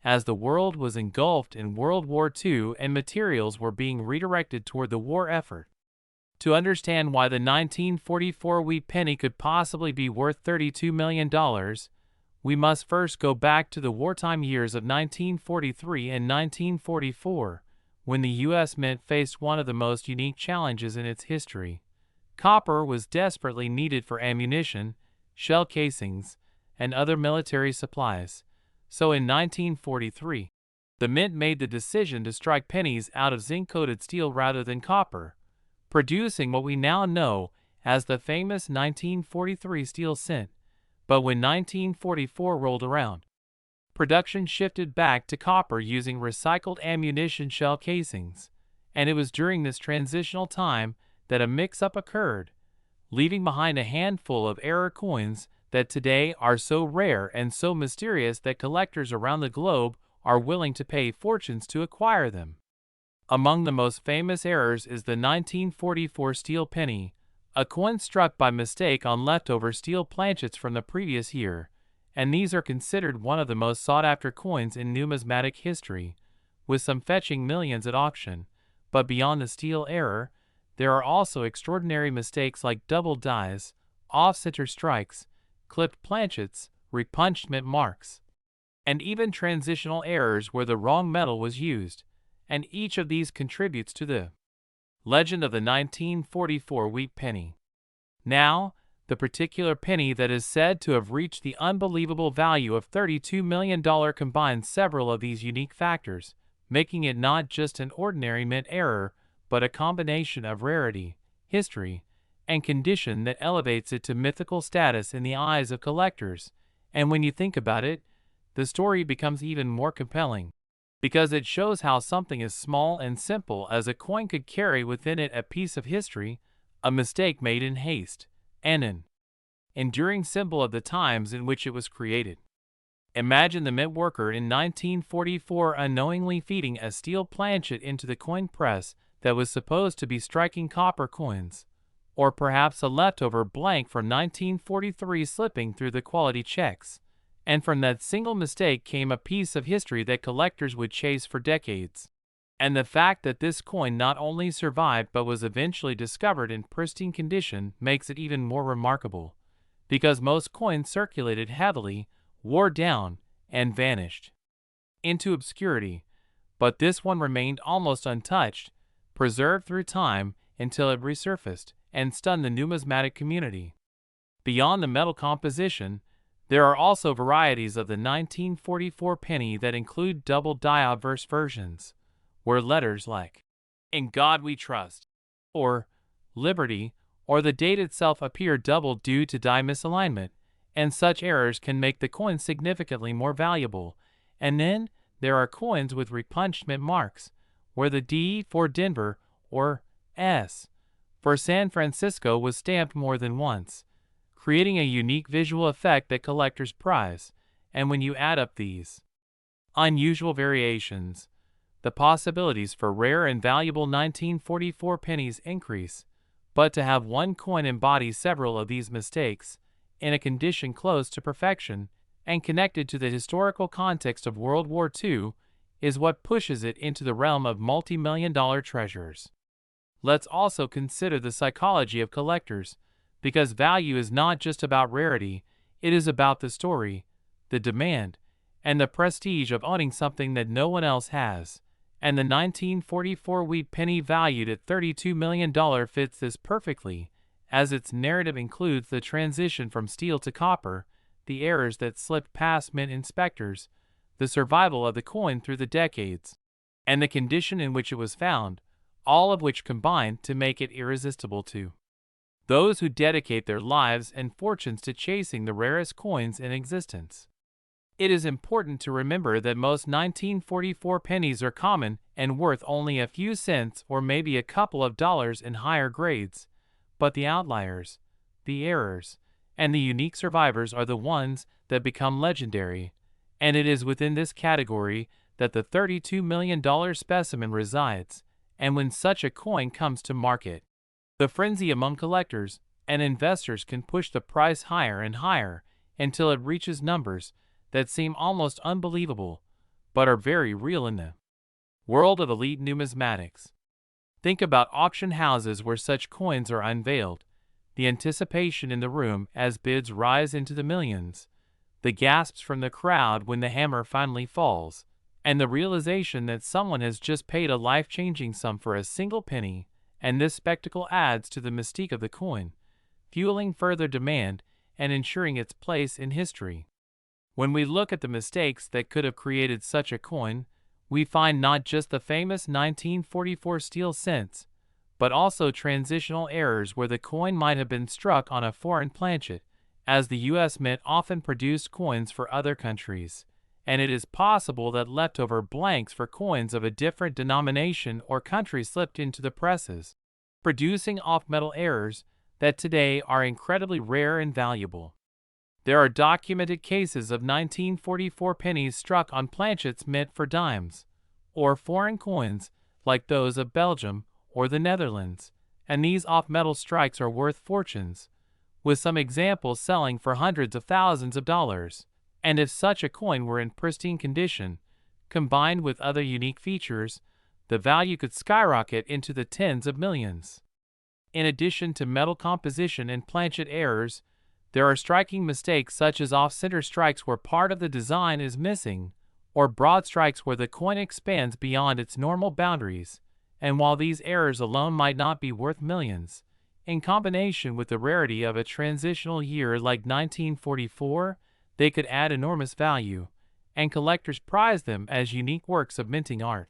as the world was engulfed in World War II and materials were being redirected toward the war effort. To understand why the 1944 wheat penny could possibly be worth $32 million, we must first go back to the wartime years of 1943 and 1944, when the U.S. Mint faced one of the most unique challenges in its history. Copper was desperately needed for ammunition, shell casings, and other military supplies. So in 1943, the Mint made the decision to strike pennies out of zinc-coated steel rather than copper, producing what we now know as the famous 1943 steel cent. But when 1944 rolled around, production shifted back to copper using recycled ammunition shell casings, and it was during this transitional time that a mix-up occurred, leaving behind a handful of error coins that today are so rare and so mysterious that collectors around the globe are willing to pay fortunes to acquire them. Among the most famous errors is the 1944 steel penny, a coin struck by mistake on leftover steel planchets from the previous year, and these are considered one of the most sought-after coins in numismatic history, with some fetching millions at auction. But beyond the steel error, there are also extraordinary mistakes like double dies, off-center strikes, clipped planchets, repunched mint marks, and even transitional errors where the wrong metal was used, and each of these contributes to the legend of the 1944 wheat penny. Now, the particular penny that is said to have reached the unbelievable value of $32 million combines several of these unique factors, making it not just an ordinary mint error, but a combination of rarity, history, and condition that elevates it to mythical status in the eyes of collectors. And when you think about it, the story becomes even more compelling, because it shows how something as small and simple as a coin could carry within it a piece of history, a mistake made in haste, and an enduring symbol of the times in which it was created. Imagine the mint worker in 1944 unknowingly feeding a steel planchet into the coin press that was supposed to be striking copper coins, or perhaps a leftover blank from 1943 slipping through the quality checks, and from that single mistake came a piece of history that collectors would chase for decades. And the fact that this coin not only survived but was eventually discovered in pristine condition makes it even more remarkable, because most coins circulated heavily, wore down, and vanished into obscurity, but this one remained almost untouched, preserved through time until it resurfaced and stunned the numismatic community. Beyond the metal composition, there are also varieties of the 1944 penny that include double die obverse versions, where letters like "In God We Trust" or "Liberty" or the date itself appear double due to die misalignment, and such errors can make the coin significantly more valuable. And then there are coins with repunched mint marks, where the D for Denver or S for San Francisco was stamped more than once, creating a unique visual effect that collectors prize. And when you add up these unusual variations, the possibilities for rare and valuable 1944 pennies increase. But to have one coin embody several of these mistakes, in a condition close to perfection, and connected to the historical context of World War II, is what pushes it into the realm of multi-million-dollar treasures. Let's also consider the psychology of collectors, because value is not just about rarity, it is about the story, the demand, and the prestige of owning something that no one else has. And the 1944 wheat penny valued at $32 million fits this perfectly, as its narrative includes the transition from steel to copper, the errors that slipped past mint inspectors, the survival of the coin through the decades, and the condition in which it was found, all of which combined to make it irresistible to those who dedicate their lives and fortunes to chasing the rarest coins in existence. It is important to remember that most 1944 pennies are common and worth only a few cents or maybe a couple of dollars in higher grades, but the outliers, the errors, and the unique survivors are the ones that become legendary, and it is within this category that the $32 million specimen resides. And when such a coin comes to market, the frenzy among collectors and investors can push the price higher and higher until it reaches numbers that seem almost unbelievable, but are very real in the world of elite numismatics. Think about auction houses where such coins are unveiled, the anticipation in the room as bids rise into the millions, the gasps from the crowd when the hammer finally falls, and the realization that someone has just paid a life-changing sum for a single penny. And this spectacle adds to the mystique of the coin, fueling further demand and ensuring its place in history. When we look at the mistakes that could have created such a coin, we find not just the famous 1944 steel cents, but also transitional errors where the coin might have been struck on a foreign planchet, as the U.S. Mint often produced coins for other countries, and it is possible that leftover blanks for coins of a different denomination or country slipped into the presses, producing off-metal errors that today are incredibly rare and valuable. There are documented cases of 1944 pennies struck on planchets meant for dimes, or foreign coins like those of Belgium or the Netherlands, and these off-metal strikes are worth fortunes, with some examples selling for hundreds of thousands of dollars. And if such a coin were in pristine condition, combined with other unique features, the value could skyrocket into the tens of millions. In addition to metal composition and planchet errors, there are striking mistakes such as off-center strikes where part of the design is missing, or broad strikes where the coin expands beyond its normal boundaries. And while these errors alone might not be worth millions, in combination with the rarity of a transitional year like 1944, they could add enormous value, and collectors prize them as unique works of minting art.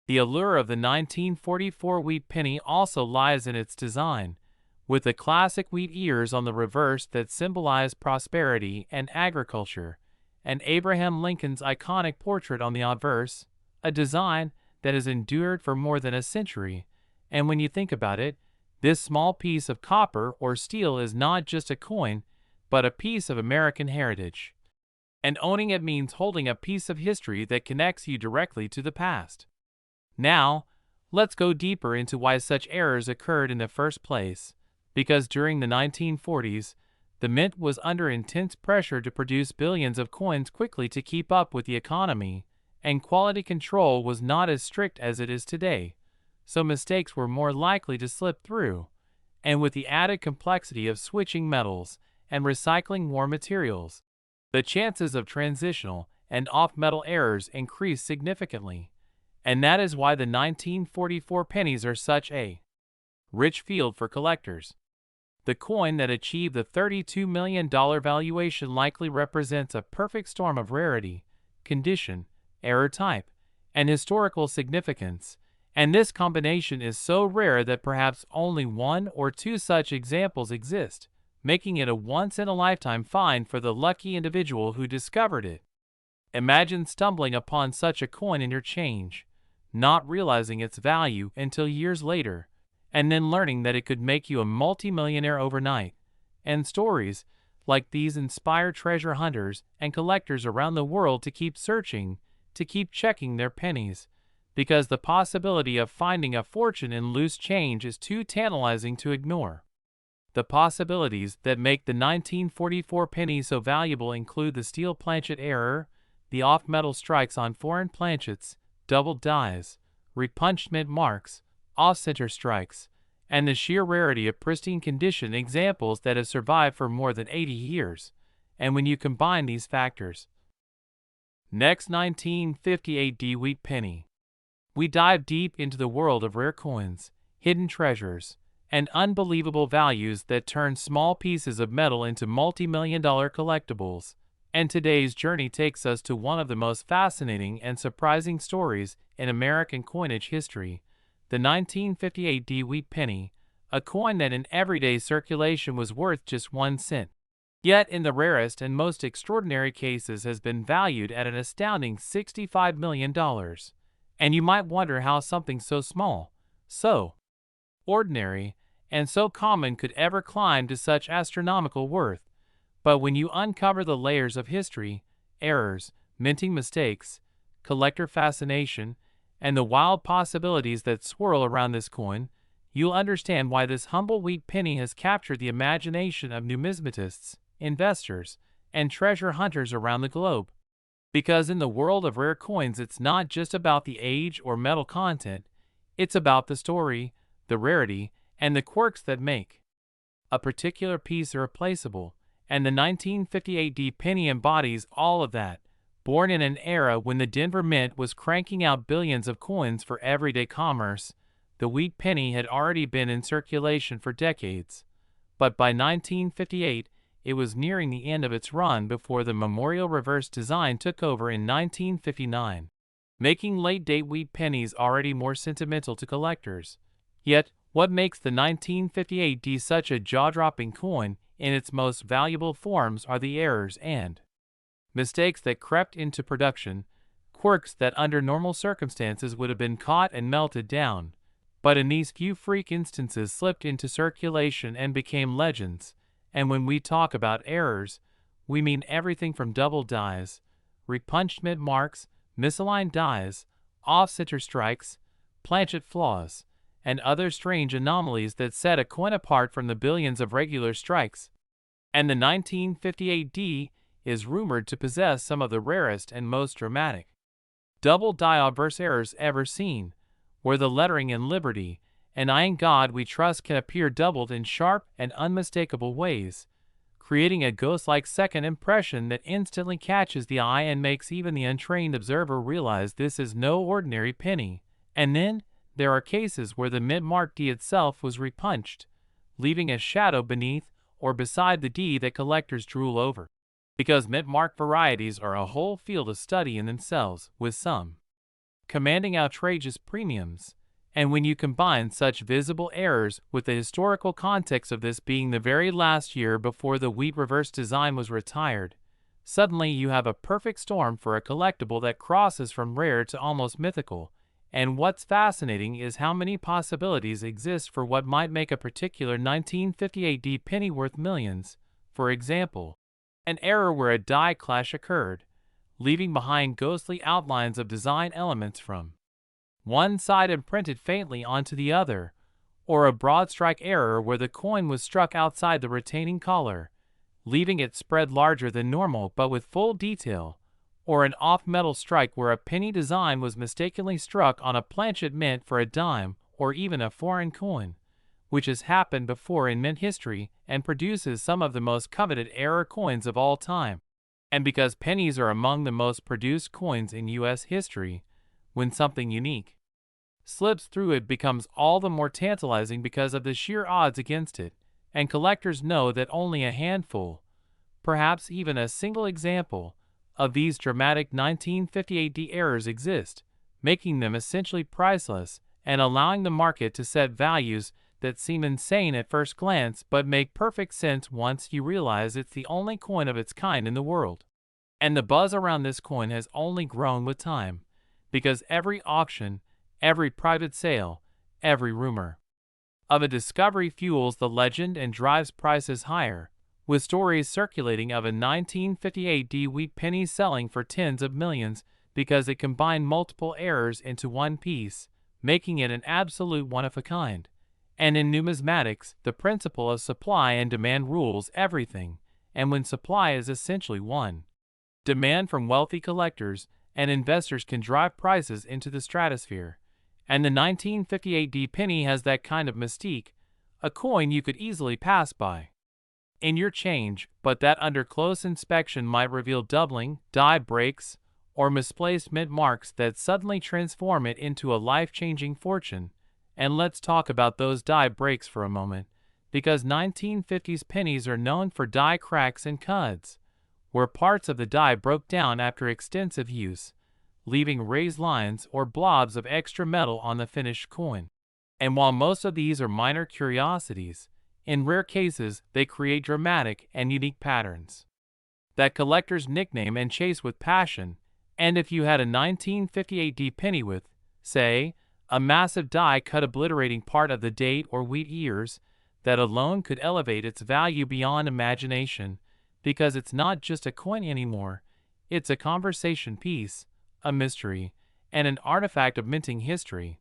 The allure of the 1944 wheat penny also lies in its design, with the classic wheat ears on the reverse that symbolize prosperity and agriculture, and Abraham Lincoln's iconic portrait on the obverse, a design that has endured for more than a century. And when you think about it, this small piece of copper or steel is not just a coin, but a piece of American heritage. And owning it means holding a piece of history that connects you directly to the past. Now, let's go deeper into why such errors occurred in the first place, because during the 1940s, the mint was under intense pressure to produce billions of coins quickly to keep up with the economy, and quality control was not as strict as it is today, so mistakes were more likely to slip through. And with the added complexity of switching metals and recycling more materials, the chances of transitional and off-metal errors increase significantly, and that is why the 1944 pennies are such a rich field for collectors. The coin that achieved the $32 million valuation likely represents a perfect storm of rarity, condition, error type, and historical significance, and this combination is so rare that perhaps only one or two such examples exist, making it a once-in-a-lifetime find for the lucky individual who discovered it. Imagine stumbling upon such a coin in your change, not realizing its value until years later, and then learning that it could make you a multimillionaire overnight. And stories like these inspire treasure hunters and collectors around the world to keep searching, to keep checking their pennies, because the possibility of finding a fortune in loose change is too tantalizing to ignore. The possibilities that make the 1944 penny so valuable include the steel planchet error, the off-metal strikes on foreign planchets, double dies, repunched mint marks, off-center strikes, and the sheer rarity of pristine condition examples that have survived for more than 80 years. And when you combine these factors, Next, 1958 D wheat penny. We dive deep into the world of rare coins, hidden treasures, and unbelievable values that turn small pieces of metal into multi-million-dollar collectibles. And today's journey takes us to one of the most fascinating and surprising stories in American coinage history, the 1958 D wheat penny, a coin that in everyday circulation was worth just 1 cent. Yet in the rarest and most extraordinary cases has been valued at an astounding $65 million. And you might wonder how something so small, so ordinary, and so common could ever climb to such astronomical worth. But when you uncover the layers of history, errors, minting mistakes, collector fascination, and the wild possibilities that swirl around this coin, you'll understand why this humble wheat penny has captured the imagination of numismatists, investors, and treasure hunters around the globe. Because in the world of rare coins, it's not just about the age or metal content, it's about the story, the rarity, and the quirks that make a particular piece irreplaceable. And the 1958 D penny embodies all of that. Born in an era when the Denver Mint was cranking out billions of coins for everyday commerce, the wheat penny had already been in circulation for decades. But by 1958, it was nearing the end of its run before the memorial reverse design took over in 1959, making late-date wheat pennies already more sentimental to collectors. Yet, what makes the 1958 D such a jaw-dropping coin in its most valuable forms are the errors and mistakes that crept into production, quirks that under normal circumstances would have been caught and melted down, but in these few freak instances slipped into circulation and became legends. And when we talk about errors, we mean everything from double dies, repunched mint marks, misaligned dies, off-center strikes, planchet flaws, and other strange anomalies that set a coin apart from the billions of regular strikes. And the 1958 D is rumored to possess some of the rarest and most dramatic double die obverse errors ever seen, where the lettering in Liberty and I in God We Trust can appear doubled in sharp and unmistakable ways, creating a ghost-like second impression that instantly catches the eye and makes even the untrained observer realize this is no ordinary penny. And then there are cases where the mint mark D itself was repunched, leaving a shadow beneath or beside the D that collectors drool over. Because mint mark varieties are a whole field of study in themselves, with some commanding outrageous premiums. And when you combine such visible errors with the historical context of this being the very last year before the wheat reverse design was retired, suddenly you have a perfect storm for a collectible that crosses from rare to almost mythical. And what's fascinating is how many possibilities exist for what might make a particular 1958 D penny worth millions. For example, an error where a die clash occurred, leaving behind ghostly outlines of design elements from one side imprinted faintly onto the other, or a broad strike error where the coin was struck outside the retaining collar, leaving it spread larger than normal but with full detail, or an off-metal strike where a penny design was mistakenly struck on a planchet mint for a dime or even a foreign coin, which has happened before in mint history and produces some of the most coveted error coins of all time. And because pennies are among the most produced coins in U.S. history, when something unique slips through, it becomes all the more tantalizing because of the sheer odds against it, and collectors know that only a handful, perhaps even a single example, of these dramatic 1958 D errors exist, making them essentially priceless and allowing the market to set values that seem insane at first glance but make perfect sense once you realize it's the only coin of its kind in the world. And the buzz around this coin has only grown with time, because every auction, every private sale, every rumor of a discovery fuels the legend and drives prices higher, with stories circulating of a 1958 D wheat penny selling for tens of millions because it combined multiple errors into one piece, making it an absolute one-of-a-kind. And in numismatics, the principle of supply and demand rules everything, and when supply is essentially one, demand from wealthy collectors and investors can drive prices into the stratosphere. And the 1958 D penny has that kind of mystique, a coin you could easily pass by in your change, but that under close inspection might reveal doubling, die breaks, or misplaced mint marks that suddenly transform it into a life-changing fortune. And let's talk about those die breaks for a moment, because 1950s pennies are known for die cracks and cuds, where parts of the die broke down after extensive use, leaving raised lines or blobs of extra metal on the finished coin. And while most of these are minor curiosities, in rare cases they create dramatic and unique patterns that collectors nickname and chase with passion. And if you had a 1958 D penny with, say, a massive die cut obliterating part of the date or wheat years, that alone could elevate its value beyond imagination, because it's not just a coin anymore, it's a conversation piece, a mystery, and an artifact of minting history.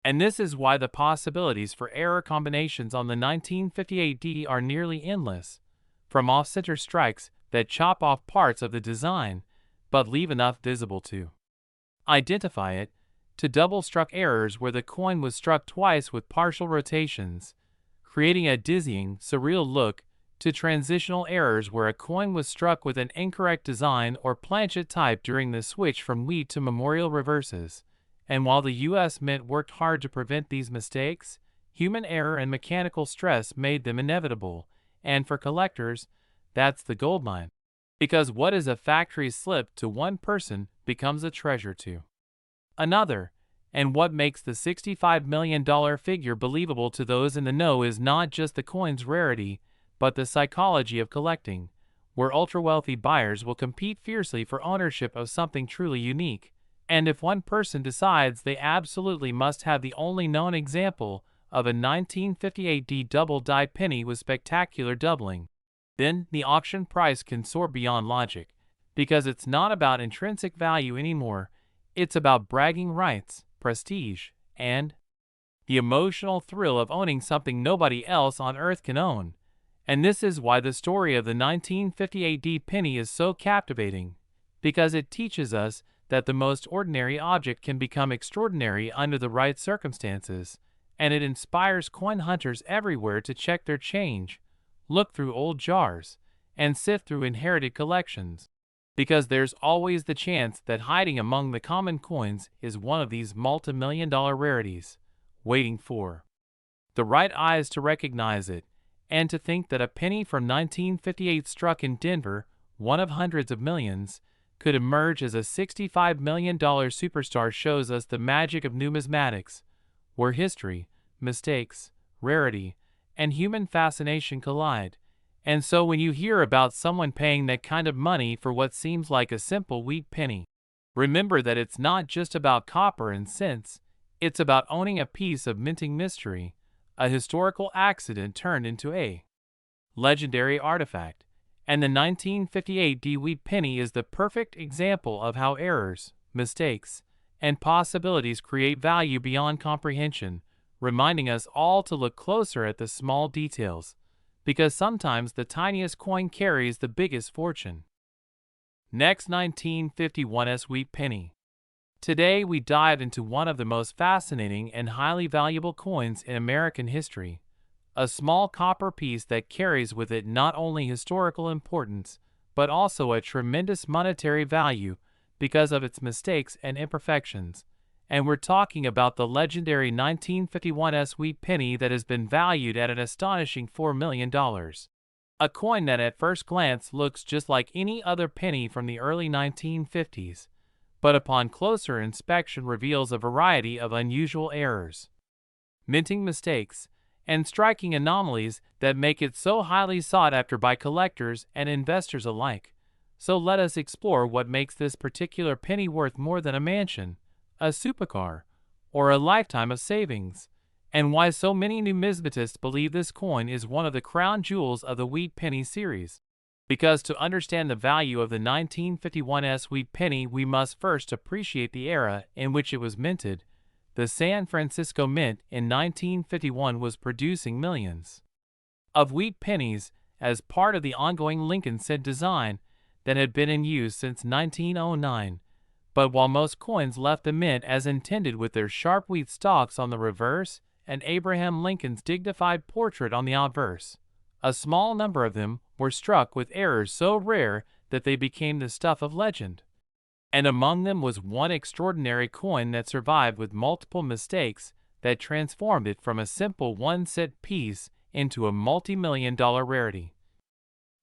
And this is why the possibilities for error combinations on the 1958 D are nearly endless, from off-center strikes that chop off parts of the design, but leave enough visible to identify it, to double-struck errors where the coin was struck twice with partial rotations, creating a dizzying, surreal look, to transitional errors where a coin was struck with an incorrect design or planchet type during the switch from wheat to memorial reverses. And while the U.S. Mint worked hard to prevent these mistakes, human error and mechanical stress made them inevitable, and for collectors, that's the goldmine. Because what is a factory slip to one person becomes a treasure to another, and what makes the $65 million figure believable to those in the know is not just the coin's rarity, but the psychology of collecting, where ultra-wealthy buyers will compete fiercely for ownership of something truly unique. And if one person decides they absolutely must have the only known example of a 1958 D double die penny with spectacular doubling, then the auction price can soar beyond logic, because it's not about intrinsic value anymore, it's about bragging rights, prestige, and the emotional thrill of owning something nobody else on earth can own. And this is why the story of the 1958 D penny is so captivating, because it teaches us that the most ordinary object can become extraordinary under the right circumstances, and it inspires coin hunters everywhere to check their change, look through old jars, and sift through inherited collections, because there's always the chance that hiding among the common coins is one of these multi-million-dollar rarities, waiting for the right eyes to recognize it. And to think that a penny from 1958 struck in Denver, one of hundreds of millions, could emerge as a $65 million superstar shows us the magic of numismatics, where history, mistakes, rarity, and human fascination collide. And so when you hear about someone paying that kind of money for what seems like a simple wheat penny, remember that it's not just about copper and cents, it's about owning a piece of minting mystery, a historical accident turned into a legendary artifact. And the 1958 D wheat penny is the perfect example of how errors, mistakes, and possibilities create value beyond comprehension, reminding us all to look closer at the small details, because sometimes the tiniest coin carries the biggest fortune. Next, 1951's wheat penny. Today we dive into one of the most fascinating and highly valuable coins in American history, a small copper piece that carries with it not only historical importance, but also a tremendous monetary value because of its mistakes and imperfections. And we're talking about the legendary 1951's wheat penny that has been valued at an astonishing $4 million. A coin that at first glance looks just like any other penny from the early 1950s, but upon closer inspection reveals a variety of unusual errors, minting mistakes, and striking anomalies that make it so highly sought after by collectors and investors alike. So let us explore what makes this particular penny worth more than a mansion, a supercar, or a lifetime of savings, and why so many numismatists believe this coin is one of the crown jewels of the wheat penny series. Because to understand the value of the 1951's wheat penny, we must first appreciate the era in which it was minted. The San Francisco Mint in 1951 was producing millions of wheat pennies as part of the ongoing Lincoln cent design that had been in use since 1909. But while most coins left the mint as intended with their sharp wheat stalks on the reverse and Abraham Lincoln's dignified portrait on the obverse, a small number of them were struck with errors so rare that they became the stuff of legend. And among them was one extraordinary coin that survived with multiple mistakes that transformed it from a simple 1-cent piece into a multi-million-dollar rarity.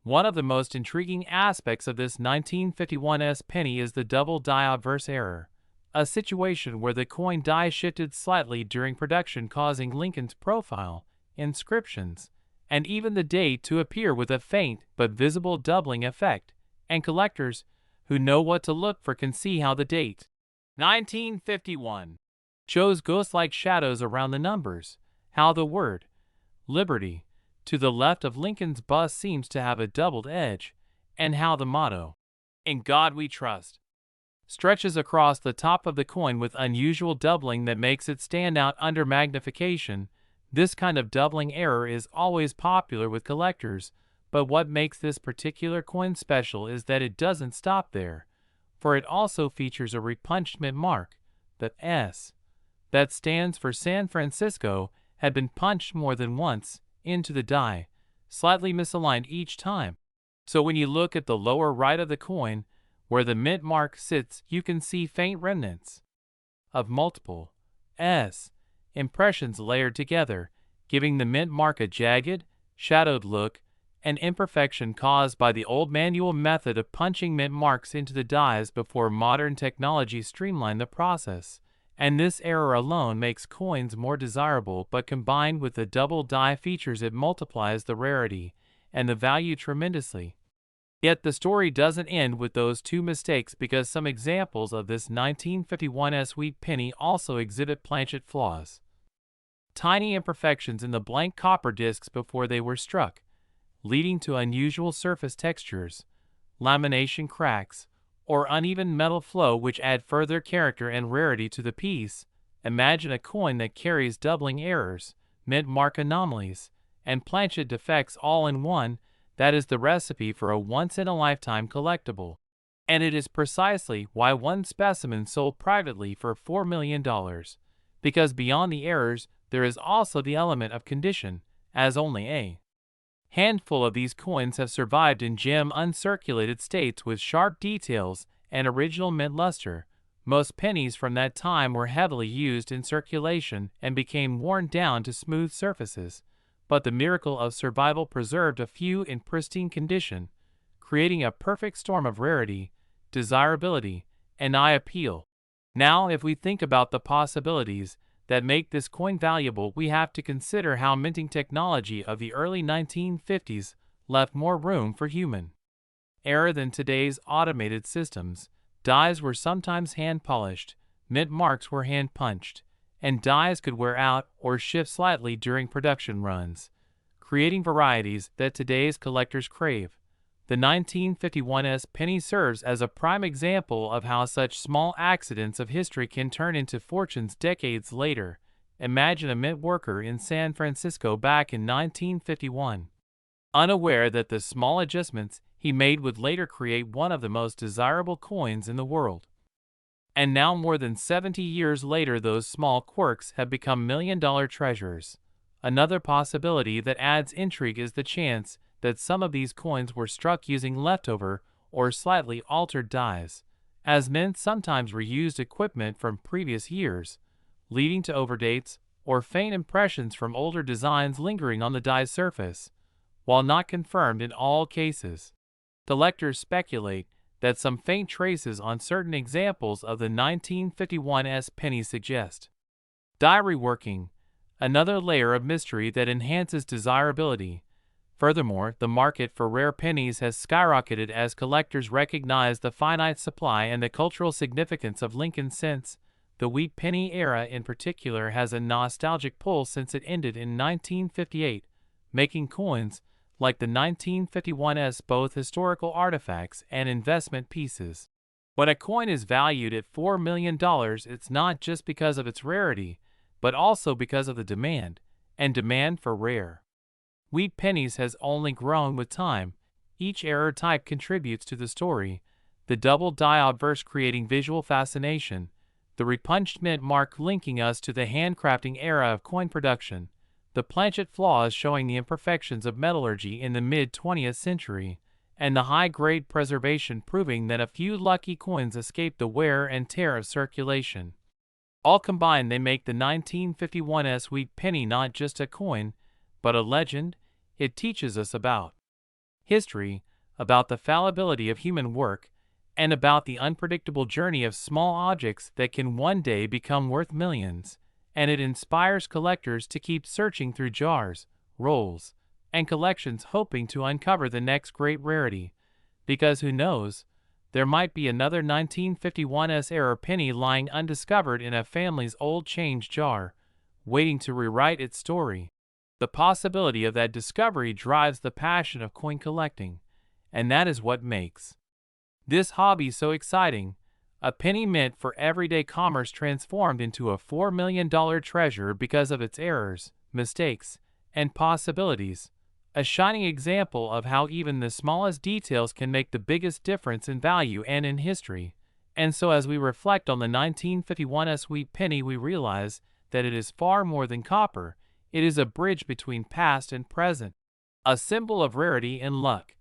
One of the most intriguing aspects of this 1951 penny is the double die obverse error, a situation where the coin die shifted slightly during production, causing Lincoln's profile, inscriptions, and even the date to appear with a faint but visible doubling effect, and collectors who know what to look for can see how the date 1951 shows ghost-like shadows around the numbers, how the word Liberty to the left of Lincoln's bust seems to have a doubled edge, and how the motto, "In God We Trust," stretches across the top of the coin with unusual doubling that makes it stand out under magnification. This kind of doubling error is always popular with collectors, but what makes this particular coin special is that it doesn't stop there, for it also features a repunched mint mark. The S that stands for San Francisco had been punched more than once into the die, slightly misaligned each time. So when you look at the lower right of the coin, where the mint mark sits, you can see faint remnants of multiple S impressions layered together, giving the mint mark a jagged, shadowed look, an imperfection caused by the old manual method of punching mint marks into the dies before modern technology streamlined the process. And this error alone makes coins more desirable, but combined with the double die features, it multiplies the rarity and the value tremendously. Yet the story doesn't end with those two mistakes, because some examples of this 1951 wheat penny also exhibit planchet flaws. Tiny imperfections in the blank copper discs before they were struck, leading to unusual surface textures, lamination cracks, or uneven metal flow, which add further character and rarity to the piece. Imagine a coin that carries doubling errors, mint mark anomalies, and planchet defects all in one. That is the recipe for a once-in-a-lifetime collectible. And it is precisely why one specimen sold privately for $4 million, because beyond the errors there is also the element of condition, as only a handful of these coins have survived in gem uncirculated states with sharp details and original mint luster. Most pennies from that time were heavily used in circulation and became worn down to smooth surfaces, but the miracle of survival preserved a few in pristine condition, creating a perfect storm of rarity, desirability, and eye appeal. Now, if we think about the possibilities that make this coin valuable, we have to consider how minting technology of the early 1950s left more room for human error than today's automated systems. Dies were sometimes hand-polished, mint marks were hand-punched, and dies could wear out or shift slightly during production runs, creating varieties that today's collectors crave. The 1951 penny serves as a prime example of how such small accidents of history can turn into fortunes decades later. Imagine a mint worker in San Francisco back in 1951, unaware that the small adjustments he made would later create one of the most desirable coins in the world. And now, more than 70 years later, those small quirks have become million-dollar treasures. Another possibility that adds intrigue is the chance that some of these coins were struck using leftover or slightly altered dies, as mints sometimes reused equipment from previous years, leading to overdates or faint impressions from older designs lingering on the die's surface. While not confirmed in all cases, collectors speculate that some faint traces on certain examples of the 1951 penny suggest die reworking, another layer of mystery that enhances desirability. Furthermore, the market for rare pennies has skyrocketed as collectors recognize the finite supply and the cultural significance of Lincoln's cents. The wheat penny era in particular has a nostalgic pull since it ended in 1958, making coins like the 1951 both historical artifacts and investment pieces. When a coin is valued at $4 million, it's not just because of its rarity, but also because of the demand for rare wheat pennies has only grown with time. Each error type contributes to the story, the double die obverse creating visual fascination, the repunched mint mark linking us to the handcrafting era of coin production, the planchet flaws showing the imperfections of metallurgy in the mid-20th century, and the high-grade preservation proving that a few lucky coins escape the wear and tear of circulation. All combined, they make the 1951 sweet penny not just a coin, but a legend. It teaches us about history, about the fallibility of human work, and about the unpredictable journey of small objects that can one day become worth millions. And it inspires collectors to keep searching through jars, rolls, and collections, hoping to uncover the next great rarity. Because who knows, there might be another 1951 era penny lying undiscovered in a family's old change jar, waiting to rewrite its story. The possibility of that discovery drives the passion of coin collecting, and that is what makes this hobby so exciting. A penny mint for everyday commerce transformed into a $4 million treasure because of its errors, mistakes, and possibilities. A shining example of how even the smallest details can make the biggest difference in value and in history. And so as we reflect on the 1951 sweet penny, we realize that it is far more than copper. It is a bridge between past and present, a symbol of rarity and luck,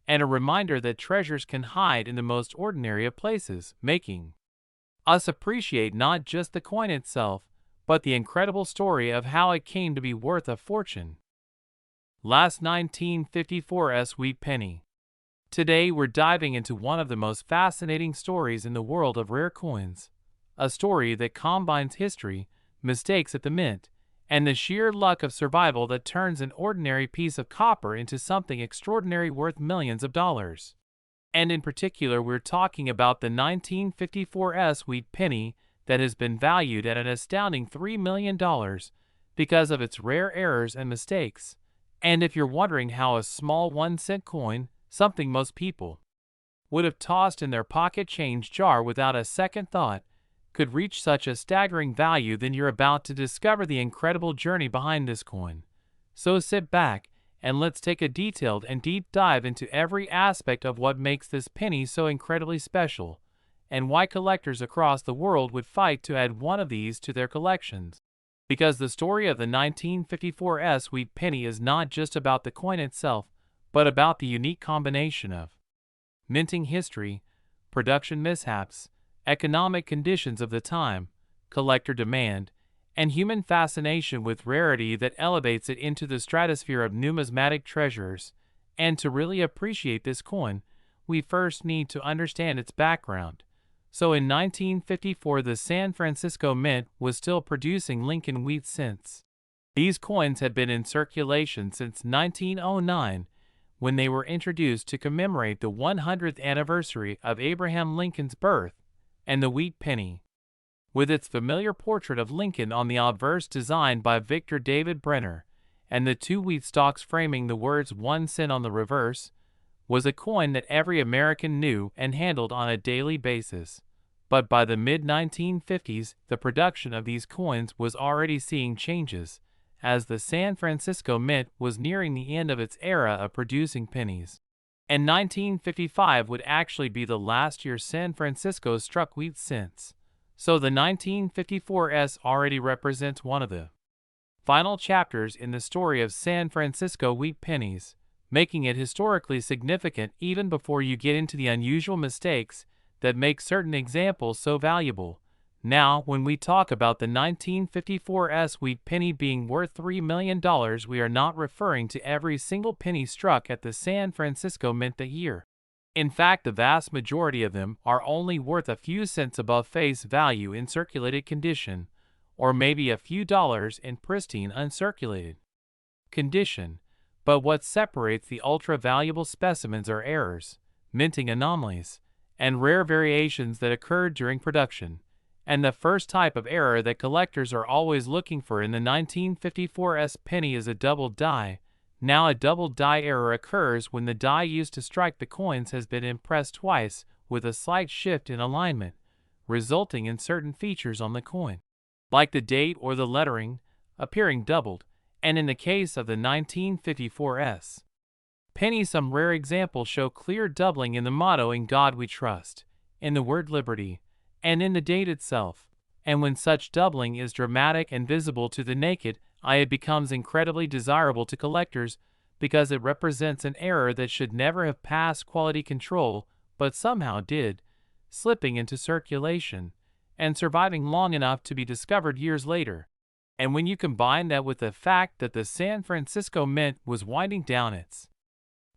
and a reminder that treasures can hide in the most ordinary of places, making us appreciate not just the coin itself, but the incredible story of how it came to be worth a fortune. Last 1954 sweet penny. Today we're diving into one of the most fascinating stories in the world of rare coins, a story that combines history, mistakes at the mint, and the sheer luck of survival that turns an ordinary piece of copper into something extraordinary worth millions of dollars. And in particular, we're talking about the 1954 sweet penny that has been valued at an astounding $3 million because of its rare errors and mistakes. And if you're wondering how a small 1-cent coin, something most people would have tossed in their pocket change jar without a second thought, could reach such a staggering value, then you're about to discover the incredible journey behind this coin. So sit back and let's take a detailed and deep dive into every aspect of what makes this penny so incredibly special, and why collectors across the world would fight to add one of these to their collections. Because the story of the 1954 sweet penny is not just about the coin itself, but about the unique combination of minting history, production mishaps, economic conditions of the time, collector demand, and human fascination with rarity that elevates it into the stratosphere of numismatic treasures. And to really appreciate this coin, we first need to understand its background. So in 1954, the San Francisco Mint was still producing Lincoln wheat cents. These coins had been in circulation since 1909, when they were introduced to commemorate the 100th anniversary of Abraham Lincoln's birth. And the wheat penny, with its familiar portrait of Lincoln on the obverse designed by Victor David Brenner, and the two wheat stalks framing the words 1 cent on the reverse, was a coin that every American knew and handled on a daily basis. But by the mid-1950s, the production of these coins was already seeing changes, as the San Francisco Mint was nearing the end of its era of producing pennies. And 1955 would actually be the last year San Francisco struck wheat cents. So the 1954 already represents one of the final chapters in the story of San Francisco wheat pennies, making it historically significant even before you get into the unusual mistakes that make certain examples so valuable. Now, when we talk about the 1954 sweet penny being worth $3 million, we are not referring to every single penny struck at the San Francisco Mint that year. In fact, the vast majority of them are only worth a few cents above face value in circulated condition, or maybe a few dollars in pristine uncirculated condition. But what separates the ultra-valuable specimens are errors, minting anomalies, and rare variations that occurred during production. And the first type of error that collectors are always looking for in the 1954 penny is a double die. Now, a double die error occurs when the die used to strike the coins has been impressed twice with a slight shift in alignment, resulting in certain features on the coin, like the date or the lettering, appearing doubled. And in the case of the 1954 penny, some rare examples show clear doubling in the motto "In God We Trust," in the word liberty, and in the date itself. And when such doubling is dramatic and visible to the naked eye, it becomes incredibly desirable to collectors because it represents an error that should never have passed quality control but somehow did, slipping into circulation and surviving long enough to be discovered years later. And when you combine that with the fact that the San Francisco Mint was winding down its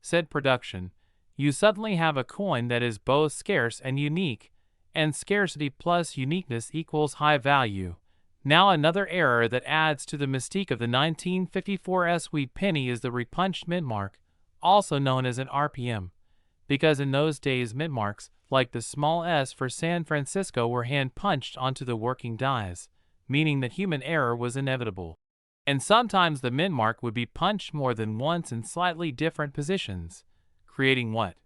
said production, you suddenly have a coin that is both scarce and unique, and scarcity plus uniqueness equals high value. Now another error that adds to the mystique of the 1954 sweet penny is the repunched mint mark, also known as an RPM, because in those days mint marks, like the small s for San Francisco, were hand-punched onto the working dies, meaning that human error was inevitable. And sometimes the mint mark would be punched more than once in slightly different positions, creating what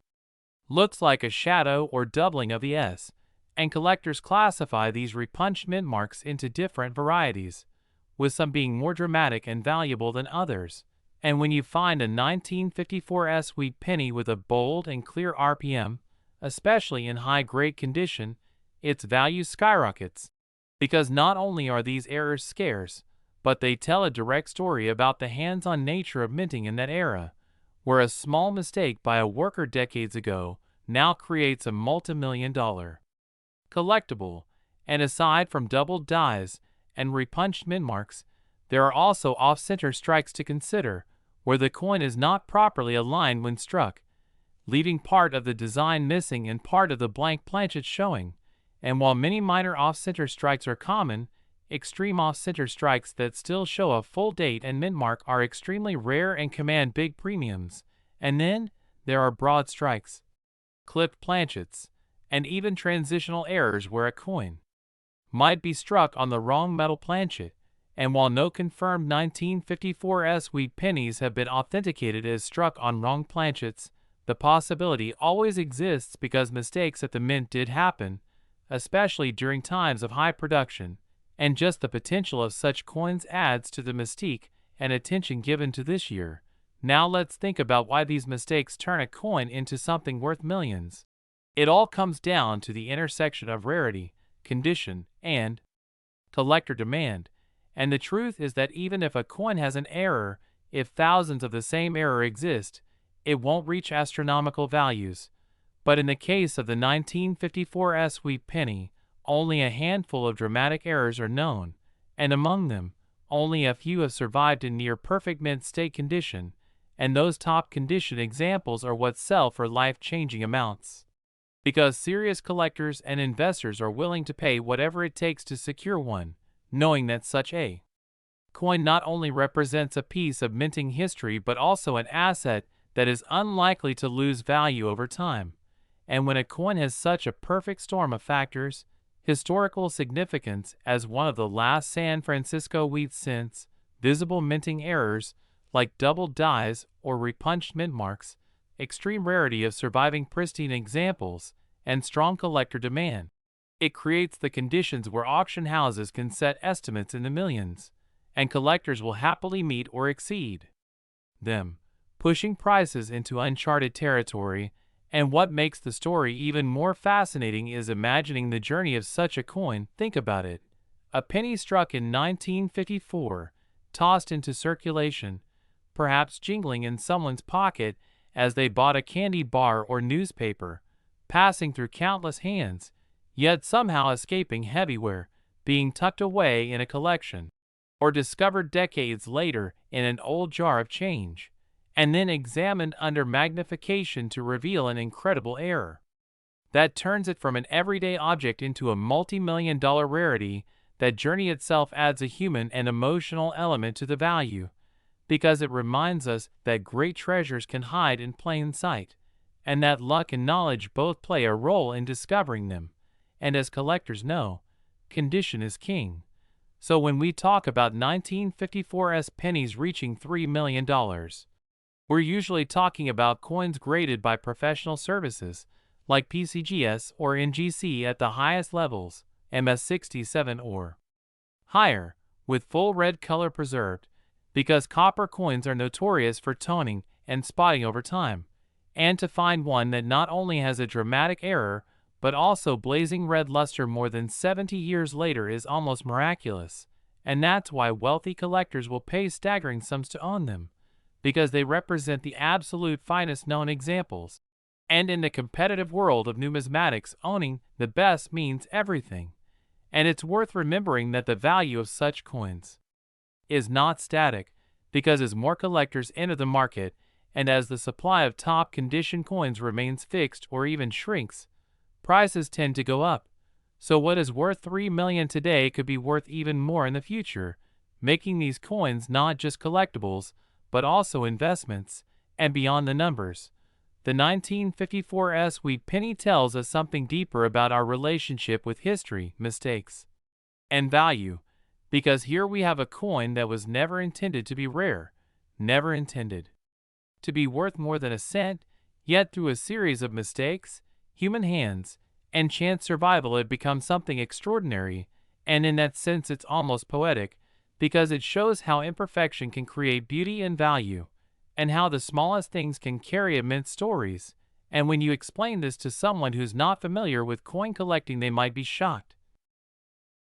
looks like a shadow or doubling of the S, and collectors classify these repunched mint marks into different varieties, with some being more dramatic and valuable than others. And when you find a 1954 sweet penny with a bold and clear RPM, especially in high-grade condition, its value skyrockets, because not only are these errors scarce, but they tell a direct story about the hands-on nature of minting in that era, where a small mistake by a worker decades ago now creates a multi-million-dollar collectible. And aside from doubled dies and repunched mint marks, there are also off-center strikes to consider, where the coin is not properly aligned when struck, leaving part of the design missing and part of the blank planchet showing. And while many minor off-center strikes are common, extreme off-center strikes that still show a full date and mint mark are extremely rare and command big premiums. And then there are broad strikes, clipped planchets, and even transitional errors where a coin might be struck on the wrong metal planchet. And while no confirmed 1954 sweet pennies have been authenticated as struck on wrong planchets, the possibility always exists because mistakes at the mint did happen, especially during times of high production, and just the potential of such coins adds to the mystique and attention given to this year. Now let's think about why these mistakes turn a coin into something worth millions. It all comes down to the intersection of rarity, condition, and collector demand. And the truth is that even if a coin has an error, if thousands of the same error exist, it won't reach astronomical values. But in the case of the 1954 sweet penny, only a handful of dramatic errors are known, and among them, only a few have survived in near-perfect mint state condition, and those top condition examples are what sell for life-changing amounts. Because serious collectors and investors are willing to pay whatever it takes to secure one, knowing that such a coin not only represents a piece of minting history but also an asset that is unlikely to lose value over time. And when a coin has such a perfect storm of factors, historical significance as one of the last San Francisco wheat cents, visible minting errors like double dies or repunched mint marks, extreme rarity of surviving pristine examples, and strong collector demand, it creates the conditions where auction houses can set estimates in the millions, and collectors will happily meet or exceed them, pushing prices into uncharted territory. And what makes the story even more fascinating is imagining the journey of such a coin. Think about it. A penny struck in 1954, tossed into circulation, perhaps jingling in someone's pocket as they bought a candy bar or newspaper, passing through countless hands, yet somehow escaping heavyware, being tucked away in a collection, or discovered decades later in an old jar of change, and then examined under magnification to reveal an incredible error that turns it from an everyday object into a multi-million-dollar rarity. That journey itself adds a human and emotional element to the value, because it reminds us that great treasures can hide in plain sight, and that luck and knowledge both play a role in discovering them. And as collectors know, condition is king. So when we talk about 1954 pennies reaching $3 million, we're usually talking about coins graded by professional services, like PCGS or NGC at the highest levels, MS67 or higher, with full red color preserved, because copper coins are notorious for toning and spotting over time. And to find one that not only has a dramatic error, but also blazing red luster more than 70 years later is almost miraculous. And that's why wealthy collectors will pay staggering sums to own them, because they represent the absolute finest known examples. And in the competitive world of numismatics, owning the best means everything. And it's worth remembering that the value of such coins is not static, because as more collectors enter the market, and as the supply of top condition coins remains fixed or even shrinks, prices tend to go up. So what is worth $3 million today could be worth even more in the future, making these coins not just collectibles, but also investments. And beyond the numbers, the 1954 sweet penny tells us something deeper about our relationship with history, mistakes, and value, because here we have a coin that was never intended to be rare, never intended to be worth more than a cent, yet through a series of mistakes, human hands, and chance survival it becomes something extraordinary, and in that sense it's almost poetic, because it shows how imperfection can create beauty and value, and how the smallest things can carry immense stories. And when you explain this to someone who's not familiar with coin collecting, they might be shocked.